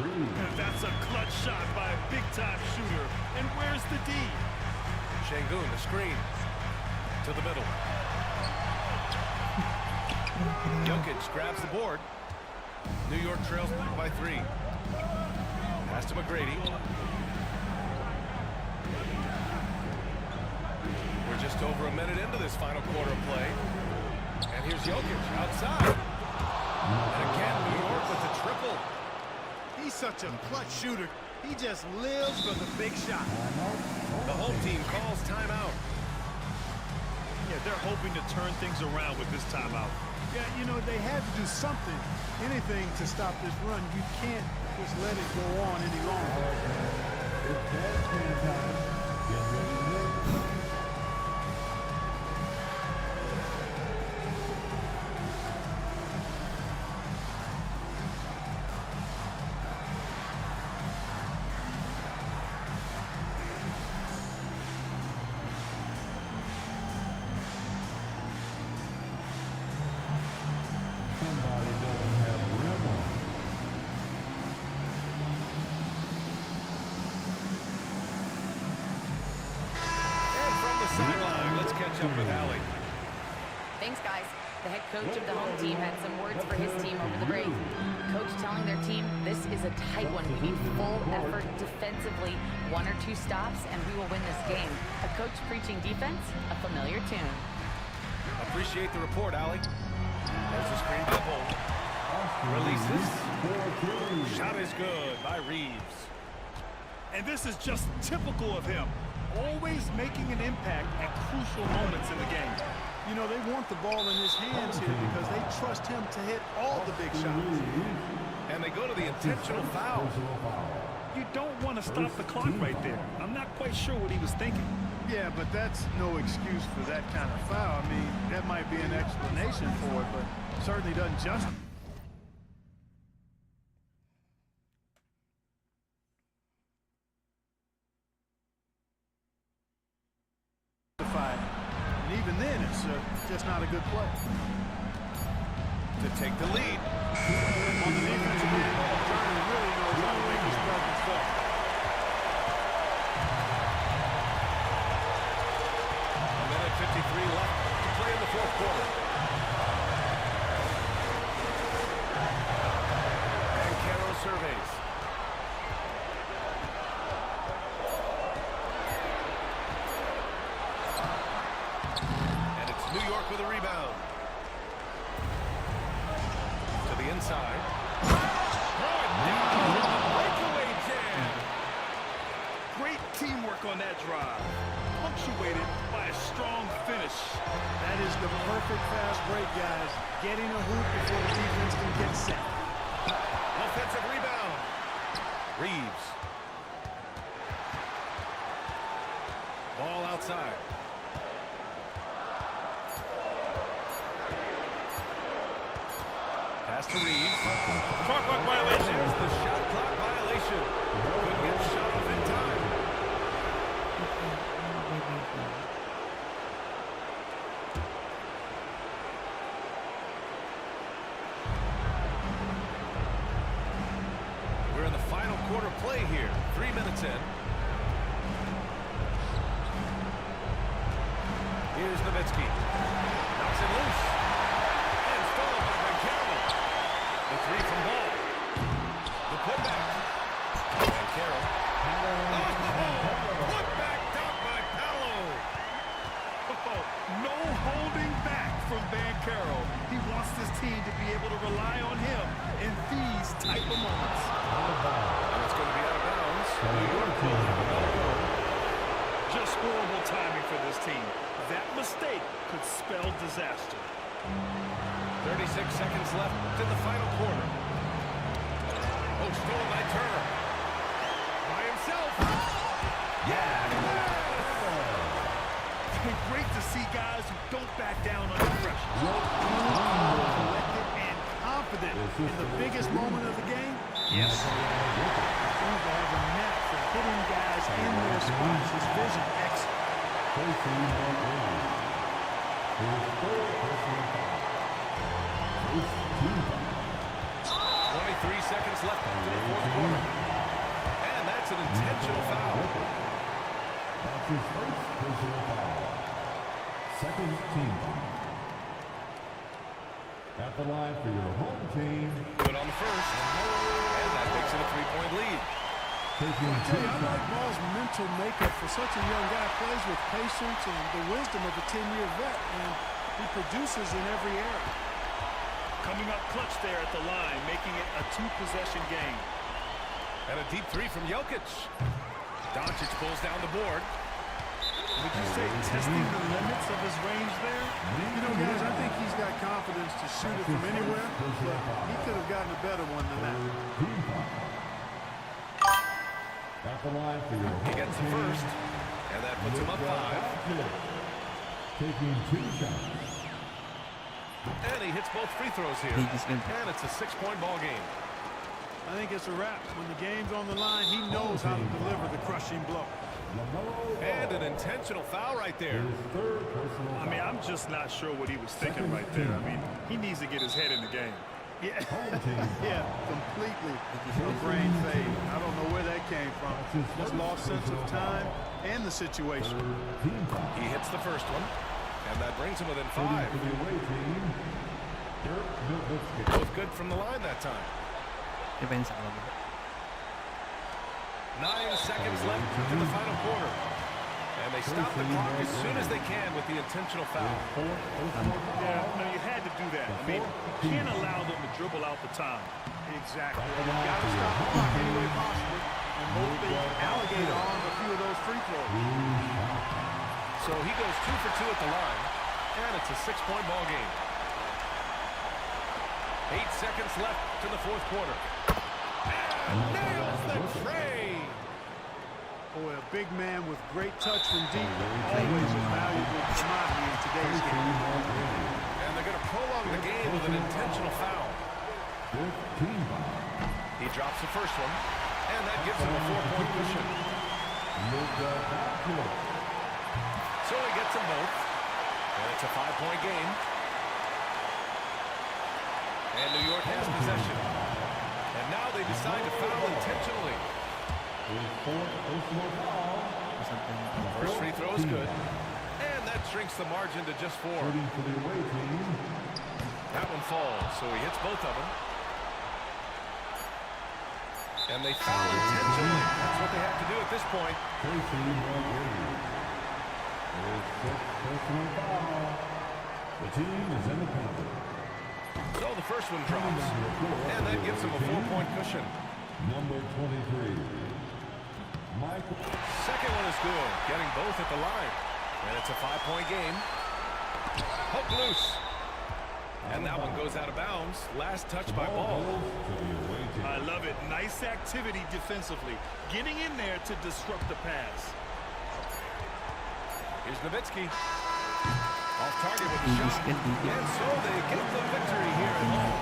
S11: And that's a clutch shot by a big-time shooter. And where's the D?
S10: Şengün, the screen. To the middle. Jokic grabs the board. New York trails by 3. Pass to McGrady. Here's just over a minute into this final quarter of play. And here's Jokic outside. And again, New York with the triple.
S11: He's such a clutch shooter. He just lives for the big shot.
S10: The whole team calls timeout.
S11: Yeah, they're hoping to turn things around with this timeout. Yeah, you know, they had to do something, anything to stop this run. You can't just let it go on any longer.
S5: It's endgame time. Get ready to win. Somebody doesn't have rim on.
S10: And from the sideline, let's catch up with Allie.
S12: Thanks, guys. The head coach of the home team had some words for his team over the break. Coach telling their team, this is a tight one. We need full effort defensively, 1 or 2 stops, and we will win this game. A coach preaching defense, a familiar tune.
S10: Appreciate the report, Allie. There's the screen by Hole. Releases. Shot is good by Reeves.
S11: And this is just typical of him. Always making an impact at crucial moments in the game. You know, they want the ball in his hands here because they trust him to hit all the big shots.
S10: And they go to the intentional foul.
S11: You don't want to stop the clock right there. I'm not quite sure what he was thinking. Yeah, but that's no excuse for that kind of foul. I mean, that might be an explanation for it, but certainly doesn't justify. And even then, it's just not a good play.
S10: To take the lead.
S11: On the defensive end, Johnny really knows how to make his presence felt.
S10: A minute 53 left to play in the fourth quarter. And Carroll surveys. And it's New York with a rebound. To the inside. Breakaway jam.
S11: Great teamwork on that drive, punctuated by a strong finish. That is the perfect fast break, guys. Getting a hoop before the defense can get set.
S10: Offensive rebound. Reeves. Ball outside. Pass to Reeves. Shot clock violation. There's the shot clock violation. Couldn't get the shot off in time. We're in the final quarter play here. 3 minutes in. Here's Nowitzki. Knocks it loose. And stolen by Carroll. The three from Ball. The putback. And Carroll. Putback down by Paolo.
S11: No holding back from Van Carroll. He wants this team to be able to rely on him in these type of moments.
S10: And it's going to be out of bounds. New York will have another goal.
S11: Just horrible timing for this team. That mistake could spell disaster.
S10: 36 seconds left in the final quarter. Oh, stolen by Turner. By himself. Yeah!
S11: It's been great to see guys who don't back down under pressure. Collected and confident in the biggest moment of the game.
S10: Yes.
S11: Seems to have a knack for hitting guys in their spots. His vision excellent.
S10: 23 seconds left in the fourth quarter. And that's an intentional foul.
S5: That's his first personal foul. Second team foul. At the line for your home team.
S10: Good on the first. And that makes it a 3-point lead.
S5: taking
S11: I
S5: 2
S11: like
S5: shots.
S11: Ball's mental makeup for such a young guy. Plays with patience and the wisdom of a 10-year vet, and he produces in every area.
S10: Coming up clutch there at the line, making it a 2-possession game. And a deep three from Jokic. Doncic pulls down the board.
S11: Would you say testing the limits of his range there? You know, guys, I think he's got confidence to shoot it from anywhere, but he could have gotten a better one than that.
S5: At the line for your
S10: He gets the first, and that puts him up 5.
S5: Taking 2 shots.
S10: And he hits both free throws here. And it's a 6-point ball game.
S11: I think it's a wrap. When the game's on the line, he knows how to deliver the crushing blow.
S10: And an intentional foul right there.
S11: I mean, I'm just not sure what he was thinking right there. I mean, he needs to get his head in the game. Yeah, yeah, completely. A brain fade. I don't know where that came from. Just lost sense of time and the situation.
S10: He hits the first one, and that brings him within 5. Both good from the line that time. 9 seconds left in the final quarter. And they stop the clock as soon as they can with the intentional foul.
S11: Yeah, no, you had to do that. I mean, you can't allow them to dribble out the time. Exactly. You got to stop the clock any way possible. And hopefully alligator on a few of those free throws.
S10: So he goes 2 for 2 at the line, and it's a 6-point ball game. 8 seconds left to the fourth quarter. And nails the tray.
S11: Boy, a big man with great touch from deep. Always a valuable commodity in today's game.
S10: And they're going to prolong the game with an intentional foul. He drops the first one, and that gives him a 4-point cushion. So he gets them both, and it's a 5-point game. And New York has possession. And now they decide to foul intentionally. First free throw is good. And that shrinks the margin to just 4. That one falls, so he hits both of them. And they foul intentionally. That's what they have to do at this point.
S5: The team is in the penalty.
S10: So the first one drops. And that gives him a 4-point cushion.
S5: Number 23. Michael.
S10: Second one is good. Getting both at the line. And it's a 5-point game. Hook loose. And that one goes out of bounds. Last touch by Ball.
S11: I love it. Nice activity defensively. Getting in there to disrupt the pass.
S10: Here's Nowitzki. Off target with the shot. And so they get the victory here at home.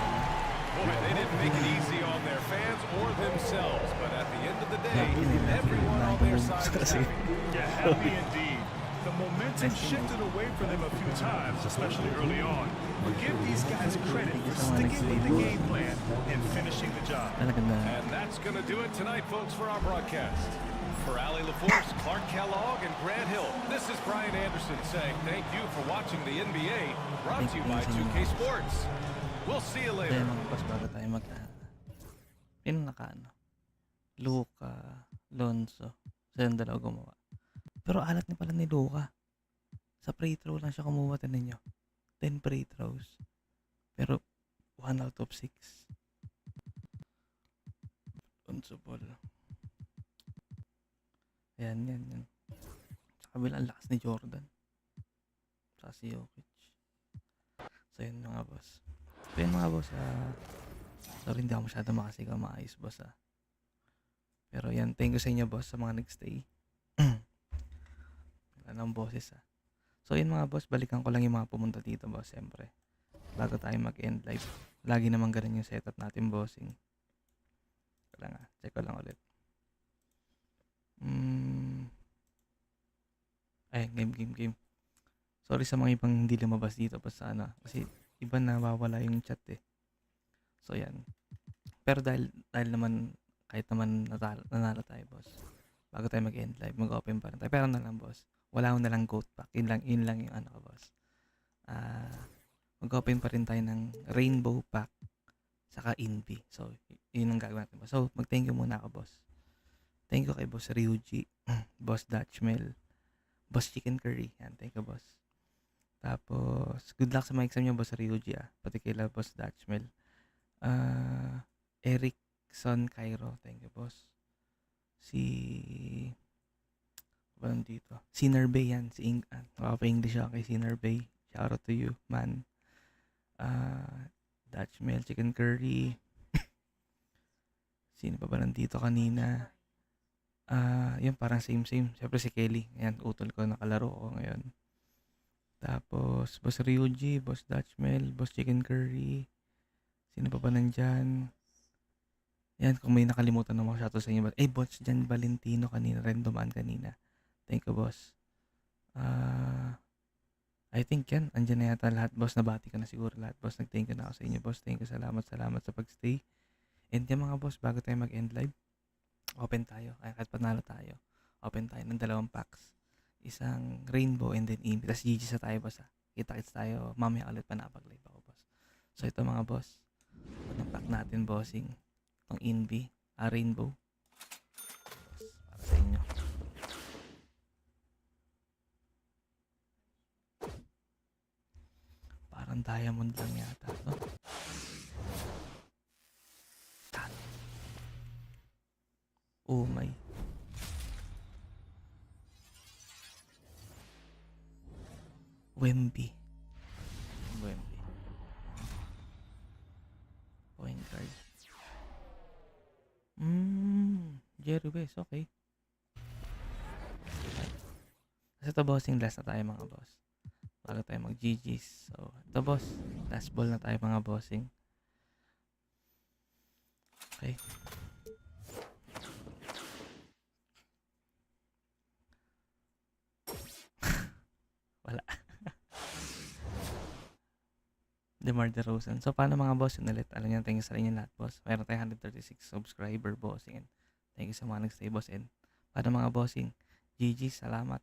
S10: Boy, they didn't make it easy on their fans or themselves. But at the end of the day, everyone on their side is happy.
S11: Yeah, happy indeed. The momentum shifted away from them a few times, especially early on. But give these guys credit for sticking with the game plan and finishing the job.
S10: And that's going to do it tonight, folks, for our broadcast. For Ali LaForce, Clark Kellogg, and Grant Hill, this is Brian Anderson saying thank you for watching the NBA, brought to you by 2K Sports. We'll see you later.
S1: Bago tayo Luka, Lonzo. Sa yung dalawa gumawa. Pero alat niya pala ni Luka. Sa free throw lang siya kumuha, tinan nyo. 10 free throws. Pero 1 out of 6. Invincible. Yan. Sa kabila, ang lakas ni Jordan. Sa si Jokic. So yun mga boss. So yun mga boss. Sorry, hindi ako masyado makasigaw maayos boss Pero yan, thank you sa inyo boss sa mga nagstay. Wala nang boses So yun mga boss, balikan ko lang yung mga pumunta dito boss, siyempre. Bago tayo mag-end live. Lagi naman ganun yung setup natin bossing. Check ko lang ulit. Game. Sorry sa mga ibang hindi lumabas dito pa sana. Kasi iba nawawala yung chat So yan. Pero dahil naman, kahit naman nanalo tayo boss. Bago tayo mag-end live, mag-open pa rin tayo. Pero na lang boss. Wala akong nalang GOAT pack. Yun lang yung ano ko boss. Mag-open pa rin tayo ng Rainbow pack. Saka Invi. So, yun ang gagawin natin boss. So, mag-thank you muna ako boss. Thank you kay Boss Ryuji, Boss Dutchmel, Boss Chicken Curry. Yan, thank you, boss. Tapos, good luck sa mga exam niyo, Boss Ryuji, pati kay Boss Dutchmel. Erickson Cairo, thank you, boss. Si walang dito. Sinner Bay yan. Nakapa-English ako kay Sinner Bay. Shout out to you, man. Dutch Mail, Chicken Curry. Sino pa ba nandito kanina? Yun, parang same. Siyempre si Kelly. Ayan, utol ko. Nakalaro ko ngayon. Tapos, Boss Ryuji, Boss Dutch Mail, Boss Chicken Curry. Sino pa ba nandyan? Yan, kung may nakalimutan na mga shoutout sa inyo. Boss Jan Valentino kanina. Rendoman kanina. Thank you, boss. I think yan. Andyan na yata lahat, boss. Nabati ka na siguro lahat, boss. Nag-thank you na ako sa inyo, boss. Thank you. Salamat sa pag-stay. And yan, mga boss, bago tayo mag-end live, open tayo. Ay, kahit panalo tayo. Open tayo ng 2 packs. Isang rainbow and then Invi. Tapos GG sa tayo, boss. Kita-kits tayo. Mamaya ulit pa napag-live ako, boss. So, ito, mga boss. Itong pack natin, bossing. Itong Invi. Rainbow. Boss, para sa inyo. Parang diamond lang yata, no? Oh my. Wemby. Point guard. Jerry West, okay. Kasi ito, bossing, last na tayo, mga boss. Bago tayo mag-GG's. So, ito, boss. Last ball na tayo, mga bossing. Okay. Wala. DeMar DeRozan. So, paano, mga boss? Yun ulit. Alam niyo, thank you sa inyo lahat, boss. Mayroon tayo 136 subscriber, bossing. And thank you sa mga nag-stay, boss. And paano, mga bossing? GG, salamat.